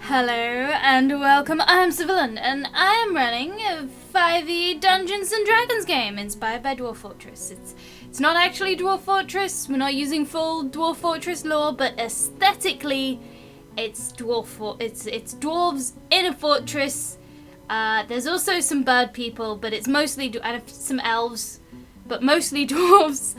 Hello and welcome, I'm Civilian and I am running a 5e Dungeons and Dragons game inspired by Dwarf Fortress. It's not actually Dwarf Fortress, we're not using full Dwarf Fortress lore, but aesthetically it's dwarves in a fortress. There's also some bird people, but it's mostly, and some elves, but mostly dwarves.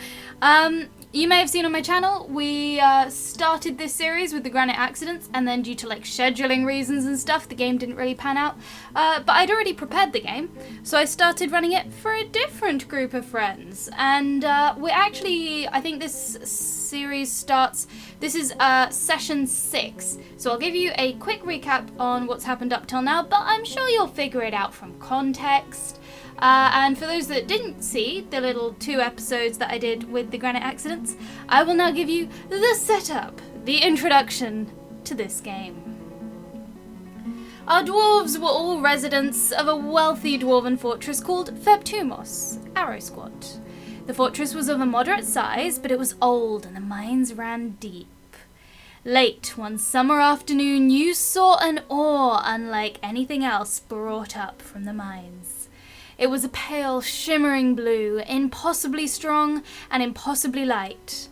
You may have seen on my channel, we started this series with the granite accidents, and then due to scheduling reasons and stuff, the game didn't really pan out. But I'd already prepared the game, so I started running it for a different group of friends. And we're actually, I think this series starts, this is session 6. So I'll give you a quick recap on what's happened up till now, but I'm sure you'll figure it out from context. And for those that didn't see the little 2 episodes that I did with the granite accidents, I will now give you the setup, the introduction to this game. Our dwarves were all residents of a wealthy dwarven fortress called Febtumos, Arrow Squat. The fortress was of a moderate size, but it was old and the mines ran deep. Late one summer afternoon, you saw an ore unlike anything else brought up from the mines. It was a pale, shimmering blue, impossibly strong and impossibly light.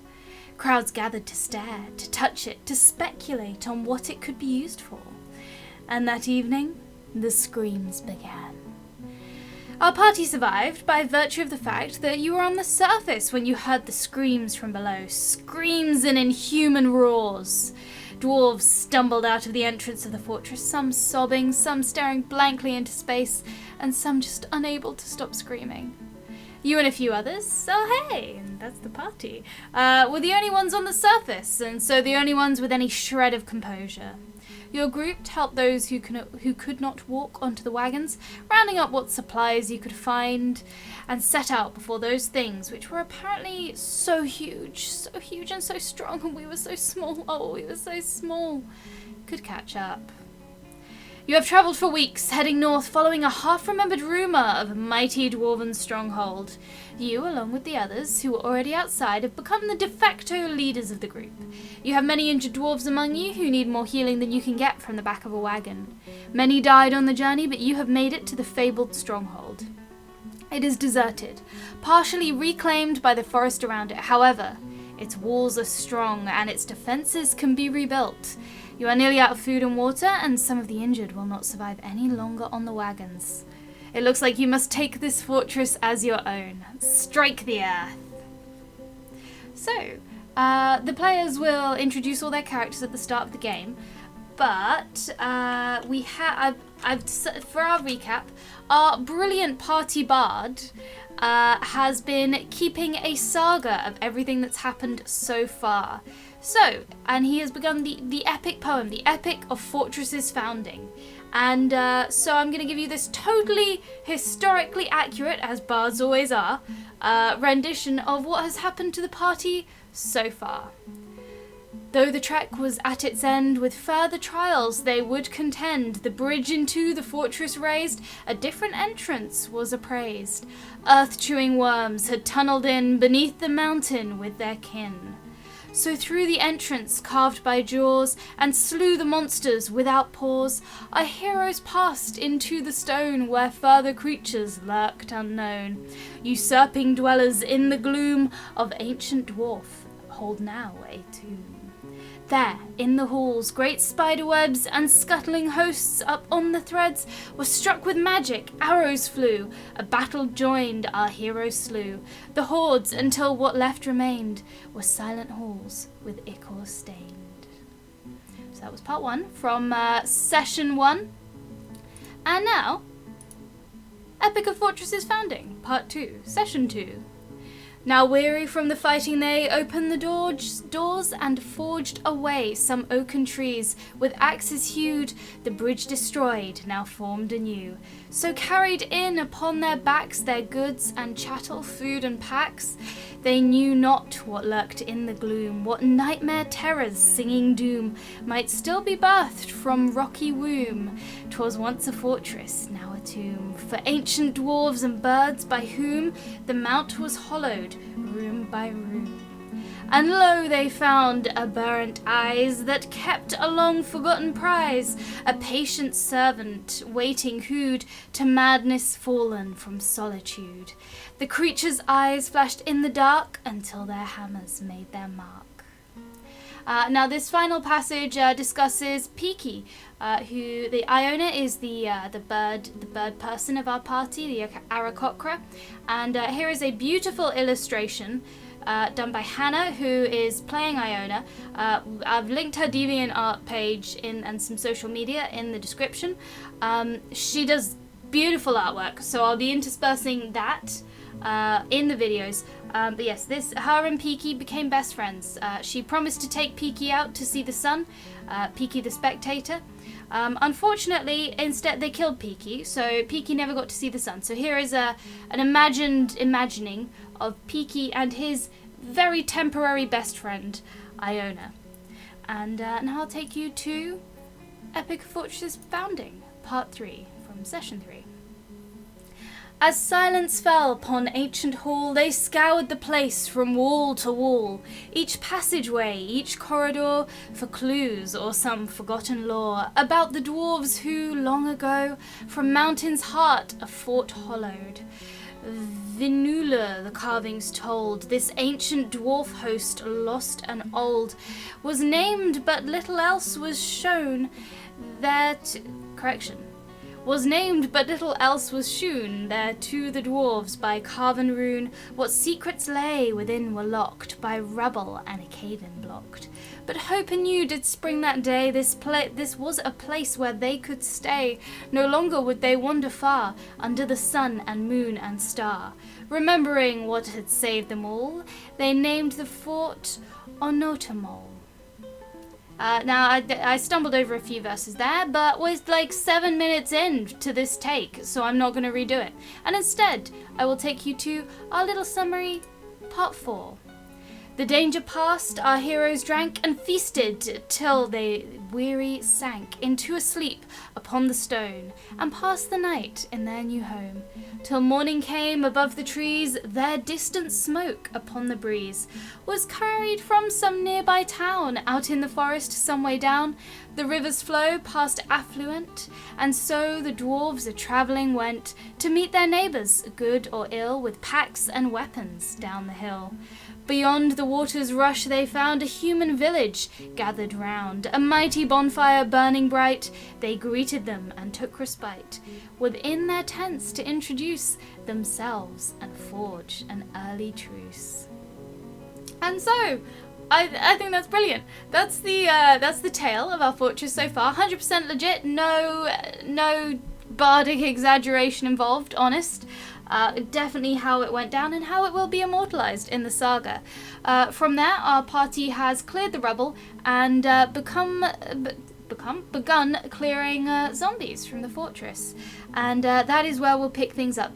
Crowds gathered to stare, to touch it, to speculate on what it could be used for. And that evening, the screams began. Our party survived by virtue of the fact that you were on the surface when you heard the screams from below. Screams and inhuman roars. Dwarves stumbled out of the entrance of the fortress, some sobbing, some staring blankly into space, and some just unable to stop screaming. You and a few others, oh hey, that's the party, were the only ones on the surface, and so the only ones with any shred of composure. Your group helped those who could not walk onto the wagons, rounding up what supplies you could find, and set out before those things which were apparently so huge and so strong, and we were so small, could catch up. You have travelled for weeks, heading north, following a half-remembered rumour of a mighty dwarven stronghold. You, along with the others, who were already outside, have become the de facto leaders of the group. You have many injured dwarves among you who need more healing than you can get from the back of a wagon. Many died on the journey, but you have made it to the fabled stronghold. It is deserted, partially reclaimed by the forest around it. However, its walls are strong and its defences can be rebuilt. You are nearly out of food and water, and some of the injured will not survive any longer on the wagons. It looks like you must take this fortress as your own. Strike the earth. So, the players will introduce all their characters at the start of the game, but for our recap, our brilliant party bard has been keeping a saga of everything that's happened so far. So, and he has begun the epic poem, the epic of Fortress's founding. And so I'm going to give you this totally historically accurate, as bards always are, rendition of what has happened to the party so far. Though the trek was at its end, with further trials they would contend, the bridge into the fortress raised, a different entrance was appraised. Earth-chewing worms had tunnelled in beneath the mountain with their kin. So through the entrance carved by jaws, and slew the monsters without pause, our heroes passed into the stone where further creatures lurked unknown. Usurping dwellers in the gloom of ancient dwarf hold now a tomb. There, in the halls, great spider webs and scuttling hosts up on the threads were struck with magic, arrows flew, a battle joined, our heroes slew. The hordes, until what left remained, were silent halls with ichor stained. So that was part 1 from session 1. And now, Epic of Fortress's Founding, part 2, session 2. Now weary from the fighting they opened the doors and forged away some oaken trees, with axes hewed, the bridge destroyed, now formed anew. So carried in upon their backs their goods and chattel, food and packs, they knew not what lurked in the gloom, what nightmare terrors singing doom might still be birthed from rocky womb. 'Twas once a fortress, now a tomb, for ancient dwarves and birds by whom the mount was hollowed, room by room. and lo, they found aberrant eyes that kept a long-forgotten prize, a patient servant waiting who'd to madness fallen from solitude. The creature's eyes flashed in the dark until their hammers made their mark. Now, this final passage discusses Piki, who the Iona is the bird person of our party, the Aarakocra, and here is a beautiful illustration done by Hannah, who is playing Iona. I've linked her DeviantArt page and some social media in the description. She does beautiful artwork, so I'll be interspersing that in the videos. But yes, her and Piki became best friends. She promised to take Piki out to see the sun, Piki the spectator. Unfortunately, instead they killed Piki, so Piki never got to see the sun. So here is an imagining of Piki and his very temporary best friend, Iona. And now I'll take you to Epic Fortress Founding, Part 3, from Session 3. As silence fell upon ancient hall, they scoured the place from wall to wall, each passageway, each corridor, for clues or some forgotten lore about the dwarves who, long ago, from mountain's heart a fort hollowed. Vinula, the carvings told, this ancient dwarf host, lost and old, was named, but little else was shown. Was named, but little else was shewn there to the dwarves by carven rune. What secrets lay within were locked by rubble and a cave-in blocked. But hope anew did spring that day. This was a place where they could stay. No longer would they wander far under the sun and moon and star. Remembering what had saved them all, they named the fort Onotamol. Now, I stumbled over a few verses there, but was like 7 minutes in to this take, so I'm not going to redo it. And instead, I will take you to our little summary, Part 4. The danger past, our heroes drank and feasted till they weary sank into a sleep upon the stone, and passed the night in their new home. Till morning came above the trees, their distant smoke upon the breeze was carried from some nearby town. Out in the forest some way down, the river's flow past affluent, and so the dwarves a-travelling went to meet their neighbours, good or ill, with packs and weapons down the hill. Beyond the water's rush they found a human village gathered round, a mighty bonfire burning bright. They greeted them and took respite within their tents to introduce themselves and forge an early truce. And so, I think that's brilliant. That's the tale of our fortress so far. 100% legit. No bardic exaggeration involved. Honest. Definitely how it went down and how it will be immortalized in the saga. From there, our party has cleared the rubble and begun clearing zombies from the fortress, and that is where we'll pick things up.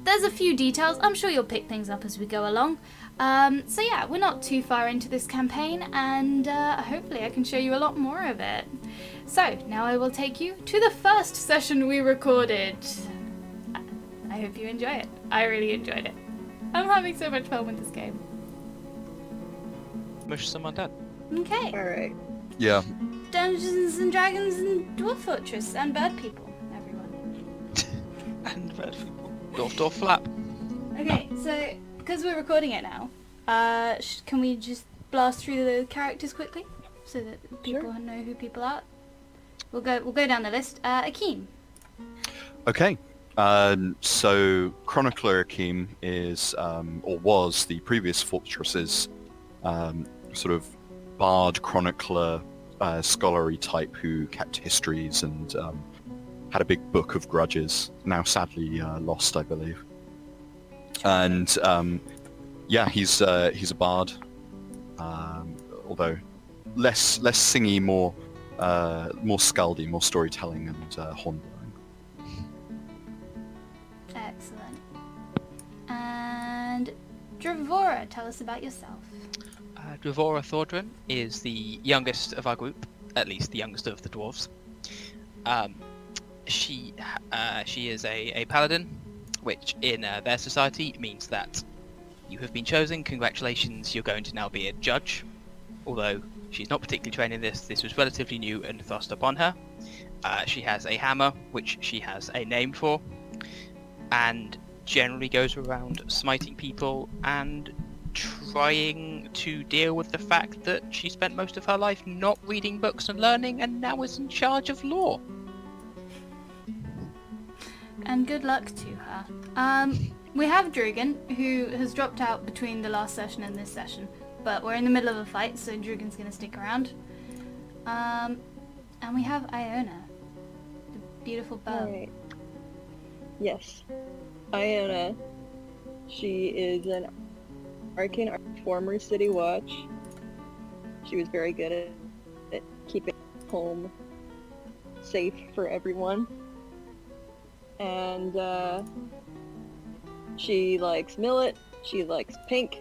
There's a few details. I'm sure you'll pick things up as we go along. So yeah, we're not too far into this campaign, and hopefully I can show you a lot more of it. So now I will take you to the first session we recorded. I hope you enjoy it. I really enjoyed it. I'm having so much fun with this game. Mush someone dead. Okay. Alright. Yeah. Dungeons and Dragons and Dwarf Fortress and bird people, everyone. And bird people. Dwarf flap. Okay, so because we're recording it now, can we just blast through the characters quickly so that people know who people are? We'll go down the list. Akeem. Okay. So Chronicler Akeem is, or was, the previous fortress's sort of bard chronicler, scholarly type who kept histories and had a big book of grudges. Now sadly lost, I believe. And yeah, he's a bard, although less singy, more scaldy, more storytelling and horn blowing. Excellent. And Dravora, tell us about yourself. Dravora Thordrin is the youngest of our group, at least the youngest of the dwarves. She is a paladin, which in their society means that You have been chosen. Congratulations, you're going to now be a judge. Although she's not particularly trained in this was relatively new and thrust upon her. She has a hammer, which she has a name for, and generally goes around smiting people and trying to deal with the fact that she spent most of her life not reading books and learning and now is in charge of law. And good luck to her. We have Dragon, who has dropped out between the last session and this session, but we're in the middle of a fight, so Dragon's going to stick around. And we have Iona, the beautiful bow. Alright. Yes. Iona. She is an arcane former city watch. She was very good at keeping home safe for everyone. And she likes millet, she likes pink,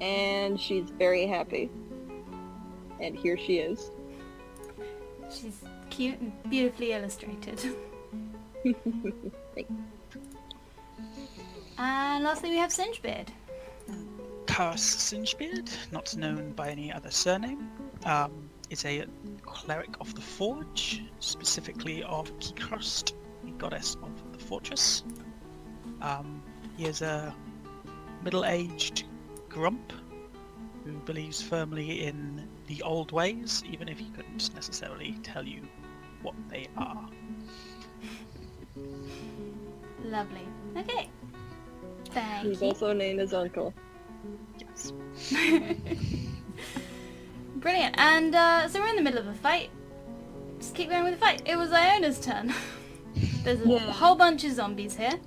and she's very happy. And here she is. She's cute and beautifully illustrated. And lastly we have Singebeard. Cars Singebeard, not known by any other surname, is a cleric of the Forge, specifically of Keycrust, the goddess of the fortress. He is a middle-aged grump who believes firmly in the old ways, even if he couldn't necessarily tell you what they are. Lovely. Okay. Thank He's you. also named his uncle. Yes. Brilliant. And so we're in the middle of a fight. Just keep going with the fight. It was Iona's turn. There's a whole bunch of zombies here.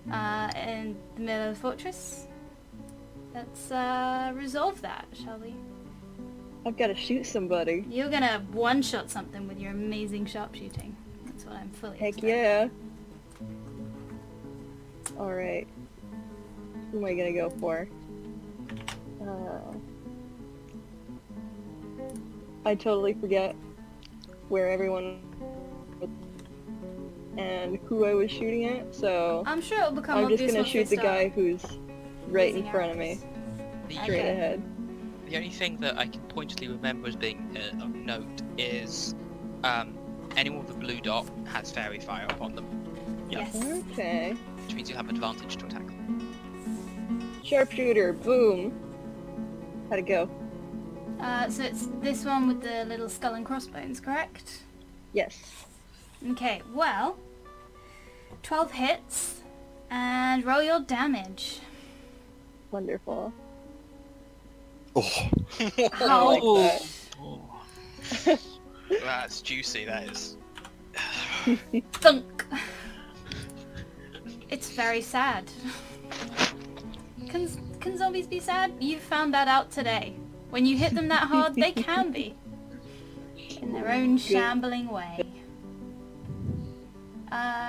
In the middle of the fortress. Let's resolve that, shall we? I've got to shoot somebody. You're gonna one-shot something with your amazing sharpshooting. That's what I'm fully Heck expecting. yeah. Alright. Who am I gonna go for? I totally forget where everyone was and who I was shooting at, so I'm sure it'll become I'm obvious just gonna once we shoot the start guy who's right in using front of arrows. me, The, straight Okay. ahead. the only thing that I can pointedly remember as being of note is anyone with a blue dot has fairy fire upon them, Yes. Okay. which means you have advantage to attack them. Sharpshooter, boom. How'd it go? So it's this one with the little skull and crossbones, correct? Yes. Okay, well, 12 hits, and roll your damage. Wonderful. Oh, I like that. Oh. That's juicy, that is. Thunk! It's very sad. Can zombies be sad? You found that out today. When you hit them that hard, they can be. In their own shambling way.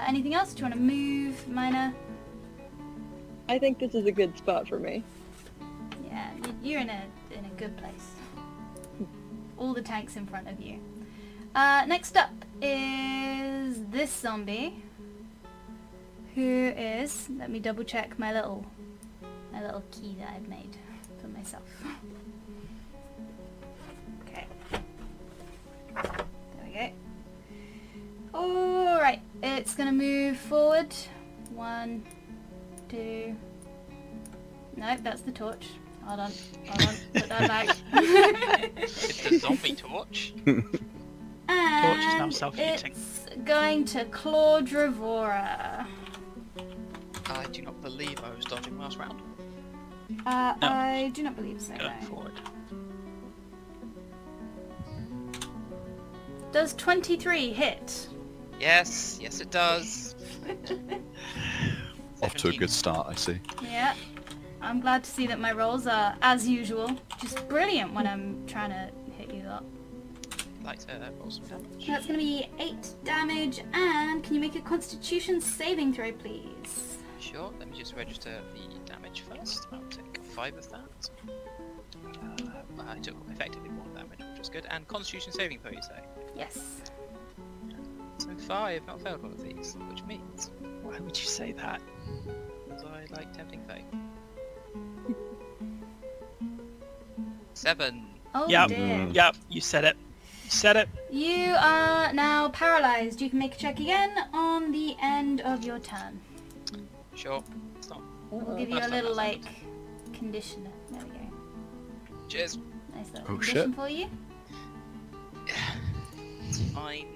Anything else? Do you want to move, Mina? I think this is a good spot for me. Yeah, you're in a good place. All the tanks in front of you. Next up is this zombie, who is. Let me double check my little key that I've made for myself. Okay. There we go. All right, it's gonna move forward. 1, 2. Nope, that's the torch. Hold on. Put that back. It's the zombie torch. And Torch is now self-eating. it's going to claw Dravora. I do not believe I was dodging last round. I do not believe so. Going No. forward. Does 23 hit? Yes, yes it does. off to a good start, I see. Yeah. I'm glad to see that my rolls are, as usual, just brilliant when I'm trying to hit you lot. I'd like to roll some damage. That's going to be 8 damage, and can you make a Constitution saving throw, please? Sure, let me just register the damage first. I'll take 5 of that. I took effectively 1 damage, which was good. And Constitution saving throw, you say? Yes. So 5, not failed one of these, which means Why would you say that? because I like tempting fate. 7. Oh Yep. dear. Yep, you said it. You said it. You are now paralyzed. You can make a check again on the end of your turn. Sure. It's not. We'll give you a little, like, conditioner. There we go. Cheers. Nice little Oh, condition shit. for you. It's fine.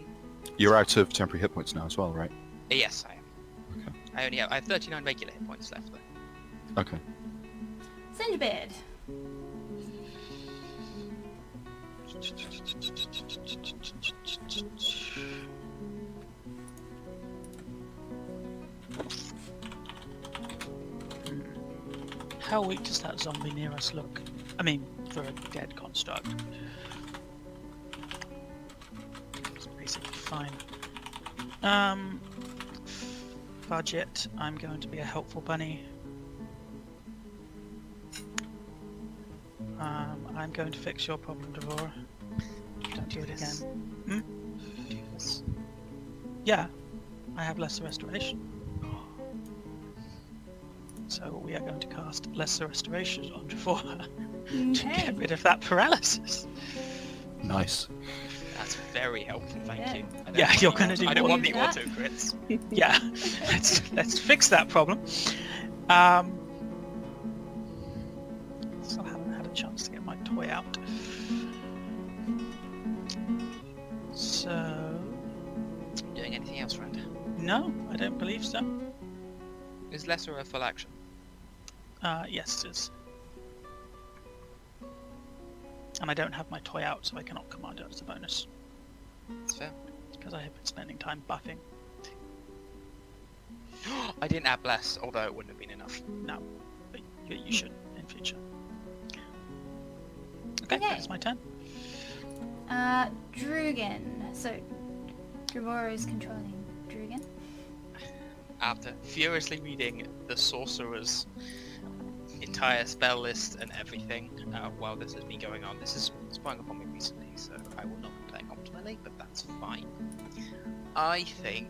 You're out of temporary hit points now as well, right? Yes, I am. Okay. I have 39 regular hit points left though. Okay. Singebeard. How weak does that zombie near us look? I mean, for a dead construct. It's basically fine. Budget, I'm going to be a helpful bunny. I'm going to fix your problem, Devora. Don't do it again. Do this. Yeah, I have Lesser Restoration. So we are going to cast Lesser Restoration on Devora to Okay. get rid of that paralysis. Nice. That's very helpful, thank Yeah. you. I don't Yeah, want you're the- gonna do I don't more want the than that. auto crits. Yeah, let's fix that problem. Still haven't had a chance to get my toy out. So Doing anything else, friend? no, I don't believe so. Is lesser a full action? Yes, it is. And I don't have my toy out, so I cannot command it as a bonus That's fair. because I have been spending time buffing. I didn't add bless, although it wouldn't have been enough. No, but you should in future. Okay, Okay. that's my turn. Drugan. So, Drevora is controlling Drugan. After furiously reading the sorcerer's entire spell list and everything while this has been going on, this is sprung upon me recently, so I will not be playing optimally, but that's fine. I think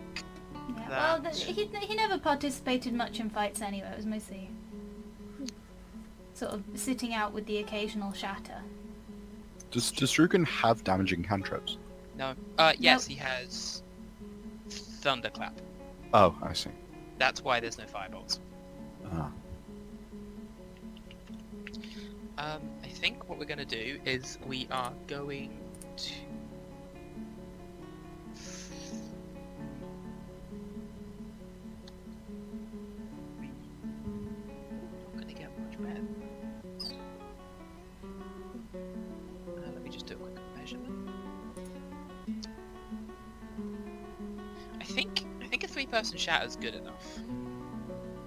Yeah, well, that- he never participated much in fights anyway. It was mostly sort of sitting out with the occasional shatter. Does Drugan have damaging cantrips? no. Yes, he has thunderclap. Oh, I see. That's why there's no firebolts. Ah. I think what we're going to do is we are going to... Not going to get much better. Let me just do a quick measurement. I think a 3-person shatter is good enough.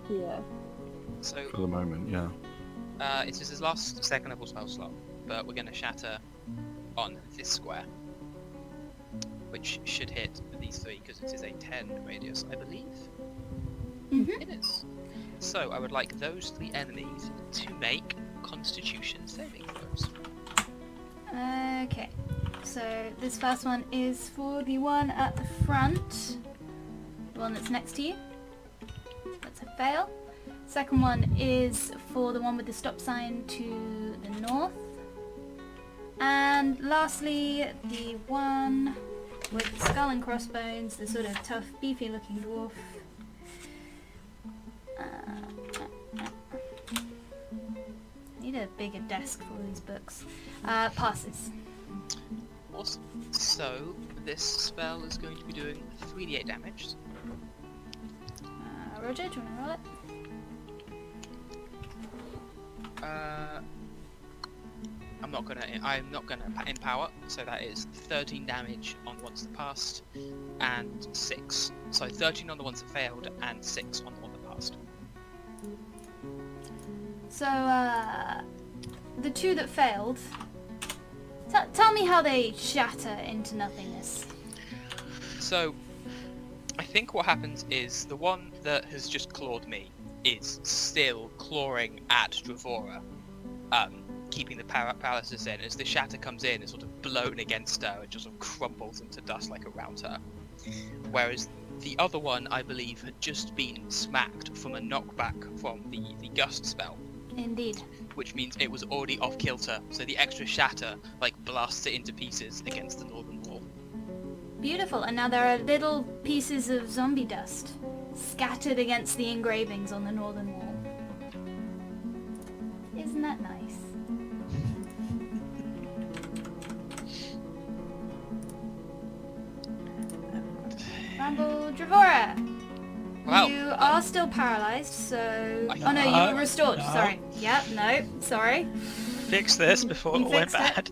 Yeah. So For the moment, yeah. it is his last second level spell slot, but we're going to shatter on this square, which should hit these 3 because it is a 10 radius, I believe. Mhm. It is. So I would like those 3 enemies to make Constitution saving throws. Okay. So this first one is for the one at the front, the one that's next to you. That's a fail. Second one is for the one with the stop sign to the north. And lastly, the one with the skull and crossbones, the sort of tough, beefy looking dwarf. I need a bigger desk for these books. Passes. Awesome. So this spell is going to be doing 3d8 damage. Roger, do you want to roll it? I'm not gonna empower, so that is 13 damage on the ones that passed, and 6. So 13 on the ones that failed, and 6 on the one that passed. So, the 2 that failed, tell me how they shatter into nothingness. So, I think what happens is the one that has just clawed me is still clawing at Drevora, keeping the paralysis in. As the shatter comes in, it's sort of blown against her and just sort of crumbles into dust like around her. Whereas the other one, I believe, had just been smacked from a knockback from the gust spell. Indeed. which means it was already off kilter, so the extra shatter blasts it into pieces against the northern wall. Beautiful. And now there are little pieces of zombie dust scattered against the engravings on the northern wall. Isn't that nice? Ramble Dravora! Wow. You are still paralyzed, so... Oh no, you were restored. No. Sorry. Yep, no, sorry. Fix this before You it went fixed bad.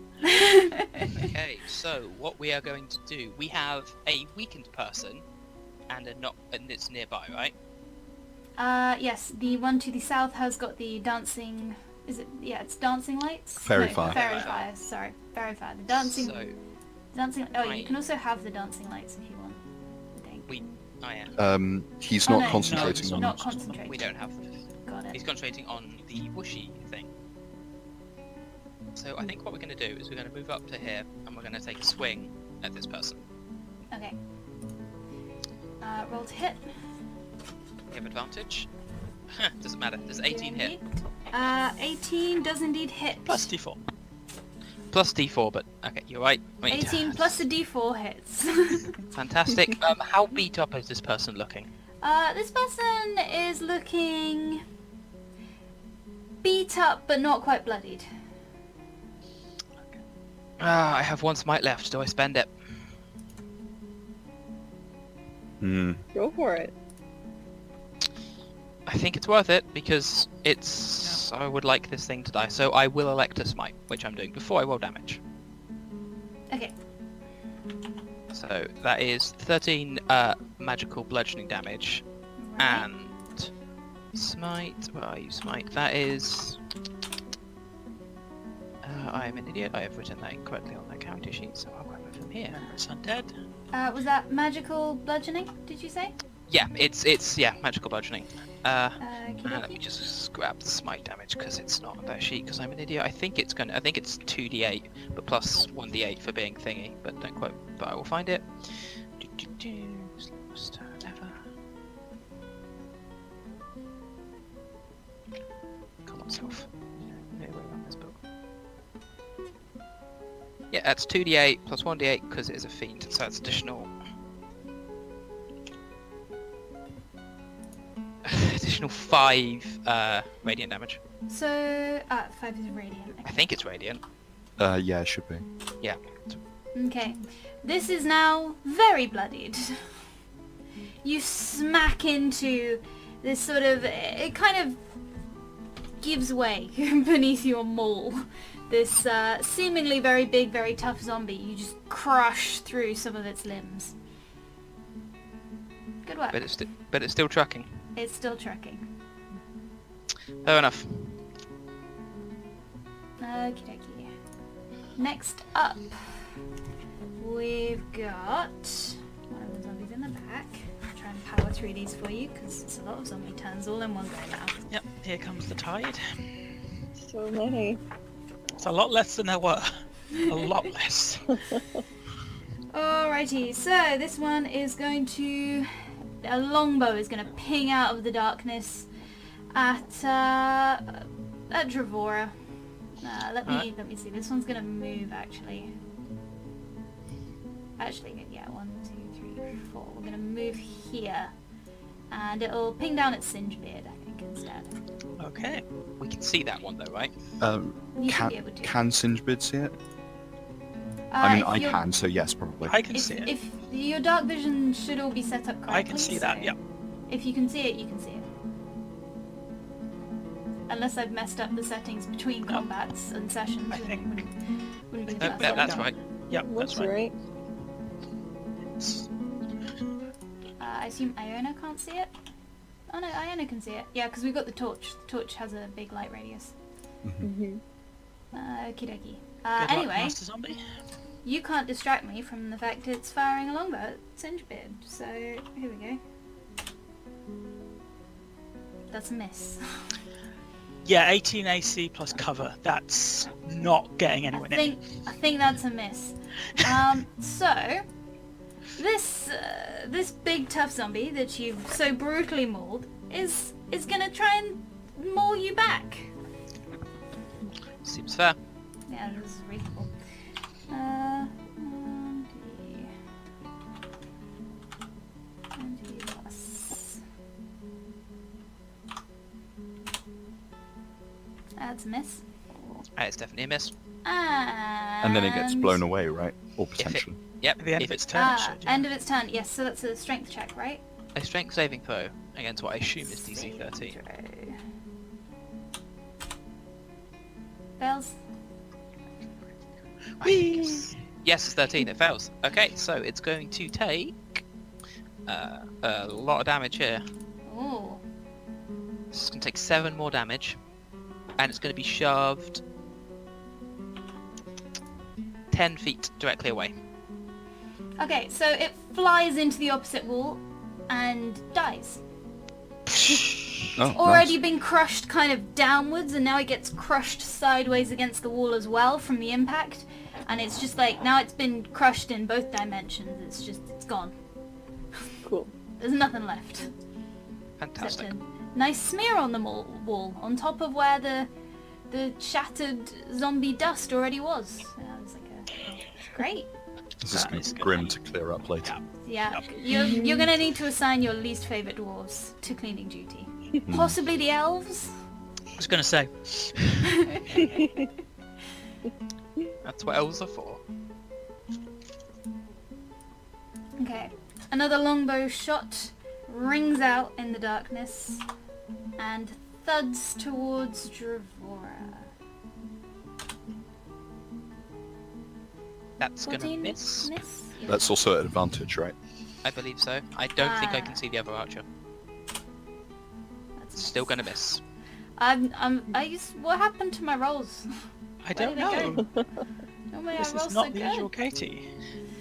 Okay, so what we are going to do, we have a weakened person and and it's nearby, right? Yes, the one to the south has got the dancing... Is it? Yeah, it's dancing lights? Fairy No, fire. Fairy fire, sorry. Fairy fire. The dancing... So, dancing... Oh, you Right. can also have the dancing lights if you want, I think. He's Oh, not no, concentrating no, on. Not concentrating. we don't have... Got it. He's concentrating on the whooshy thing. So I think what we're going to do is we're going to move up to here and we're going to take a swing at this person. Okay. Roll to hit. We have advantage. Doesn't matter, there's 18 hit. 18 does indeed hit. Plus d4. Plus d4, but okay, you're right. Wait, 18 plus a d4 hits. fantastic. How beat up is this person looking? This person is looking beat up but not quite bloodied. I have one smite left. Do I spend it? Go for it. I think it's worth it because it's... I would like this thing to die, so I will elect a smite, which I'm doing before I roll damage. Okay. So that is 13 magical bludgeoning damage, Right. and smite. Where are you, smite? That is. I am an idiot. I have written that incorrectly on that character sheet, so I'll grab it from here. It's undead. Was that magical bludgeoning, did you say? Yeah, it's magical bludgeoning. And let Okay. me just grab the smite damage because it's not on that sheet because I'm an idiot. I think it's 2d8, but plus 1d8 for being thingy. But don't quote. But I will find it. Slowest turn ever. Come on, self. No way around this book. Yeah, that's 2d8 plus 1d8 because it is a fiend, so that's additional. Additional 5 radiant damage. So, 5 is radiant. I think it's radiant. Yeah, it should be. Yeah. Okay. This is now very bloodied. You smack into this sort of... It kind of gives way beneath your maul. This seemingly very big, very tough zombie. You just crush through some of its limbs. Good work. But it's still trucking. It's still trucking. Fair enough. Okie dokie. Next up, we've got one of the zombies in the back. I'll try and power through these for you because it's a lot of zombie turns all in one go now. Yep, here comes the tide. So many. It's a lot less than there were. A lot less. Alrighty, so this one is going to... A longbow is going to ping out of the darkness at Dravora. Let me see. This one's going to move actually. Yeah, 1, 2, 3, 4. We're going to move here, and it'll ping down at Singebeard, I think, instead. Okay. We can see that one though, right? You should be able to. Can Singebid see it? I mean, if I you're- can, so yes, probably. I can see it. If your dark vision should all be set up correctly. I can see that, so yep. If you can see it, you can see it. Unless I've messed up the settings between combats and sessions. I think- wouldn't be No, that that's bad. right. Yep, Looks that's right. right. It's- I assume Iona can't see it? Oh no, Iona can see it. Yeah, because we've got the torch. The torch has a big light radius. Mm-hmm. Okie dokie. Good luck, Anyway, Master Zombie. you can't distract me from the fact it's firing a longbow at Singebeard. So, here we go. That's a miss. Yeah, 18 AC plus cover. That's not getting anywhere near me. I think that's a miss. So this big tough zombie that you've so brutally mauled is gonna try and maul you back. Seems fair. Yeah, this is reasonable. 1d. 1d plus. That's a miss. It's definitely a miss. And then it gets blown away, right? Or potentially. Yep. At the end if of its it's turn, it should, yeah. End of its turn. Yes, so that's a strength check, right? a strength saving throw against what I assume is DC 13. Fails. Yes, it's 13. It fails. Okay, so it's going to take a lot of damage here. Ooh. It's going to take 7 more damage, and it's going to be shoved 10 feet directly away. Okay, so it flies into the opposite wall and dies. Oh, Already nice. been crushed kind of downwards, and now it gets crushed sideways against the wall as well from the impact. And it's just like, now it's been crushed in both dimensions. It's gone. Cool. There's nothing left. Except Fantastic. a nice smear on the wall, on top of where the shattered zombie dust already was. It's great. This is That going is to be good. grim to clear up later. Yeah, you're gonna need to assign your least favorite dwarves to cleaning duty. Possibly the elves. I was going to say, That's what elves are for. Okay, another longbow shot rings out in the darkness and thuds towards Dravora. That's going to 14 miss. Miss? Yeah. That's also an advantage, right? I believe so. I don't think I can see the other archer. That's Still nice. going to miss. What happened to my rolls? I don't know. Normally I This roll is so not the good. usual Katie.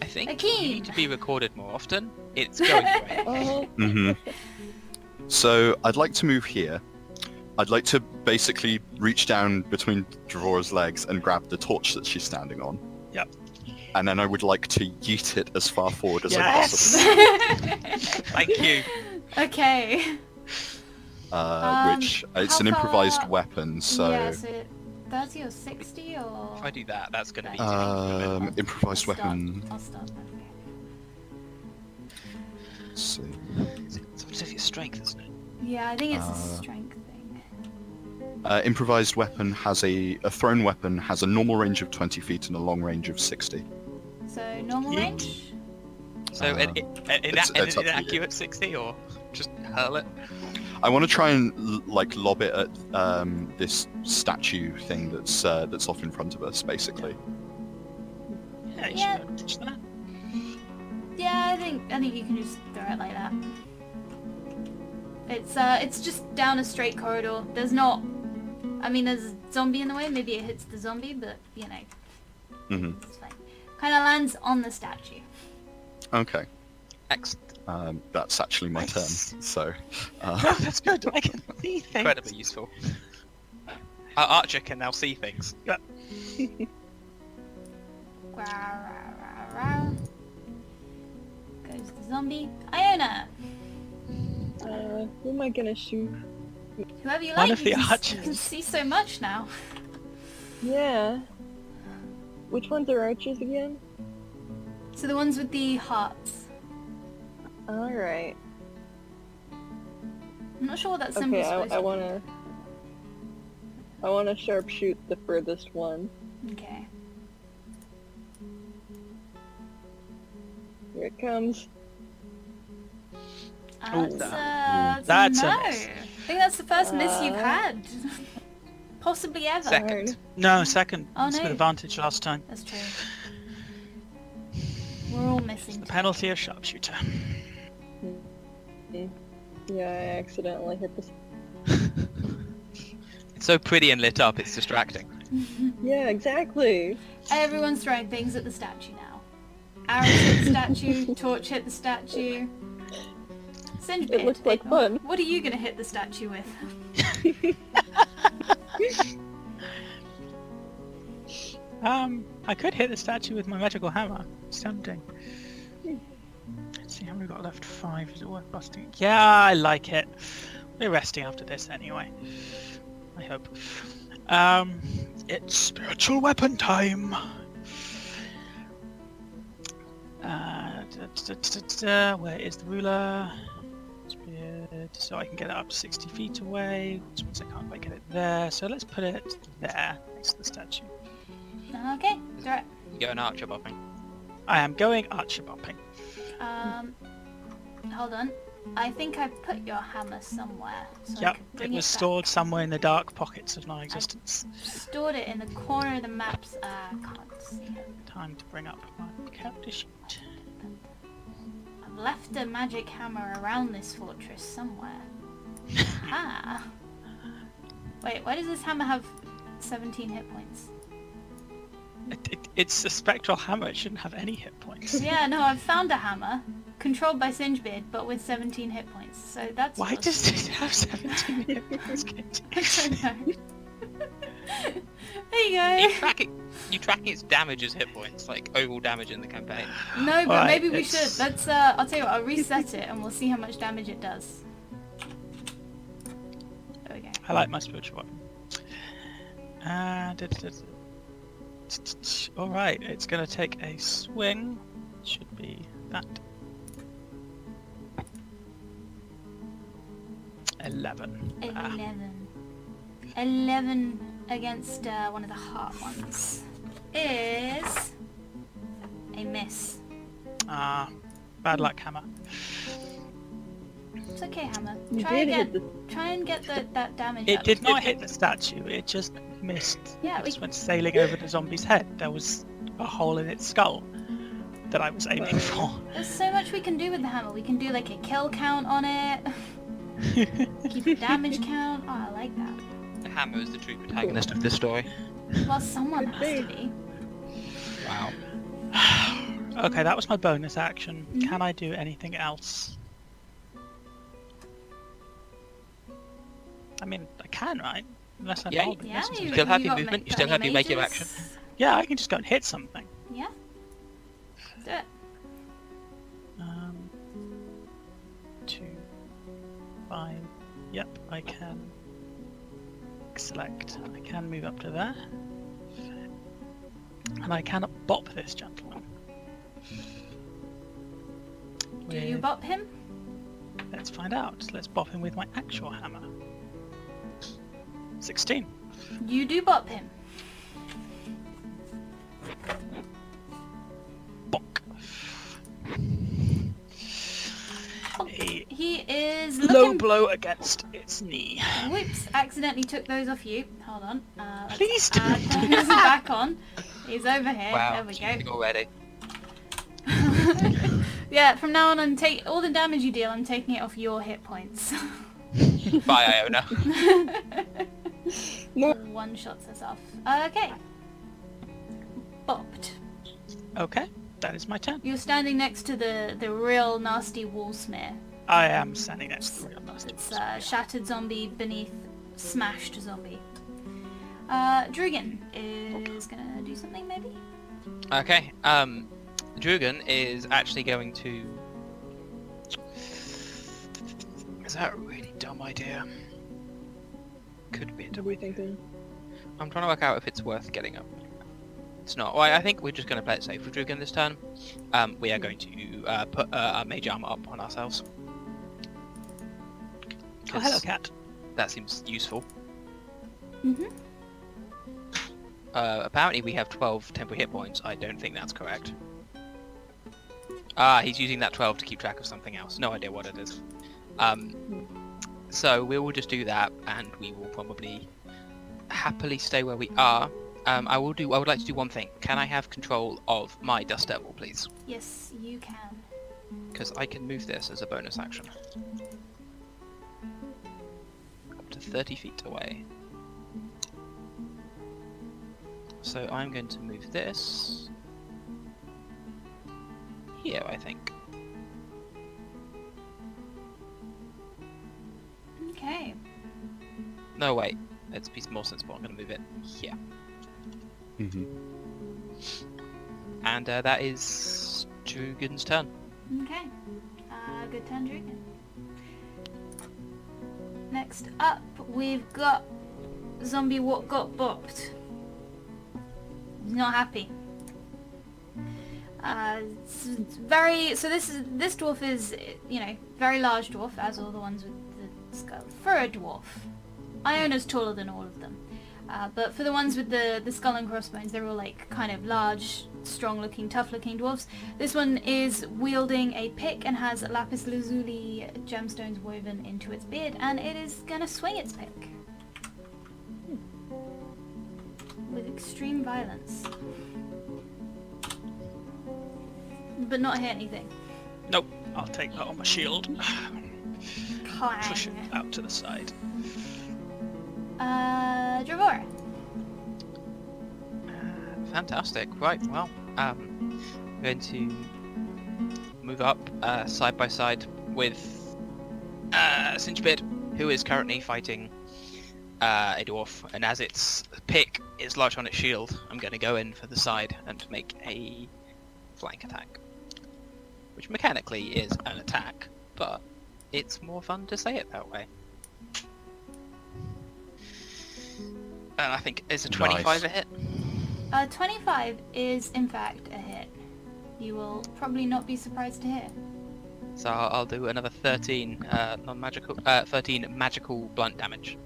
I think Akeem. you need to be recorded more often. It's going great. Oh, hmm So I'd like to move here. I'd like to basically reach down between Dravora's legs and grab the torch that she's standing on. Yep. And then I would like to yeet it as far forward as I Yes! possibly Thank you. Okay. which it's how an improvised far- weapon, so Yeah, so 30 or 60 or... If I do that, that's going to be... improvised I'll start- weapon. I'll start. Okay. Let's see. It's specific strength, isn't it? Yeah, I think it's a strength thing. Improvised weapon has a thrown weapon has a normal range of 20 feet and a long range of 60. So normal Yeet. range? So it's up to you. inaccurate 60 or just hurl it? I want to try and lob it at this statue thing that's off in front of us, basically. Yeah, you Yeah. should touch that. Yeah, I think you can just throw it like that. It's just down a straight corridor. There's not... I mean, there's a zombie in the way. Maybe it hits the zombie, but, you know, hmm it's fine. Kind of lands on the statue. Okay. Excellent. That's actually my turn. Nice. So, Oh, that's good. I can see things. Incredibly useful. Our archer can now see things. Rah, rah, rah, rah. Goes the zombie. Iona! who am I gonna shoot? Whoever you One like, of you the can archers. see so much now. Yeah. Which ones are archers again? So the ones with the hearts. Alright. I'm not sure what that symbol's Okay, supposed I to wanna sharpshoot the furthest one. be. Okay. Here it comes. That's a no. miss. I think that's the first miss you've had. Possibly ever. Second. No, second. Oh, It's no. with advantage last time. That's true. We're all missing. The penalty of sharpshooter. Yeah, I accidentally hit the... It's so pretty and lit up, it's distracting. Yeah, exactly. Everyone's throwing things at the statue now. Arrows hit the statue, torch hit the statue. Singe It looks like fun. What are you gonna hit the statue with? I could hit the statue with my magical hammer. It's tempting. Let's see how we've got left. 5. Is it worth busting? Yeah, I like it. We're resting after this anyway. I hope. It's spiritual weapon time. Where is the ruler? Spear, so I can get it up to 60 feet away, which means I can't quite get it there. So let's put it there, next to the statue. Okay, it's alright. Go an archer bopping. I am going archer bopping. Hold on. I think I put your hammer somewhere. So I Yep, could it bring was back. stored somewhere in the dark pockets of non-existence. Stored it in the corner of the maps. I can't see it. Time to bring up my character sheet. I've left a magic hammer around this fortress somewhere. Ah. Wait, why does this hammer have 17 hit points? It's a spectral hammer, it shouldn't have any hit points. Yeah, no, I've found a hammer, controlled by Singebeard, but with 17 hit points. So that's Why awesome. does it have 17 hit points? I don't know. There You you go. tracking its damage as hit points, like overall damage in the campaign. No, but Alright, maybe we it's- should. Let's. I'll tell you what. I'll reset it, and we'll see how much damage it does. There we go. I like my spiritual weapon. Alright, it's going to take a swing. Should be that. 11. 11 against one of the heart ones is a miss. Bad luck, hammer. It's okay, hammer. You Try did hit again. Try and get that damage It up. did not hit the statue, it just missed. Yeah, It we- just went sailing over the zombie's head. There was a hole in its skull that I was aiming for. There's so much we can do with the hammer. We can do like a kill count on it. Keep the damage count. Oh, I like that. The hammer is the true protagonist of this story. Well, someone Good has to thing. be. Wow. Okay, that was my bonus action. Mhm. Can I do anything else? I mean, I can, right? Unless I Yeah, know. you- Yeah, You still have your got movement, you got still any have your make of mages? action. Yeah, I can just go and hit something. Yeah. Do it. 2, 5. Yep, I can select. I can move up to there. And I can bop this gentleman. Do you With- bop him? Let's find out. Let's bop him with my actual hammer. 16. You do bop him. Bonk. He is Low looking. blow against its knee. Whoops! Accidentally took those off you. Hold on. Let's Please add don't. those back on. He's over here. Wow. There we cheating go. already. Yeah. From now on, take all the damage you deal. I'm taking it off your hit points. Bye, Iona. No. One shots us off. Okay. Bopped. Okay, that is my turn. You're standing next to the real nasty wall smear. I am standing next to the real nasty. It's a shattered zombie beneath smashed zombie. Drugan is gonna do something maybe? Okay, Drugan is actually going to... Is that a really dumb idea? Could be a What dumb are we thinking? I'm trying to work out if it's worth getting up. It's not. Well, I think we're just going to play it safe with Drugan this turn. We are going to put our mage armor up on ourselves. Oh, hello, 'Cause cat. that seems useful. Mm-hmm. Apparently we have 12 temporary hit points. I don't think that's correct. He's using that 12 to keep track of something else. No idea what it is. So we will just do that, and we will probably happily stay where we are. I would like to do one thing. Can I have control of my Dust Devil, please? Yes, you can. Because I can move this as a bonus action. Up to 30 feet away. So I'm going to move this here, I think. Okay. No, wait. It's a piece more sensible. I'm going to move it here. Mm-hmm. And that is Drugan's turn. Okay. Good turn, Drugan. Next up, we've got zombie what got bopped. He's not happy. It's very. So this dwarf is, you know, very large dwarf, as all the ones with the skull. For a dwarf, Iona's taller than all of them. But for the ones with the skull and crossbones, they're all like kind of large, strong-looking, tough-looking dwarves. This one is wielding a pick and has lapis lazuli gemstones woven into its beard, and it is gonna swing its pick with extreme violence, but not hit anything. Nope. I'll take that on my shield. Clang. Push it out to the side. Dravora. Fantastic. Right, well, I'm going to move up side by side with Cinchbeard, who is currently fighting a dwarf, and as its pick is large on its shield, I'm going to go in for the side and make a flank attack, which mechanically is an attack, but it's more fun to say it that way. And I think is a 25 Nice. a hit. 25 is in fact a hit. You will probably not be surprised to hear. So I'll do another 13 non-magical, 13 magical blunt damage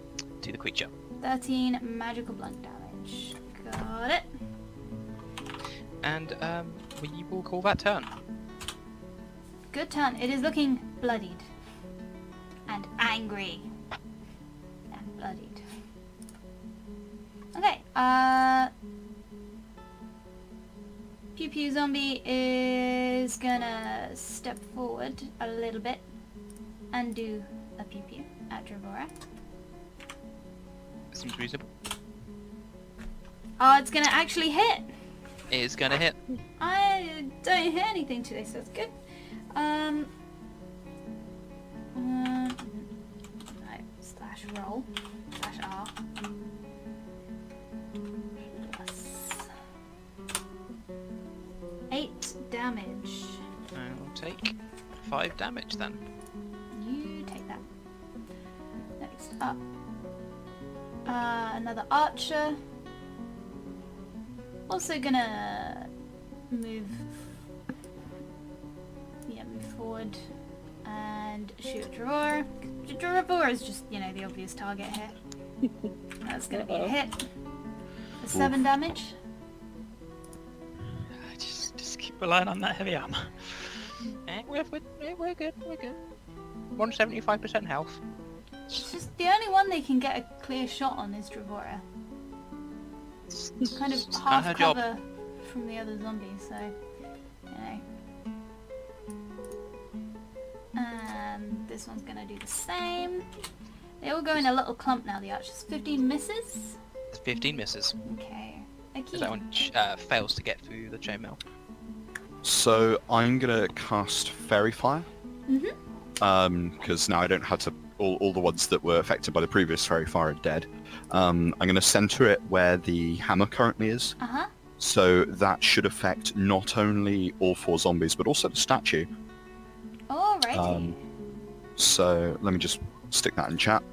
to the creature. 13 magical blunt damage. Got it. And we will call that turn. Good turn. It is looking bloodied. And angry. And bloodied. Okay, Pew Pew Zombie is gonna step forward a little bit and do a Pew Pew at Dravora. Seems reasonable. Oh, it's gonna actually hit! It is gonna hit. I don't hear anything today, so that's good. No, slash roll, slash R. Plus 8 damage. I will take 5 damage then. You take that. Next up, another archer. Also gonna move forward and shoot Dravora. Dravora is just, you know, the obvious target here. That's gonna be a hit. 7 damage. Just keep relying on that heavy armor. We're good, we're good. 175% health. It's just the only one they can get a clear shot on is Dravora. It's kind of It's half her job. cover from the other zombies, so, you know. And this one's gonna do the same. They all go in a little clump now, the archers. 15 misses? 15 misses. Okay. As that one fails to get through the chainmail. So I'm gonna cast Fairy Fire. Mm-hmm. Because now I don't have to. All the ones that were affected by the previous Fairy Fire are dead. I'm gonna center it where the hammer currently is. Uh-huh. So that should affect not only all 4 zombies, but also the statue. Alrighty. So let me just stick that in chat.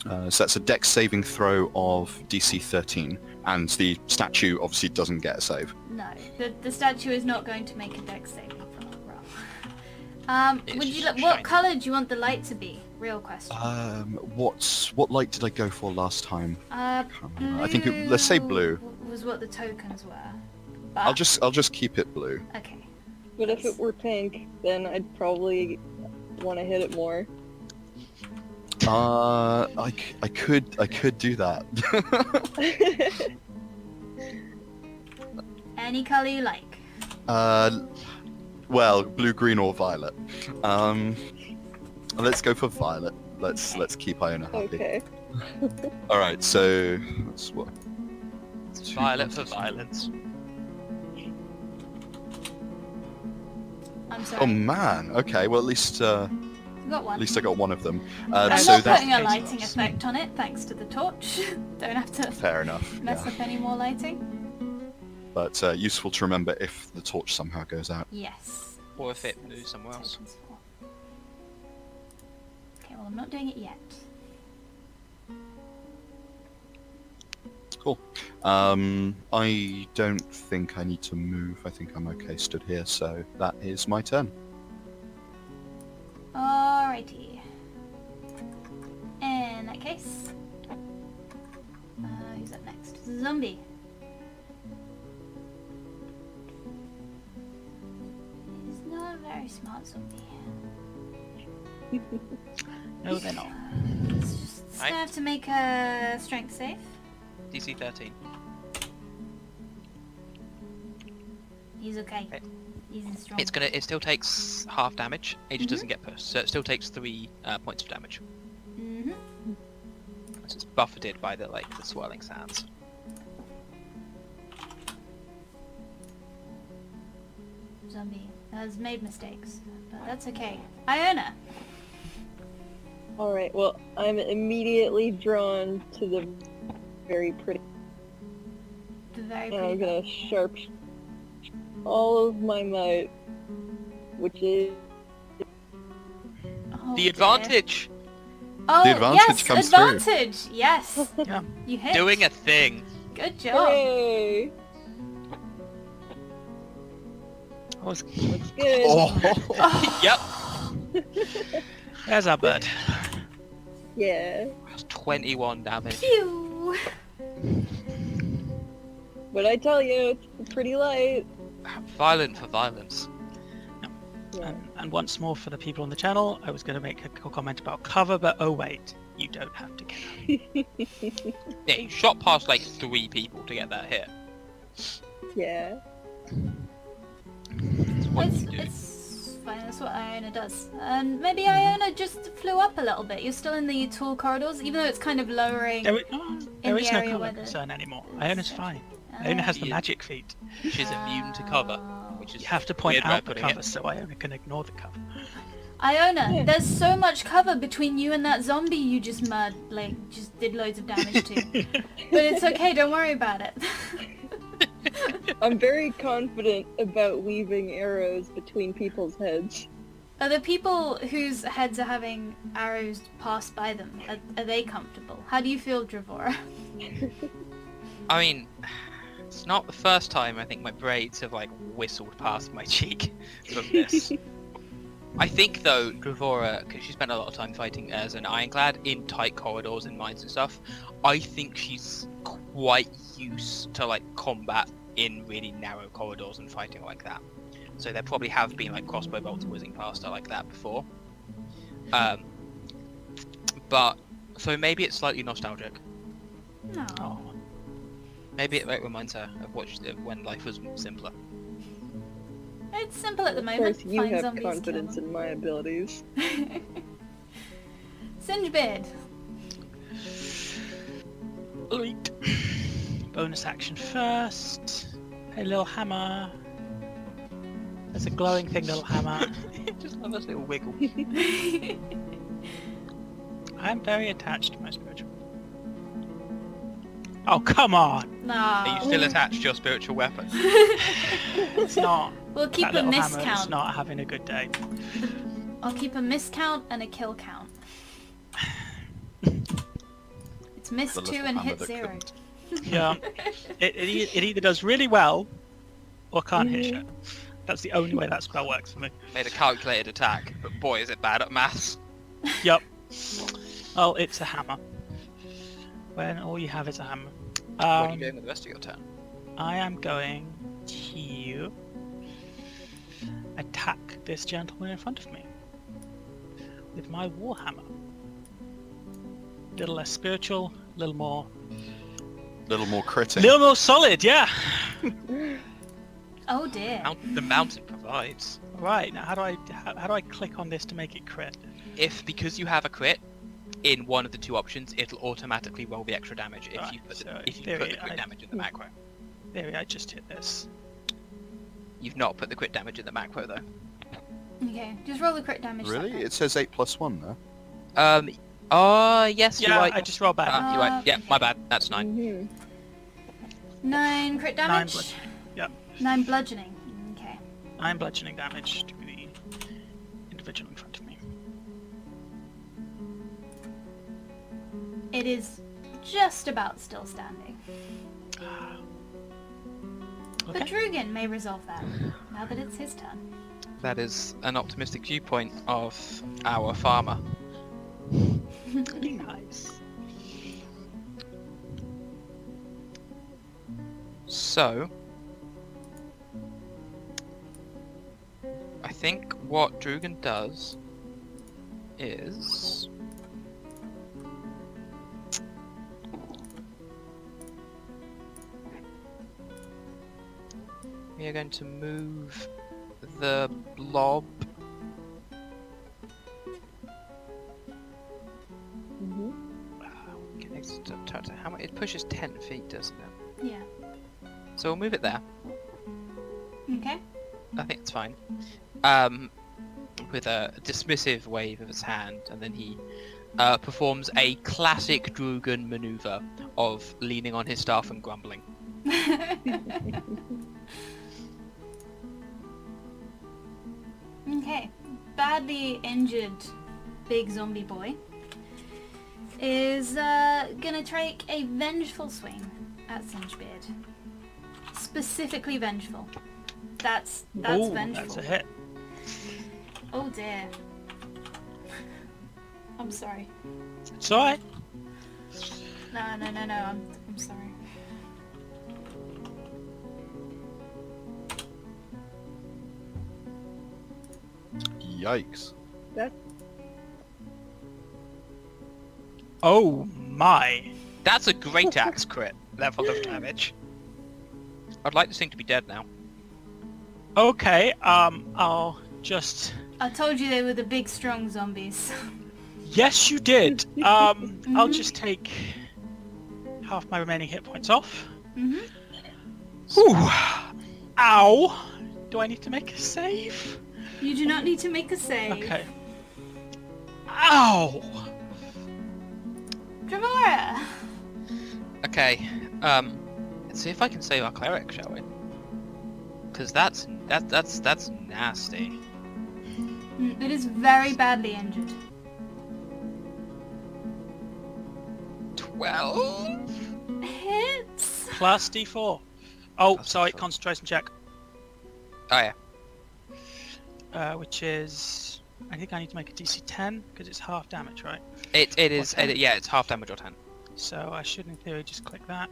So that's a dex saving throw of DC 13, and the statue obviously doesn't get a save. No, the statue is not going to make a dex saving throw. It's Would you? just What shiny. colour do you want the light to be? Real question. What light did I go for last time? Blue I think let's say blue. was what the tokens were. I'll But, just keep it blue. okay. But if it were pink, then I'd probably want to hit it more. I could do that. Any colour you like. Well, blue, green, or violet. Let's go for violet. Let's keep Iona happy. Okay. All right, so that's what. Violet for violence. I'm sorry. Oh man. Okay. Well, at least You got one. I got one of them. I'm So not that putting a lighting effect on it, thanks to the torch. Don't have to fair enough. mess Yeah. up any more lighting. But useful to remember if the torch somehow goes out. Yes. Or if it moves somewhere else. Tokens for. Okay, well I'm not doing it yet. Cool. I don't think I need to move. I think I'm okay stood here, so that is my turn. Alrighty. In that case, who's up next? Zombie. He's not a very smart zombie. No, they're not. It's just gonna have to make a strength save. DC 13. He's okay. Okay. He's strong. It still takes half damage. It just doesn't get pushed, so it still takes 3 points of damage. Mm-hmm. So it's buffeted by the swirling sands. Zombie has made mistakes, but that's okay. Iona. Alright, well, I'm immediately drawn to the very pretty. The very And I'm pretty. gonna sharp all of my might, which is Oh, The dear. advantage! Oh, The advantage yes, comes through. advantage. Yes, Yeah. you hit. Doing a thing! Good job. hooray! Always- Looks good. Oh, Yep! There's our bird. Yeah. That's 21 damage. phew. But I tell you, it's pretty light. Violent for violence. Yeah. And once more for the people on the channel, I was going to make a comment about cover, but oh wait, you don't have to get up. Yeah, he shot past 3 people to get that hit. Yeah. That's what It's, you do. it's fine, that's what Iona does. And maybe Iona just flew up a little bit. You're still in the tall corridors, even though it's kind of lowering. There the is no area cover where the- concern anymore. Iona's fine. Iona has the Yeah. magic feat. She's immune to cover, Oh. which is You have to point weird way out of the putting it. cover so Iona can ignore the cover. Iona, there's so much cover between you and that zombie you just just did loads of damage to. But it's okay, don't worry about it. I'm very confident about weaving arrows between people's heads. Are the people whose heads are having arrows passed by them, are they comfortable? How do you feel, Dravora? I mean, it's not the first time I think my braids have whistled past my cheek from this. I think though, Dravora, because she spent a lot of time fighting as an ironclad in tight corridors and mines and stuff, I think she's quite used to combat in really narrow corridors and fighting like that. So there probably have been crossbow bolts whizzing past her like that before. But so maybe it's slightly nostalgic. No. Oh, Maybe it reminds her of when life was simpler. It's simple at the Of moment. course, you Find have zombies, kill confidence them. in my abilities. Singebeard. elite. Bonus action first. Hey, little hammer. There's a glowing thing, little hammer. Just a nice little wiggle. I'm very attached to my spiritual. Oh, come on! Are you No. still attached to your spiritual weapon? It's not. We'll keep That a little miss hammer is count. not having a good day. I'll keep a miss count and a kill count. It's miss The 2 little and hammer hit that 0. Yeah. It either does really well or can't hit shit. That's the only way that spell works for me. Made a calculated attack, but boy is it bad at maths. Yup. Oh, it's a hammer. When all you have is a hammer. What are you doing with the rest of your turn? I am going to attack this gentleman in front of me with my warhammer. Little less spiritual, little more critting. little more solid, yeah. Oh dear. The mountain provides. Right, now how do I click on this to make it crit? Because you have a crit, in one of the two options, it'll automatically roll the extra damage if Right, you put so the, if you there put we the crit are. damage in the macro. There, I just hit this. You've not put the crit damage in the macro though. Okay, just roll the crit damage. Really? that time. It says 8+1 there. Yes, you're Yeah, right. I just rolled bad. You're right. Yeah, Okay. my bad. That's 9. Mhm. 9 crit damage. bludgeoning. Yep. 9 bludgeoning. Okay. 9 bludgeoning damage to the individual in front of me. It is just about still standing. But Drugan may resolve that, now that it's his turn. That is an optimistic viewpoint of our farmer. Be nice. So, I think what Drugan does is... we are going to move the blob connected to Tata. How much? It pushes 10 feet, doesn't it? Yeah. So we'll move it there. Okay. I think it's fine. With a dismissive wave of his hand, and then he performs a classic Drugan maneuver of leaning on his staff and grumbling. Okay. Badly injured big zombie boy is gonna take a vengeful swing at Singebeard. Specifically vengeful. That's Ooh, vengeful. that's a hit. Oh dear. I'm sorry. It's alright. No. I'm sorry. Yikes. Oh my. That's a great axe crit level of damage. I'd like this thing to be dead now. Okay, I'll just... I told you they were the big strong zombies. Yes, you did. I'll just take half my remaining hit points off. Mhm. Whew. Ow. Do I need to make a save? You do not need to make a save. Okay. Ow. Dramora! Okay, let's see if I can save our cleric, shall we? Because that's nasty. It is very badly injured. 12? Hits! Plus D4. Oh, Plus sorry, D4. concentration check. Oh yeah. Which is... I think I need to make a DC 10, because it's half damage, right? It is. Or 10. Yeah, it's half damage or 10. So I should, in theory, just click that.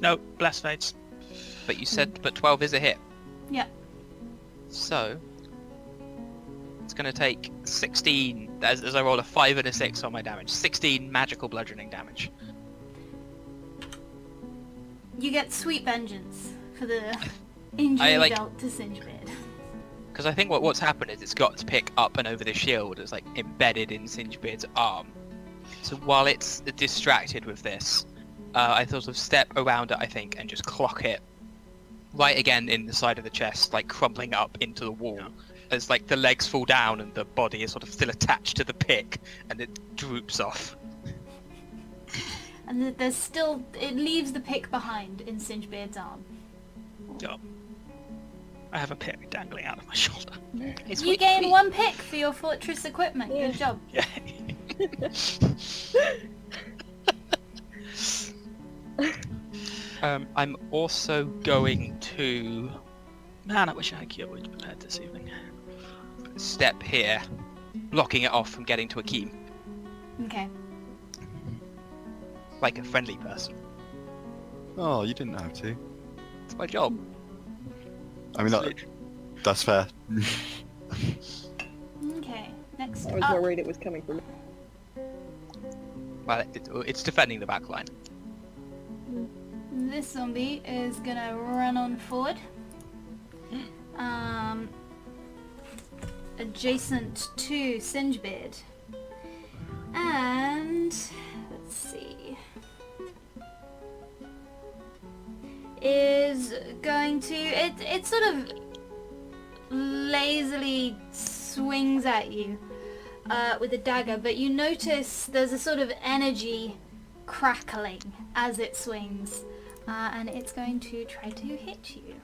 No, bless fades. But you said, but 12 is a hit. Yeah. So it's gonna take 16 as I roll a 5 and a 6 on my damage. 16 magical bludgeoning damage. You get sweet vengeance for the injury like- dealt to Singebeard. Because I think what's happened is it's got to pick up and over the shield. It's like embedded in Singebeard's arm. So while it's distracted with this, I sort of step around it, I think, and just clock it right again in the side of the chest, like crumbling up into the wall. As like the legs fall down and the body is sort of still attached to the pick, and it droops off. And there's still... It leaves the pick behind in Singebeard's arm. Yup. I have a pick dangling out of my shoulder. It's You gain 1 pick for your fortress equipment. Yeah. Good job. Yeah. I'm also going to Man, I wish I had Kyowood prepared this evening. step here, blocking it off from getting to Akeem, Okay. like a friendly person. Oh, you didn't have to. It's my job. I mean, that's fair. Okay. Next I was up. more worried it was coming from me. Well, it's defending the back line. This zombie is gonna run on forward. Adjacent to Singebeard. And let's see. Is going to it sort of lazily swings at you with a dagger, but you notice there's a sort of energy crackling as it swings, and it's going to try to hit you,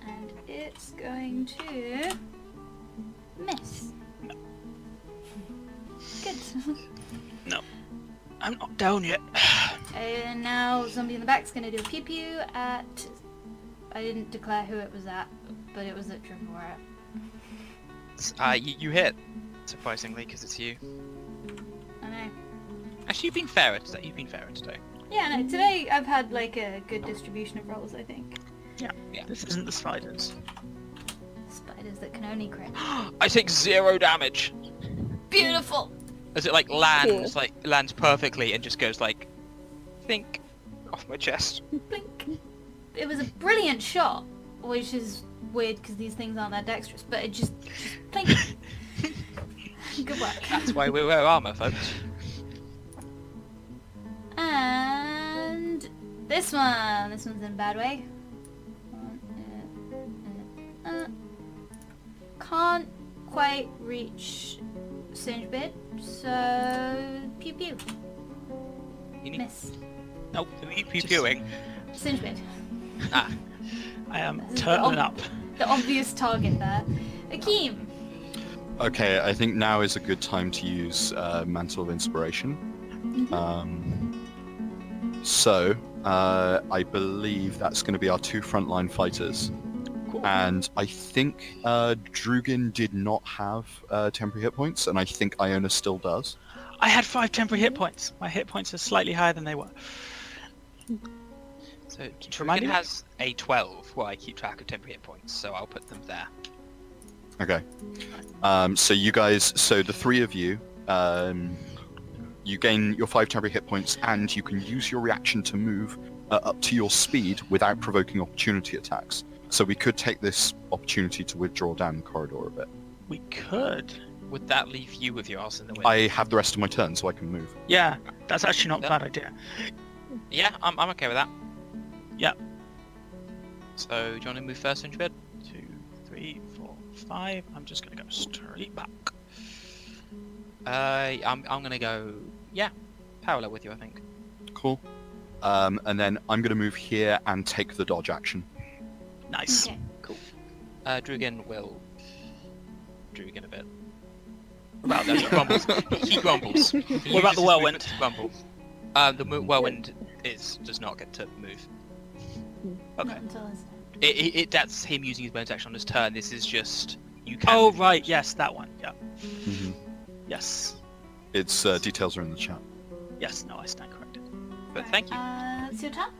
and it's going to miss. Good. No. I'm not down yet. And now zombie in the back's gonna do a pew pew at... I didn't declare who it was at, but it was at Trevor. You hit, surprisingly, because it's you. I know. Actually, you've been fairer today. Yeah, no, today I've had like a good distribution of rolls, I think. Yeah. Yeah. This isn't the spiders. Spiders that can only crit. I take 0 damage. Beautiful! As it like lands perfectly and just goes like, think, off my chest. Blink. It was a brilliant shot, which is weird because these things aren't that dexterous, but it just blink. Good work. That's why we wear armor, folks. And this one's in a bad way. Can't quite reach Singe Bit, so pew pew. You need... Miss. Nope, you pew-pewing. Singe Bit. Ah. I am turtling up. The obvious target there. Akeem. Okay, I think now is a good time to use Mantle of Inspiration. So, I believe that's going to be our 2 frontline fighters. Cool. And I think Drugin did not have temporary hit points, and I think Iona still does. I had 5 temporary hit points. My hit points are slightly higher than they were. So remind Drugan me? has a 12 where I keep track of temporary hit points, so I'll put them there. Okay. So you guys, the 3 of you, you gain your 5 temporary hit points, and you can use your reaction to move up to your speed without provoking opportunity attacks. So we could take this opportunity to withdraw down the corridor a bit. We could. Would that leave you with your ass in the wind? I have the rest of my turn, so I can move. Yeah, that's actually not a bad idea. Yeah, I'm okay with that. Yeah. So, do you want to move first, Inchbed? 2, 3, 4, 5. I'm just gonna go straight back. I'm gonna go, parallel with you, I think. Cool. And then I'm going to move here and take the dodge action. Nice. Okay. Cool. Drugan will... Drugan a bit. About No, he grumbles. He grumbles. He What about uses the his whirlwind? movement to grumble. The whirlwind does not get to move. Okay. Not until it's That's him using his bonus action on his turn. This is just... You can Oh, move. right. Yes, that one. Yeah. Mm-hmm. Yes. Its details are in the chat. Yes. No, I stand corrected. But thank you. It's your turn.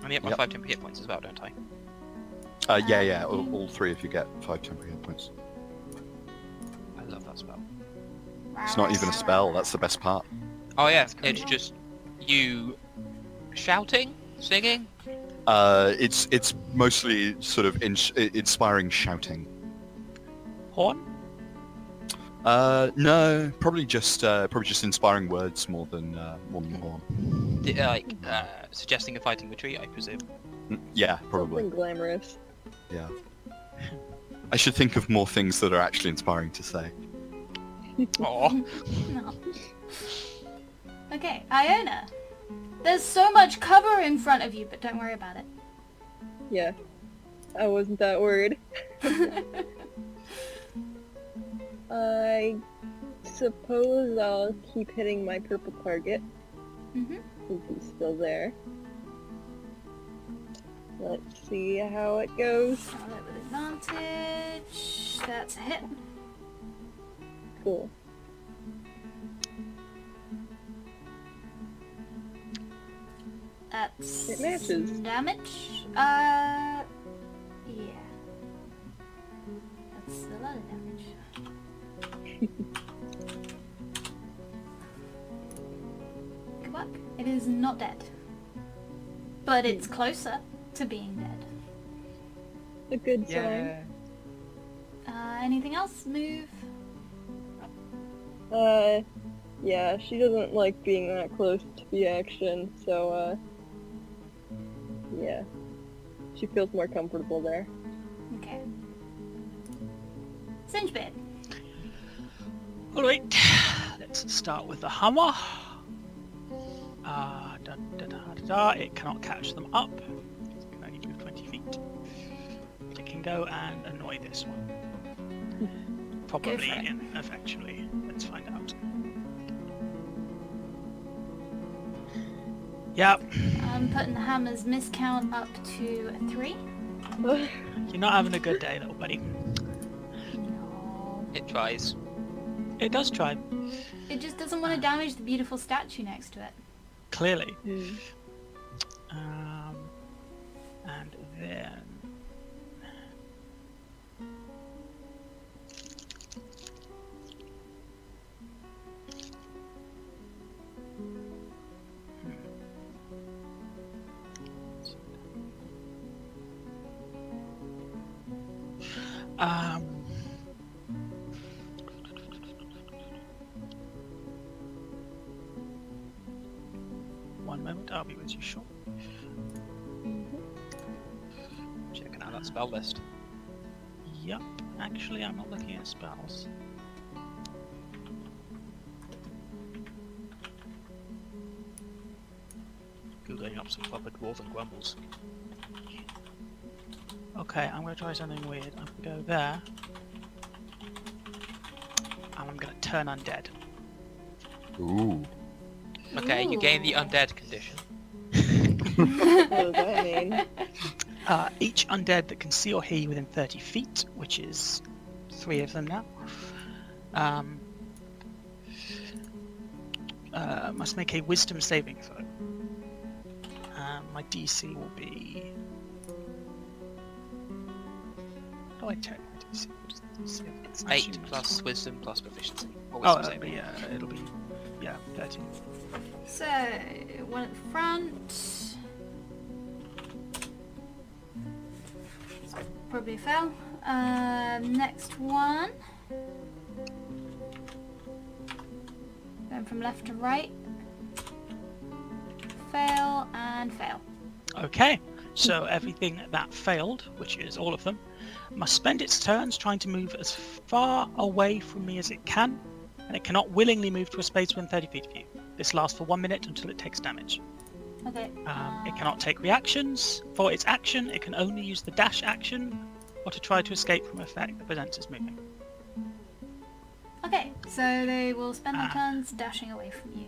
And you get my 5 temporary hit points as well, don't I? Yeah. All 3 of you get 5 temporary hit points. I love that spell. It's not even a spell. That's the best part. Oh yeah, it's just you shouting, singing. It's mostly sort of inspiring shouting. Horn? No, probably just inspiring words more than horn. Suggesting a fighting retreat, I presume. Yeah, probably. Something glamorous. Yeah. I should think of more things that are actually inspiring to say. Aw. No. Okay, Iona. There's so much cover in front of you, but don't worry about it. Yeah. I wasn't that worried. I suppose I'll keep hitting my purple target, Mm-hmm. since he's still there. Let's see how it goes. Solid with advantage. That's a hit. Cool. That's It matches. damage. Yeah. That's a lot of damage. Good work. It is not dead. But it's closer to being dead. A good sign. Anything else? Move? Yeah, she doesn't like being that close to the action, so, yeah. She feels more comfortable there. Okay. Singebit. Alright, let's start with the hammer. It cannot catch them up. It can only move 20 feet. It can go and annoy this one. Probably for it. eventually. Let's find out. Yep. I'm putting the hammer's miscount up to a 3. You're not having a good day, little buddy. No. It tries. It does try, It just doesn't want to damage the beautiful statue next to it. clearly. Hmm. And then... One moment, I'll be with you shortly. Checking out that spell list. Yup, actually I'm not looking at spells. Googling up some proper dwarven grumbles. Okay, I'm going to try something weird. I'm going to go there. And I'm going to turn undead. Ooh. Okay, you Ooh. gain the undead condition. What does that mean? Each undead that can see or hear you within 30 feet, which is 3 of them now, must make a wisdom saving throw. My DC will be... Oh, I check my DC. What is the DC of it? 8 plus wisdom plus proficiency. Or Oh, wisdom it'll saving. be 13. So, one at the front. Probably fell. Next one. Going from left to right. Fail and fail. Okay, so everything that failed, which is all of them, must spend its turns trying to move as far away from me as it can, and it cannot willingly move to a space within 30 feet of you. This lasts for 1 minute until it takes damage. Okay. It cannot take reactions. For its action, it can only use the dash action, or to try to escape from an effect that prevents its moving. Okay, so they will spend their turns dashing away from you.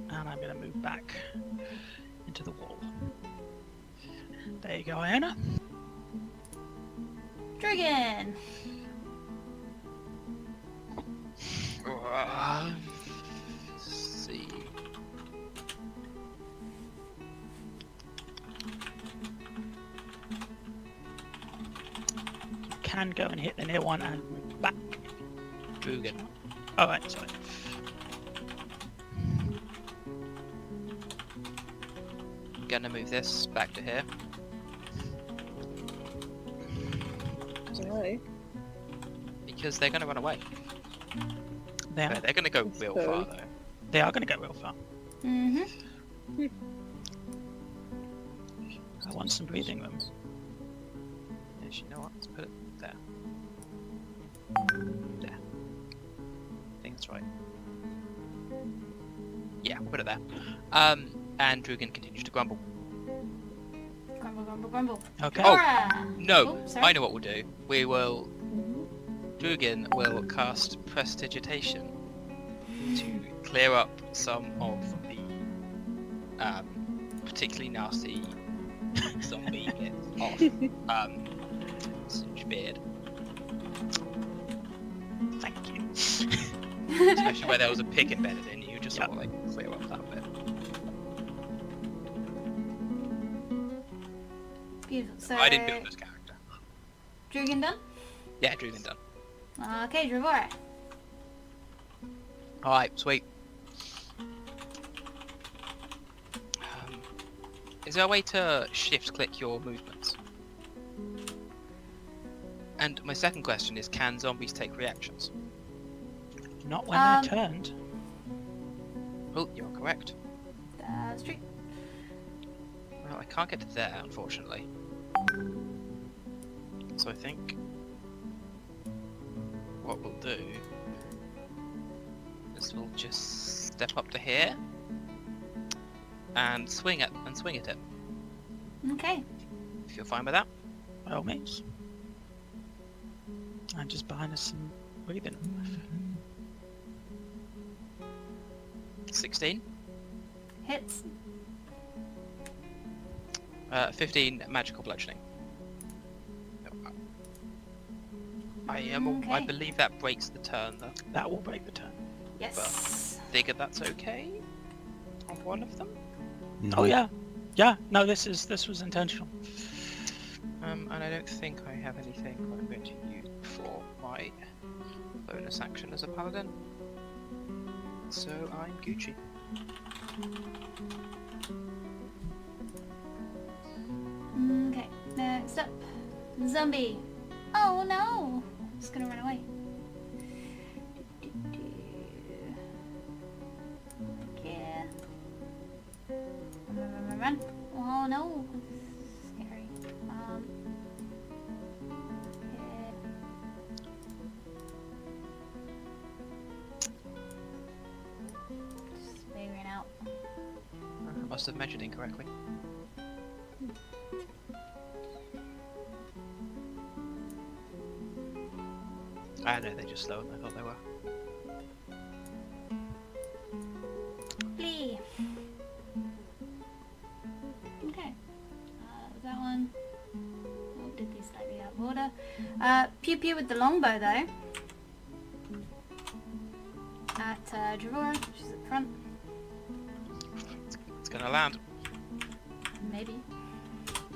And I'm going to move back into the wall. There you go, Iona. Dragon! Let's see. You can go and hit the near one and move back. Drugan. Oh, right, sorry. I'm gonna move this back to here. Why? Because they're gonna run away. They are, They're gonna go real far though. they are going to go real far. Mm-hmm. I want some breathing room. Yes, you know what? Let's put it there. There. I think that's right. Yeah, we'll put it there. And Drugan continues to grumble. Grumble, grumble, grumble. Okay. Oh. Cora! No, Oh, sorry. I know what we'll do. We will... Drugan will cast Prestidigitation to clear up some of the particularly nasty zombie bits off Singe Beard. Thank you. Especially where there was a pig embedded in you, just sort of like clear up that bit. Beautiful. So, I didn't build this character. Dragon done? Yeah, Drugan done. Okay, Dravora. Alright, sweet. Is there a way to shift click your movements? And my second question is, can zombies take reactions? Not when they're turned. Oh, you're correct. That's true. Well, I can't get to there, unfortunately. So I think what we'll do is we'll just step up to here and swing at it. Okay. If you're fine with that. By all means. I'm just behind us some breathing room. 16. Hits. 15 magical bludgeoning. I Okay. believe that breaks the turn though. That will break the turn. Yes. Figure that's okay. On one of them. Oh yeah, yeah. No, this was intentional. And I don't think I have anything I'm going to use for my bonus action as a paladin. So I'm Gucci. Okay, next up. Zombie. Oh no! It's gonna run away. Yeah. Run. Oh no. Scary. Yeah. Just figuring out. I must have measured incorrectly. I know they're just slower than I thought they were. Flee. Okay. That one. Oh, did these slightly out of order. Pew pew with the longbow though. At Dragora, which is at the front. It's gonna land. Maybe.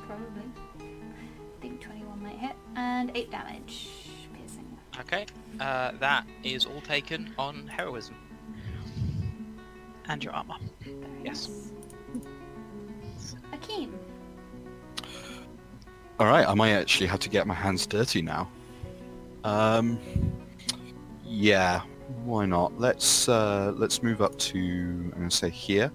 Probably. I think 21 might hit. And 8 damage. Piercing. Okay. That is all taken on heroism. And your armor. Very Yes. nice. Akeem. All right, I might actually have to get my hands dirty now. Yeah, why not? Let's move up to, I'm going to say here,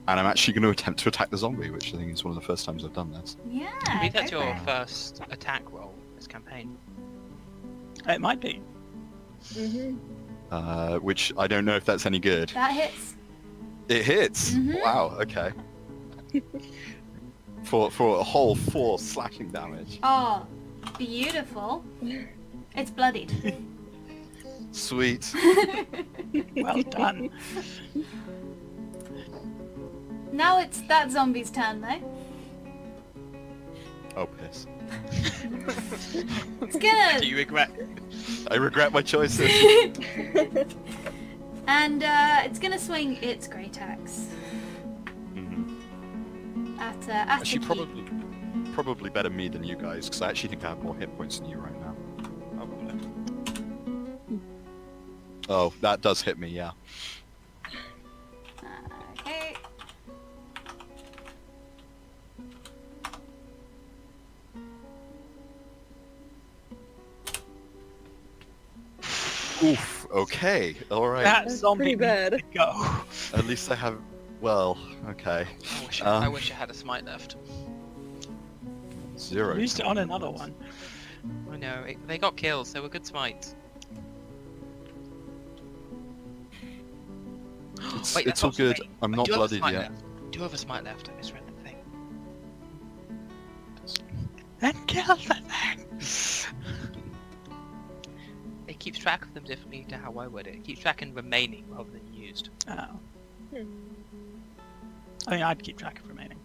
and I'm actually going to attempt to attack the zombie, which I think is one of the first times I've done this. Yeah. I believe that's go for your it. first attack roll this campaign. It might be. Mm-hmm. Which I don't know if that's any good. That hits. It hits. Mhm. Wow. Okay. for a whole 4 slashing damage. Oh, beautiful. It's bloodied. Sweet. Well done. Now it's that zombie's turn though. Oh piss. It's gonna Do you regret? I regret my choices. and it's gonna swing its great axe Mhm. at Actually, Akeem. probably better me than you guys, because I actually think I have more hit points than you right now. Probably. Oh, that does hit me. Yeah. Okay. Oof. Okay. All right. That That's zombie pretty bad. needs to go. At least I have. Well. Okay. I wish I had a smite left. 0. Used it on another one. I know, they got kills, they were good smites. It's, Wait, it's that's all not good. smite. I'm I not do have a bloodied smite yet. left. I do have a smite left, I misread the thing. Then kill the thing. It keeps track of them differently to how I would it. It keeps track in remaining rather than used. Oh. Hmm. I mean, I'd keep track of remaining.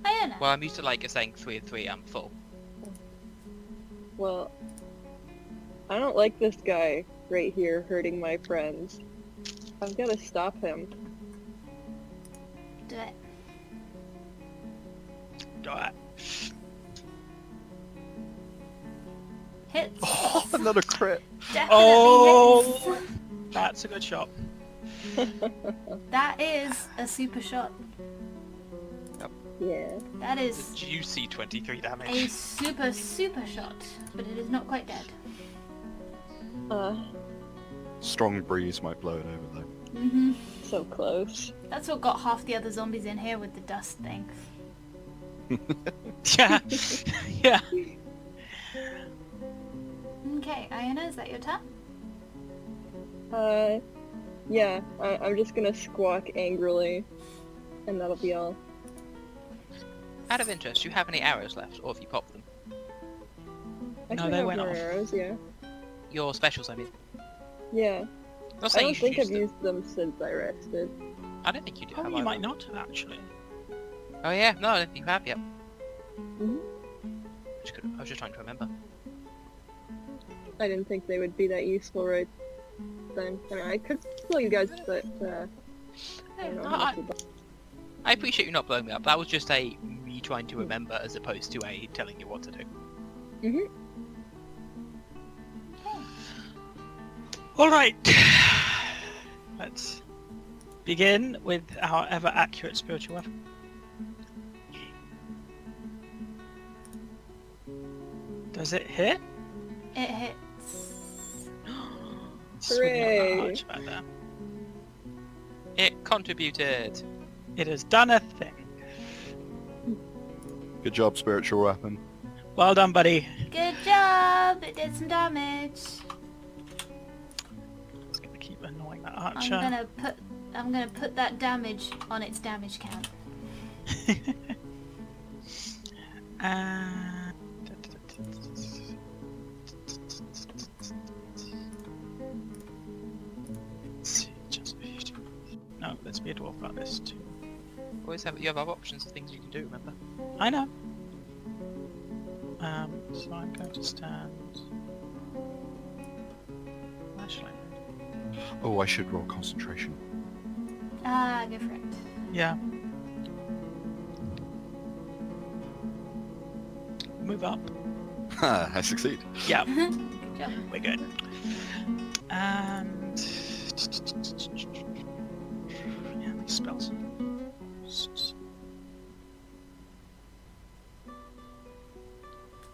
I don't know. Well, I'm used to like saying 3 and 3, I'm full. Well, I don't like this guy right here hurting my friends. I've got to stop him. Do it. Alright. Hits. Oh, another crit. Definitely Oh! hits. That's a good shot. That is a super shot. Yeah. That It's is a juicy 23 a damage. super shot, but it is not quite dead. Strong breeze might blow it over though. Mhm. So close. That's what got half the other zombies in here with the dust thing. Yeah. Yeah. Okay, Iona, is that your turn? Yeah. I'm just gonna squawk angrily, and that'll be all. Out of interest, do you have any arrows left, or have you popped them? I No, can they have went more off. arrows, yeah. Your specials, I mean. Yeah. Not I saying don't you should think I've use them. used them since I rested. I don't think you do. Oh, have you either. might not have actually. Oh yeah, no, I don't think you have yet. Mhm. I was just trying to remember. I didn't think they would be that useful right then. I mean, I could kill you guys, but I don't know how much would- I appreciate you not blowing me up. That was just a me trying to remember as opposed to a telling you what to do. Mhm. All right. Let's begin with our ever accurate spiritual weapon. Does it hit? It hits. Swinging on Hooray. the arch back there. It contributed. It has done a thing. Good job, spiritual weapon. Well done, buddy. Good job. It did some damage. It's gonna keep annoying that I'm archer. gonna put that damage on its damage count. And... No, let's be a dwarf about this too. You have other options of things you can do, remember? I know. So I'm going to stand. Where should I go? Oh, I should roll concentration. Ah, go for it. Yeah. Move up. Ha, I succeed. Yeah, Good job. we're good. And yeah, these spells.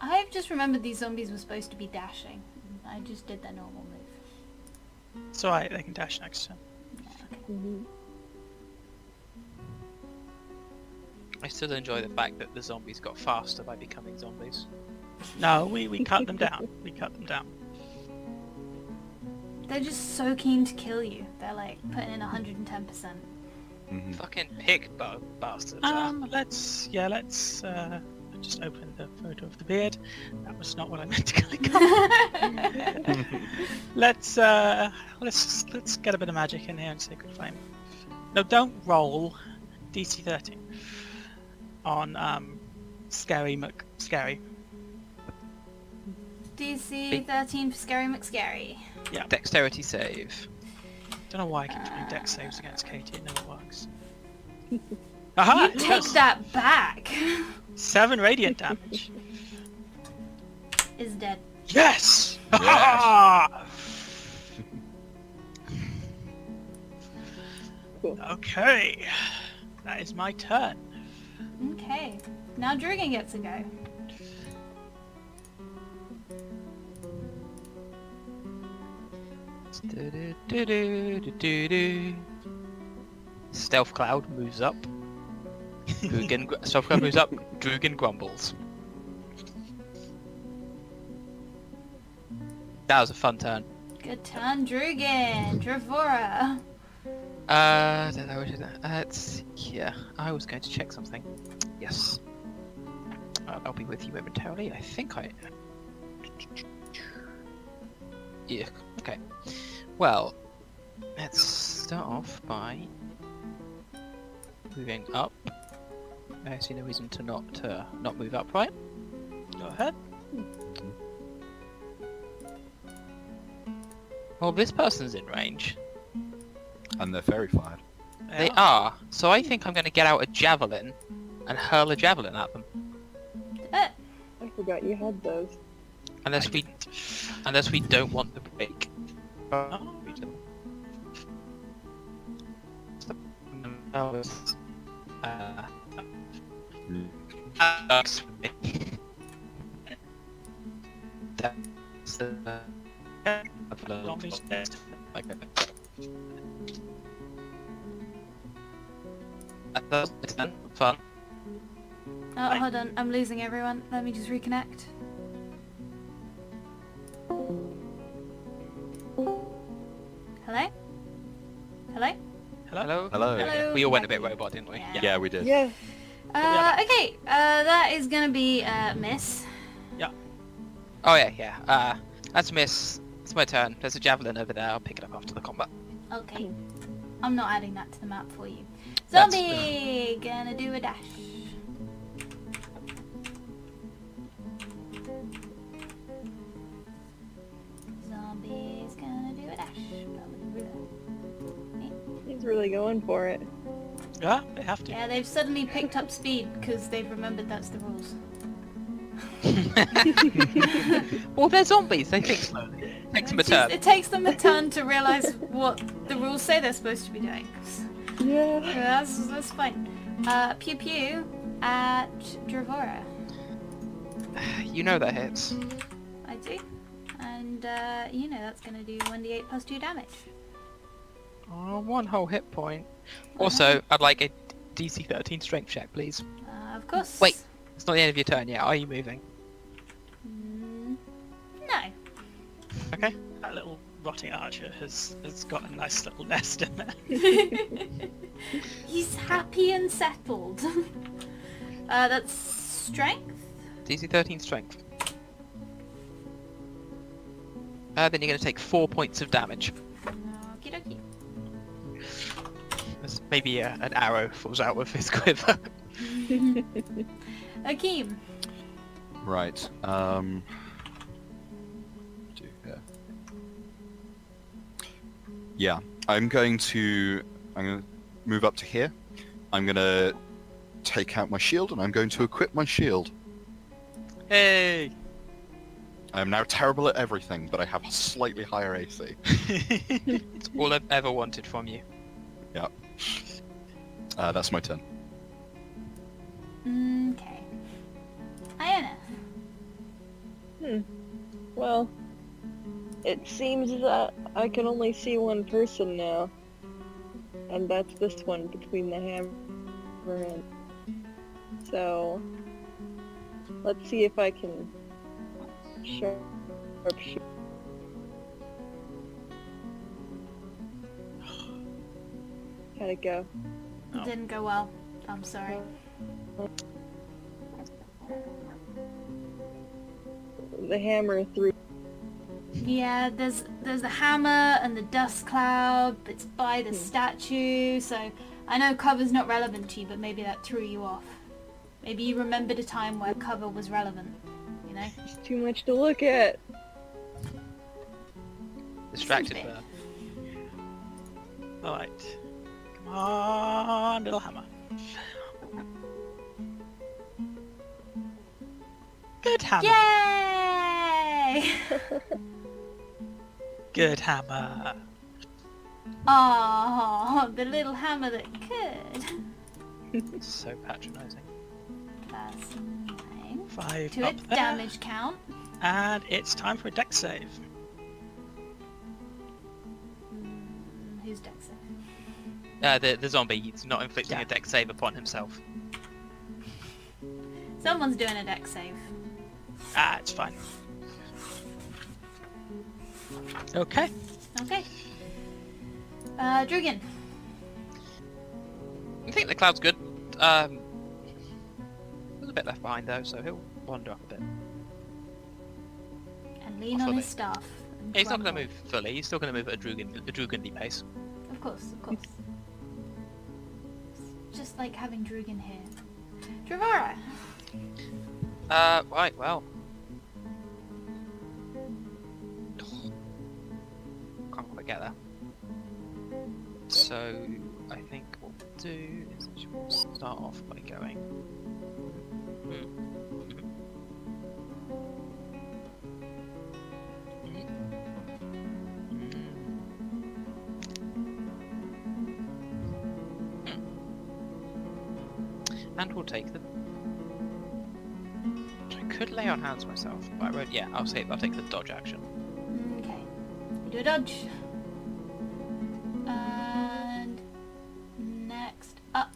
I've just remembered these zombies were supposed to be dashing. I just did their normal move. It's alright, they can dash next turn. Mhm. I still enjoy the fact that the zombies got faster by becoming zombies. No, we cut them down. We cut them down. They're just so keen to kill you. They're like putting in 110%. Mhm. Fucking pig bastards. Let's just open the photo of the beard. That was not what I meant to click on. Let's get a bit of magic in here and Sacred Flame. No, don't roll DC 13 on Scary McScary. DC 13 for Scary McScary. Dexterity save. Don't know why I keep doing dex saves against Katie. It never works. Aha! You take that back. 7 radiant damage. Is dead. Yes! Yes. Ha! Cool. Okay, that is my turn. Okay. Now Dragon gets a go. Stealth Cloud moves up. Stealth Cloud moves up. Drugan grumbles. That was a fun turn. Good turn, Dragon. Dravora. Yeah, I was going to check something. Yes. I'll be with you momentarily. I think I... Yeah, okay. Well, let's start off by moving up. I see no reason to not move up, right? Go ahead. Well, this person's in range. And they're fairy fired. They are. So I think I'm going to get out a javelin and hurl a javelin at them. Uh, I forgot you had those. Unless we don't want the break. Oh, That's the Zombie's dead. That's fun. oh, hold on. I'm losing everyone. Let me just reconnect. Hello? Hello? Hello? Hello. Hello? We all went a bit robot, didn't we? Yeah. Yeah, we did. Yeah. Okay. That is gonna be miss. Oh yeah. That's a miss. It's my turn. There's a javelin over there. I'll pick it up after the combat. Okay. I'm not adding that to the map for you. That's Zombie! Gonna do a dash. really going for it. Yeah, they have to. Yeah, they've suddenly picked up speed because they've remembered that's the rules. Well, they're zombies. They think slowly. Takes them a turn. It takes them a turn to realise what the rules say they're supposed to be doing. Yeah. That's fine. Pew pew at Dravora. You know that hits. I do. And you know that's going to do 1d8 plus 2 damage. Oh, 1 whole hit point. Also, I'd like a DC 13 strength check, please. Of course. Wait. It's not the end of your turn yet. Are you moving? No. Okay. That little rotting archer has got a nice little nest in there. He's happy and settled. That's strength. DC 13 strength. Then you're going to take 4 points of damage. Okie dokie. As maybe an arrow falls out of his quiver. Akeem. Right. Do here. Yeah, I'm going to move up to here. I'm going to take out my shield and I'm going to equip my shield. Hey! I am now terrible at everything, but I have a slightly higher AC. It's all I've ever wanted from you. Yeah. That's my turn. Okay. Iona. Well, it seems that I can only see one person now. And that's this one between the hammer and... So... Let's see if I can... Sharpshoot. How'd it go? Oh. Didn't go well. I'm sorry. The hammer through. Yeah, there's the hammer and the dust cloud. It's by the statue, so I know cover's not relevant to you, but maybe that threw you off. Maybe you remembered a time where cover was relevant, you know? It's too much to look at. Distracted Something. there. Alright. Come on, little hammer. Good hammer. Yay! Good hammer. Oh, the little hammer that could. So patronising. That's 9. 5 To up its there. damage count. And it's time for a dex save. Who's dex save? The zombie, he's not inflicting Yeah. a dex save upon himself. Someone's doing a dex save. Ah, it's fine. Okay. Okay. Drugan. I think the cloud's good. There's a bit left behind though, so he'll wander up a bit. And lean Or on fully. his staff. And Yeah, he's not going grumble. to move fully, he's still going to move at a Drugandy pace. Of course, of course. It's just like having Drugan here. Dravara. Right, well. Can't quite get there. So, I think what we'll do is we'll start off by going... And we'll take the... I could lay on hands myself, but I won't. Yeah, I'll take the dodge action. Okay. You do a dodge. And next up.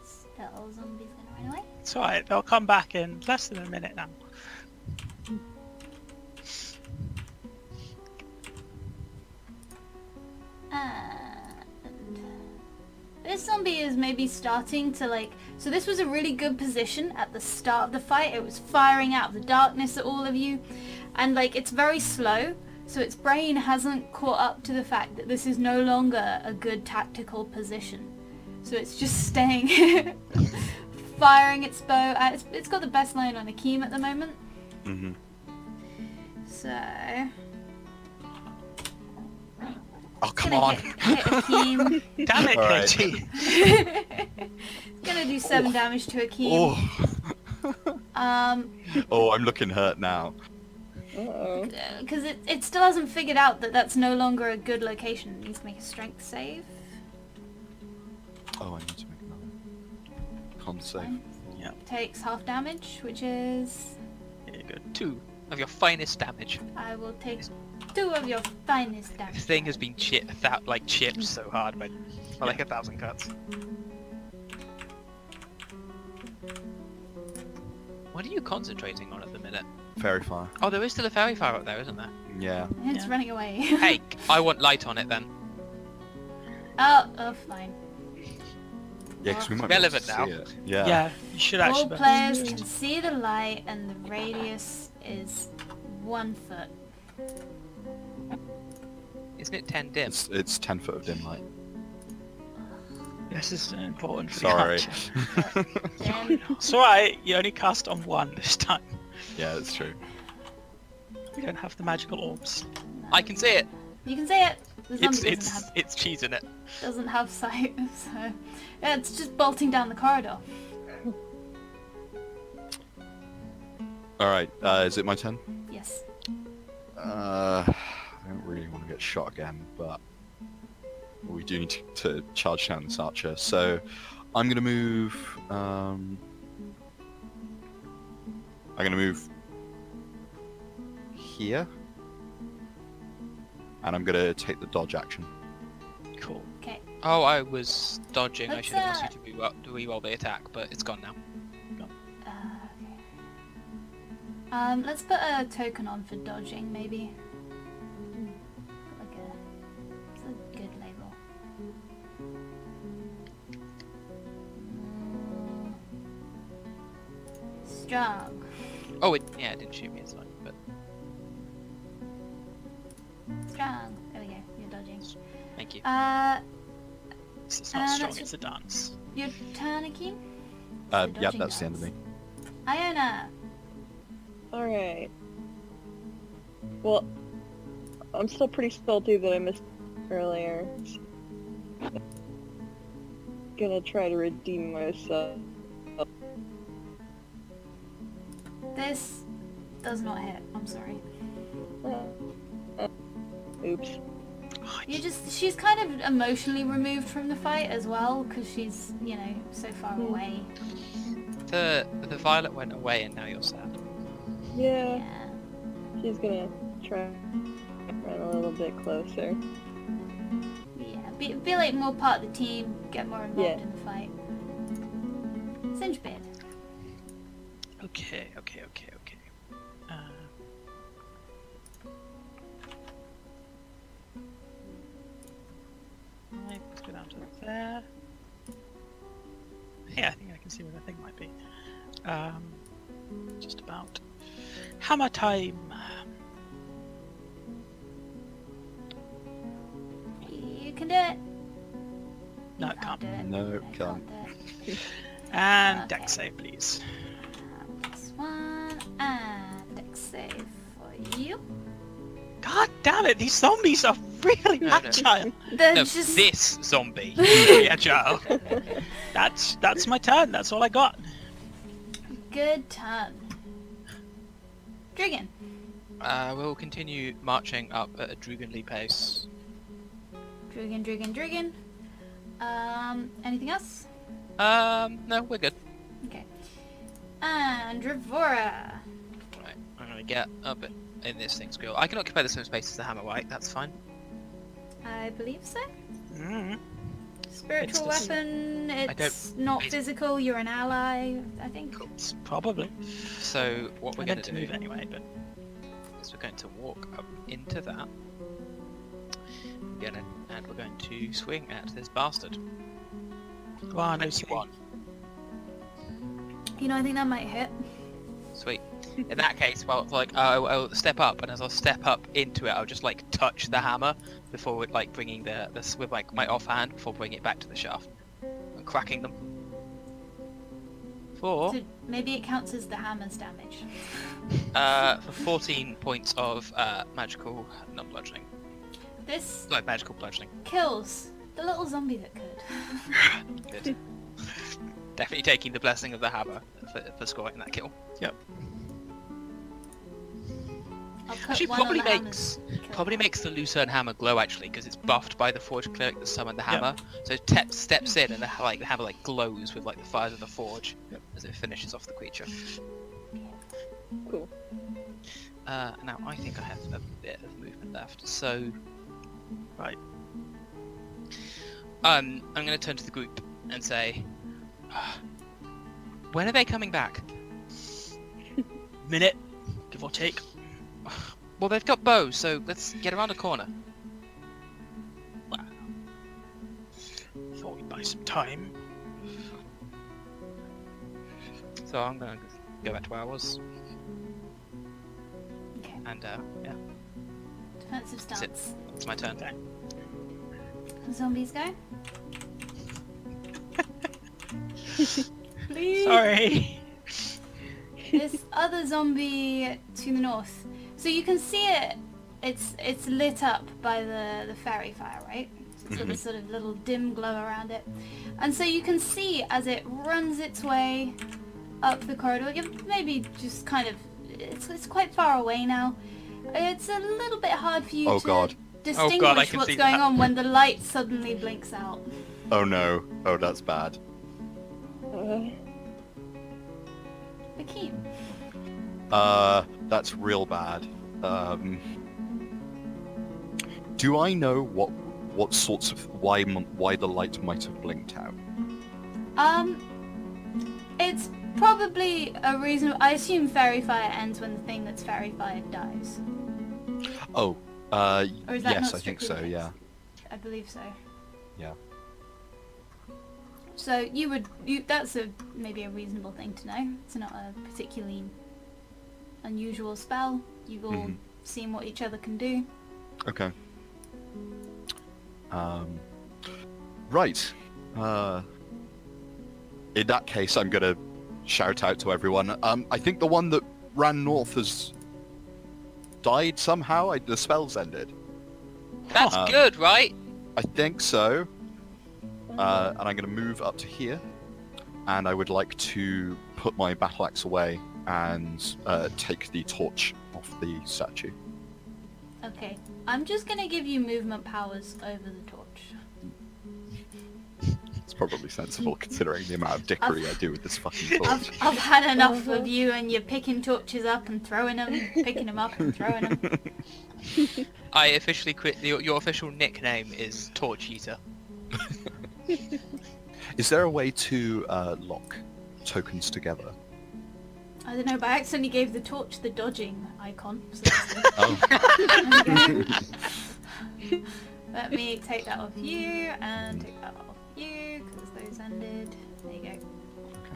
Still zombies gonna run away. It's alright, they'll come back in less than a minute now. And this zombie is maybe starting to like... So this was a really good position at the start of the fight. It was firing out of the darkness at all of you. And like it's very slow. So its brain hasn't caught up to the fact that this is no longer a good tactical position. So it's just staying... firing its bow. It's got the best line on Akeem at the moment. Mm-hmm. So... Oh, come Gonna on. hit Akeem. Damn it, All right. Katie! Gonna do 7 damage to Akeem. Oh. Oh, I'm looking hurt now. Uh-oh. Because it still hasn't figured out that that's no longer a good location. It needs to make a strength save. Oh, I need to make another con save. Yeah, Takes half damage, which is... yeah, good. 2 of your finest damage. I will take 2 of your finest damage. This thing has been chipped so hard by like 1,000 cuts. What are you concentrating on at the minute? Fairy fire. Oh, there is still a fairy fire up there, isn't there? Yeah. It's Yeah. running away. Hey, I want light on it then. Oh, fine. Yeah, because we might Relevant be able to now. see it. Yeah. Yeah, you should All actually. players can see the light, and the radius is 1 foot. Isn't it 10 dim? It's 10 foot of dim light. This is important for Sorry. the archer. Then It's alright, you only cast on 1 this time. Yeah, that's true. We don't have the magical orbs. I can see it. you can see it. The zombie It's cheesing it. doesn't have sight, so yeah, it's just bolting down the corridor. Alright, is it my turn? Yes. I don't really want to get shot again, but we do need to charge down this archer. So I'm going to move... I'm going to move here. And I'm going to take the dodge action. Cool. Okay. Oh, I was dodging. I Let's, should have asked you to re-roll the attack, but it's gone now. Okay. Let's put a token on for dodging, maybe. Like it's a good label. Strong. Oh, it didn't shoot me as well, but Strong. There we go. You're dodging. thank you. It's not strong, that's it's a dance. Your turn, Akeem? Yeah, dodging that's the end of me. Iona. Alright. Well, I'm still pretty salty that I missed earlier. Gonna try to redeem myself. This does not hit. I'm sorry. Oops. She's kind of emotionally removed from the fight as well, because she's, so far away. The violet went away and now you're sad. Yeah, Yeah. she's gonna try run a little bit closer. Yeah. Be like more part of the team, get more involved Yeah. in the fight. Singebed. Okay. Let's go down to there. Yeah, I think I can see where the thing might be. Just about. Hammer time! You can do it. No, You it can't. do it. No, You can't. do it. And Okay. deck save, please. This one, and dex save for you. God damn it, these zombies are really No, no. agile! They're No, just... this zombie. Very agile. That's my turn, that's all I got. Good turn. Dragon. We'll continue marching up at a Druganly pace. Dragon. Anything else? No, we're good. Okay. And Dravora. Right, I'm gonna get up in this thing's grill. I can occupy the same space as the hammer, right? That's fine. I believe so. Mm. Spiritual It's the- weapon, don't- it's not physical, you're an ally, I think. Probably. So what we're I going meant to to do move anyway, but is we're going to walk up into that. And we're going to swing at this bastard. go on, OCD. 21. I think that might hit. Sweet. In that case, well, I'll step up, and as I'll step up into it, I'll just touch the hammer before bringing this with my offhand before bringing it back to the shaft and cracking them. For So maybe it counts as the hammer's damage. for 14 points of magical non-bludgeoning. This Like magical bludgeoning. kills the little zombie that could. Good. Definitely taking the blessing of the hammer for scoring that kill. I'll put Actually, one on the hammer's kill. probably makes the Lucerne hammer glow actually, because it's buffed by the Forge Cleric that summoned the Yep. hammer. So Tep steps in and the hammer like glows with like the fires of the forge as it finishes off the creature. Cool. Now I think I have a bit of movement left, so Right. I'm going to turn to the group and say, when are they coming back? Minute, give or take. Well, they've got bows, so let's get around the corner. Thought we'd buy some time. So I'm going to go back to where I was. Okay. And yeah, Defensive stance. it's my turn. Okay. Zombies go. Please. Sorry. This other zombie to the north. So you can see it. It's lit up by the fairy fire, right? So it's got this sort of little dim glow around it, and so you can see as it runs its way up the corridor. You're maybe just kind of. It's quite far away now. It's a little bit hard for you to God. distinguish God, I can what's see going that. on when the light suddenly blinks out. Oh no. Oh, that's bad. Akeem. That's real bad. Do I know what sorts of why the light might have blinked out? It's probably a reason. I assume fairy fire ends when the thing that's fairy fired dies. Oh, Or is that yes, not I think so. strictly the Yeah. case? I believe so. Yeah. So that's maybe a reasonable thing to know. It's not a particularly unusual spell. You've all seen what each other can do. Okay. Right. In that case, I'm gonna shout out to everyone. I think the one that ran north has died somehow. The spell's ended. That's good, right? I think so. And I'm gonna move up to here, and I would like to put my battle axe away and take the torch off the statue. Okay. I'm just gonna give you movement powers over the torch. It's probably sensible considering the amount of dickery I do with this fucking torch. I've had enough of you and you're picking torches up and throwing them, picking them up and throwing them. I officially quit. Your official nickname is Torch Eater. Is there a way to lock tokens together? I don't know, but I accidentally gave the torch the dodging icon. So that's good. Oh. Let me take that off you and take that off you because those ended. There you go.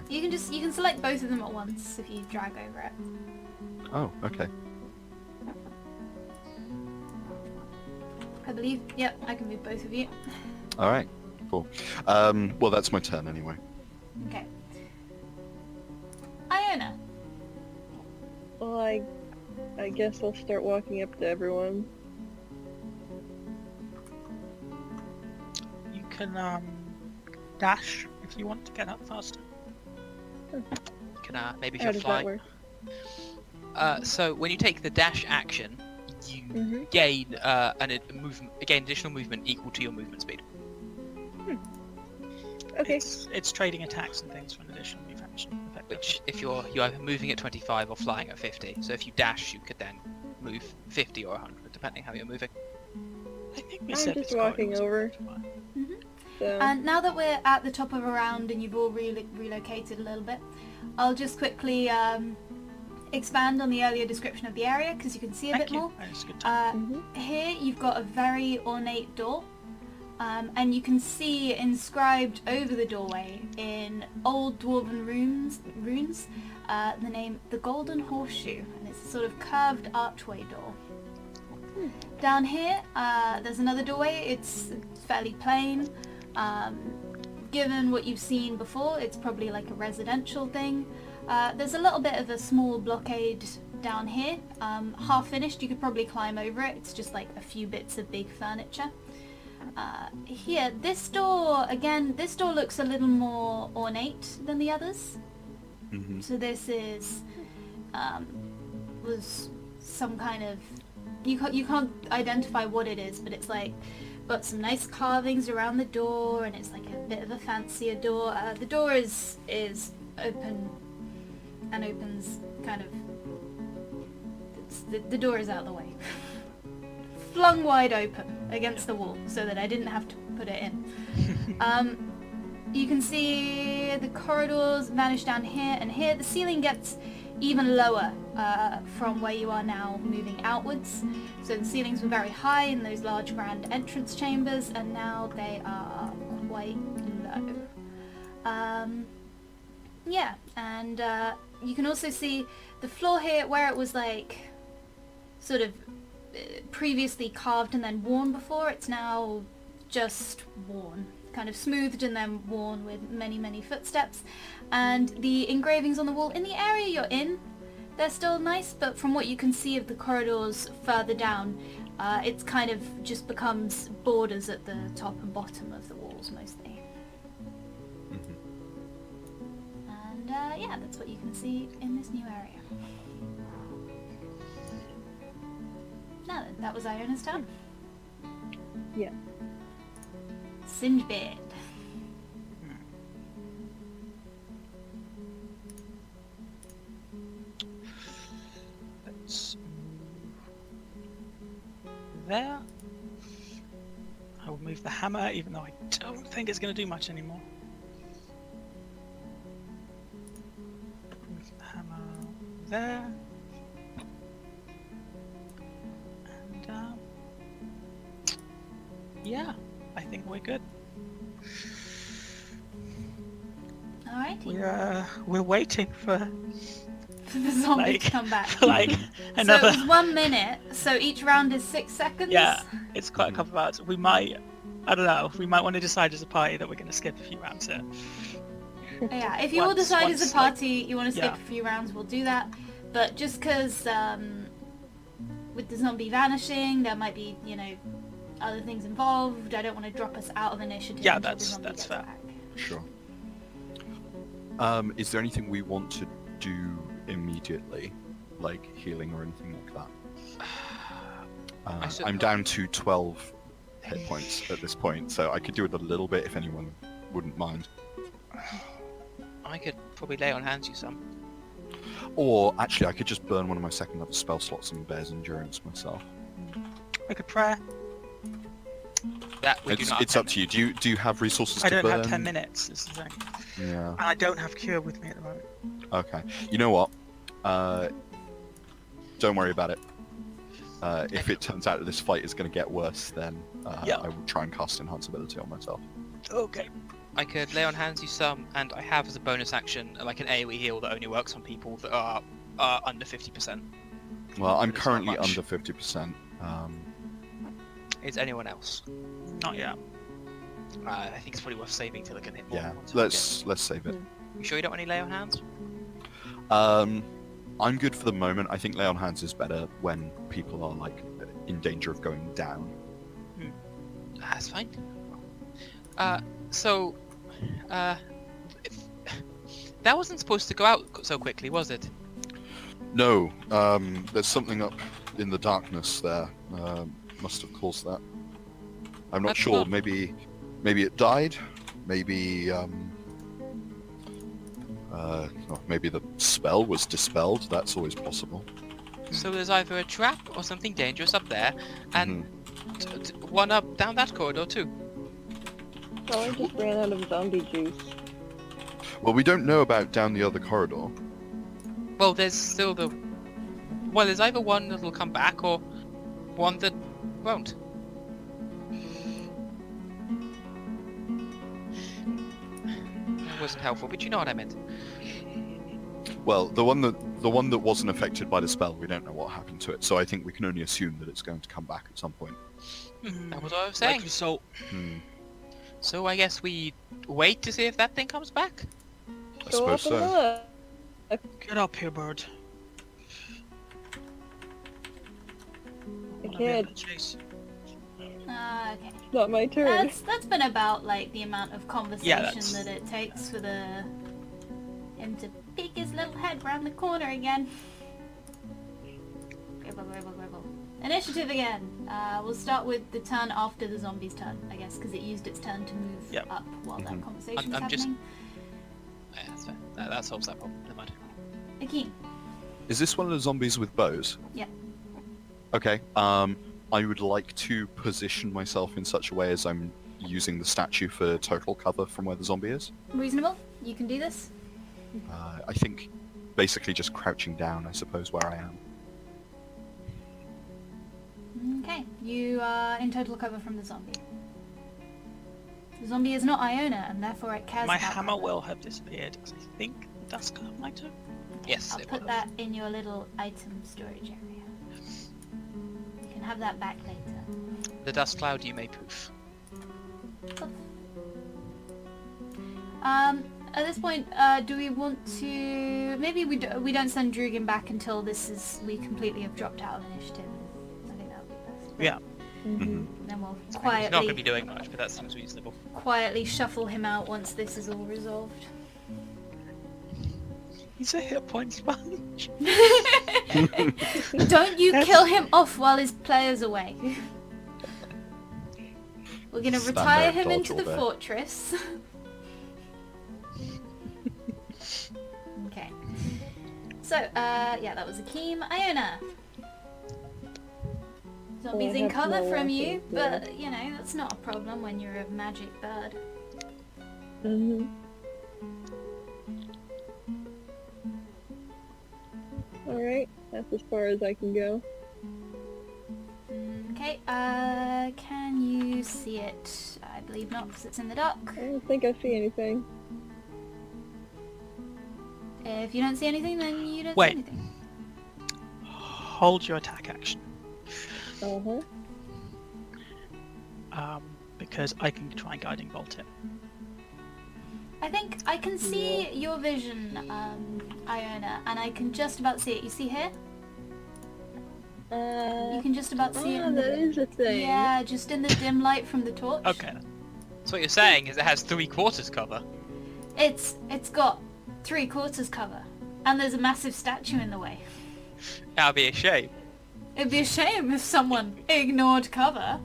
You can select both of them at once if you drag over it. Oh, okay. I believe. Yep, I can move both of you. All right. Cool. Well, that's my turn anyway. Okay. Iona. Well, I guess I'll start walking up to everyone. You can dash if you want to get up faster. Can maybe if How you're does that flying. work? So when you take the dash action, you gain additional movement equal to your movement speed. Okay. It's trading attacks and things for an additional move action. effectively. Which, if you're either moving at 25 or flying at 50. So if you dash, you could then move 50 or 100, depending how you're moving. I think we I'm said just this corridor walking was over. 25. So, And now that we're at the top of a round and you've all relocated a little bit, I'll just quickly expand on the earlier description of the area because you can see a Thank bit you. more. That's a good time. Here you've got a very ornate door, and you can see inscribed over the doorway in old dwarven runes the name the Golden Horseshoe, and it's a sort of curved archway door. Down here, there's another doorway. It's fairly plain. Given what you've seen before, it's probably like a residential thing. There's a little bit of a small blockade down here, half finished. You could probably climb over it. It's just like a few bits of big furniture. Here, this door, again, this door looks a little more ornate than the others. Mm-hmm. So this is, was some kind of, you can't identify what it is, but it's like, got some nice carvings around the door, and it's like a bit of a fancier door. The door is open, and opens kind of, the door is out of the way. Flung wide open against the wall so that I didn't have to put it in. You can see the corridors vanish down here and here. The ceiling gets even lower from where you are now, moving outwards. So the ceilings were very high in those large grand entrance chambers, and now they are quite low. Yeah, and you can also see the floor here where it was like sort of previously carved and then worn before. It's now just worn, kind of smoothed and then worn with many footsteps. And the engravings on the wall in the area you're in, they're still nice, but from what you can see of the corridors further down, it's kind of just becomes borders at the top and bottom of the walls mostly. Mm-hmm. And yeah, that's what you can see in this new area. Now then, that was Iona's turn. Yeah. Singebed. Let's move there. I will move the hammer, even though I don't think it's going to do much anymore. Move the hammer there. And yeah, I think we're good. Alrighty. We're waiting for The zombie like- to come back. like So another. it was 1 minute, so each round is 6 seconds? Yeah, it's quite a couple of hours. We might, I don't know, we might want to decide as a party that we're going to skip a few rounds here. Yeah, if you all Once- decide as once, a party you want to skip yeah. a few rounds, we'll do that. But just because with the zombie vanishing, there might be, you know, other things involved. I don't want to drop us out of initiative Yeah, until the that's zombie gets fair. back. Sure. Is there anything we want to do immediately, like healing or anything like that? I'm down to 12 hit points at this point, so I could do it a little bit if anyone wouldn't mind. I could probably lay on hands you some. Or actually, I could just burn one of my second level spell slots and Bear's Endurance myself. Make a prayer. That we do not. It's up to you. Do you have resources I to don't burn? have 10 minutes, is the thing. Yeah. And I don't have cure with me at the moment. Okay. You know what? Don't worry about it. If it turns out that this fight is going to get worse, then Yeah. I will try and cast Enhance Ability on myself. Okay. I could lay on hands you some, and I have as a bonus action like an AoE heal that only works on people that are under 50%. Well, I'm It's not currently much. under 50%. Is anyone else? Not yet. I think it's probably worth saving till I can hit more. Yeah, once I let's save it. You sure you don't want any lay on hands? I'm good for the moment. I think Lay on Hands is better when people are like in danger of going down. That's fine. So, that wasn't supposed to go out so quickly, was it? No, there's something up in the darkness there. Must have caused that. I'm not That's sure. not- Maybe it died. Maybe maybe the spell was dispelled. That's always possible. So there's either a trap or something dangerous up there, and Mm-hmm. one up down that corridor too. Well, I just ran out of zombie juice. Well, we don't know about down the other corridor. Well, there's still the... Well, there's either one that'll come back or one that won't. That wasn't helpful, but you know what I meant. Well, the one that wasn't affected by the spell, we don't know what happened to it. So I think we can only assume that it's going to come back at some point. That was what I was saying. Like result. So I guess we wait to see if that thing comes back? I Go up suppose and so. look. Get up here, bird. be able can't. to chase. Okay. It's not my turn. That's been about like the amount of conversation that's- that it takes for him to peek his little head round the corner again. Gribble, gribble, gribble. Initiative again. We'll start with the turn after the zombie's turn, I guess, because it used its turn to move Yep. up while that Mhm. conversation's I'm just- happening. Yeah, that's fair. That solves that problem. Never mind. Akeem. Is this one of the zombies with bows? Yeah. Okay. I would like to position myself in such a way as I'm using the statue for total cover from where the zombie is. Reasonable. You can do this. I think basically just crouching down, I suppose, where I am. Okay. You are in total cover from the zombie. The zombie is not Iona, and therefore it cares My about hammer cover. will have disappeared. I think that's kind of my turn. Yes, I'll it put will. that in your little item storage area. You can have that back later. The dust cloud you may poof. At this point, do we want to... Maybe we don't send Drugan back until we completely have dropped out of initiative. I think that would be best. Yeah. Mhm. Then we'll He's not going to quietly, be doing much, but that seems reasonable. quietly shuffle him out once this is all resolved. He's a hit point sponge. Don't you That's- kill him off while his player's away. We're gonna Stand retire there, him into dodge the all day. fortress. Okay. So, yeah, that was Akeem. Iona. Zombies I in have cover no from you, weapons, yeah. but, you know, that's not a problem when you're a magic bird. Mhm. Alright, that's as far as I can go. Okay, can you see it? I believe not, because it's in the dark. I don't think I see anything. If you don't see anything, then you don't Wait. see anything. Hold your attack action. Uh-huh. Because I can try and guiding bolt it. I think I can see your vision, Iona, and I can just about see it. You see here? You can just about see it. In that the... is a thing. Yeah, just in the dim light from the torch. Okay. then. So what you're saying is it has 3/4 cover. It's got 3/4 cover, and there's a massive statue in the way. That'd be a shame. It'd be a shame if someone ignored cover.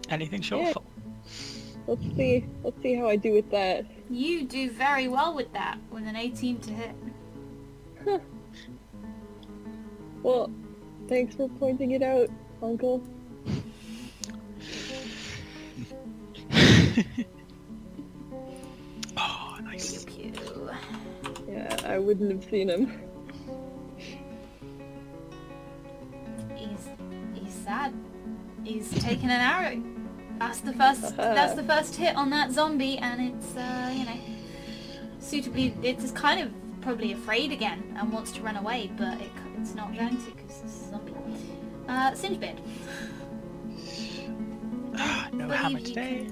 Anything short Yeah. of Let's see how I do with that. You do very well with that, with an 18 to hit. Well, thanks for pointing it out, Uncle. Oh, nice. Pew pew. Yeah, I wouldn't have seen him. He's sad. He's taken an arrow. That's the first hit on that zombie, and it's you know, suitably. It's kind of probably afraid again and wants to run away, but it's not going to because it's a zombie. Singebed. No hammer today.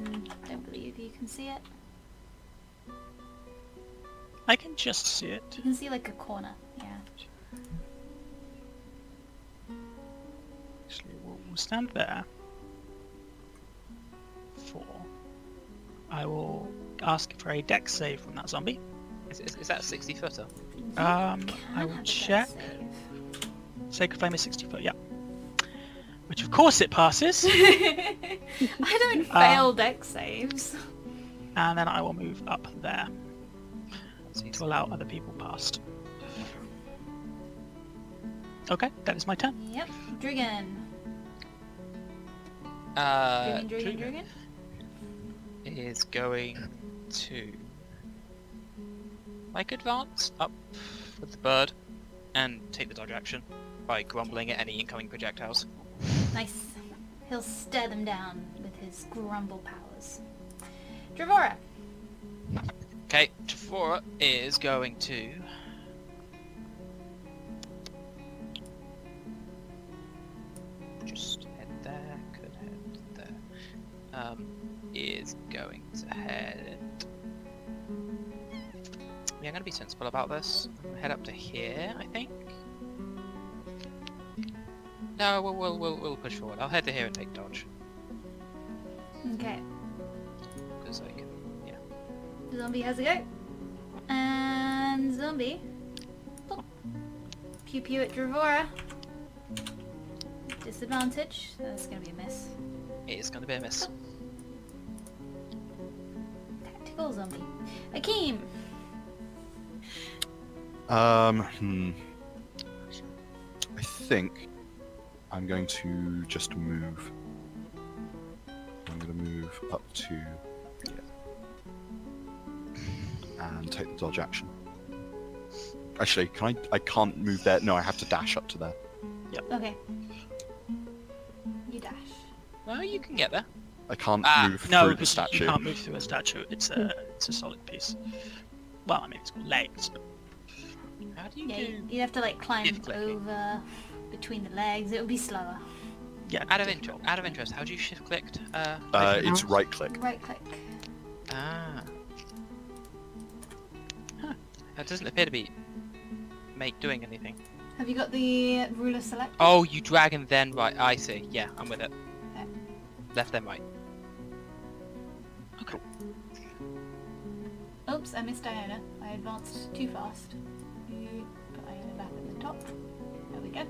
Don't believe you can see it. I can just see it. You can see like a corner. Yeah. Actually, we'll stand there. I will ask for a dex save from that zombie. Is that a 60-footer? I Can will have a check. dex save. Sacred Flame is 60 foot, yeah. Which of course it passes. I don't fail dex saves. And then I will move up there That's easy. to allow other people past. Okay, that is my turn. Yep. Dragon. Drugan Dragon. is going to advance up with the bird and take the dodge action by grumbling at any incoming projectiles. Nice. He'll stare them down with his grumble powers. Dravora. Okay, Tefora is going to just head there, could head there. Is going to head. Yeah, I'm gonna be sensible about this. Head up to here, I think. No, we'll push forward. I'll head to here and take dodge. Okay. Because I can, yeah. Zombie has a go. And zombie. Oh. Pew pew at Dravora. Disadvantage. That's gonna be a miss. It is going to be a miss. Tactical zombie. Akeem. I think I'm going to just move. I'm going to move up to here. And take the dodge action. Actually, I can't move there. No, I have to dash up to there. Okay. You dash. No, you can get there. I can't move No, through the because statue. you can't move through a statue. It's a solid piece. Well, I mean, it's got legs, but How do you Yeah, do? you'd have to like climb shift clicking? over between the legs. It would be slower. yeah. Out of interest, how do you shift clicked? It's right click. Right click. Ah. Huh. That doesn't appear to be doing anything. Have you got the ruler selected? Oh, you drag and then right. I see. Yeah, I'm with it. Okay. Left then right. Okay. Oops, I missed Iona. I advanced too fast. You put Iona back at the top. There we go.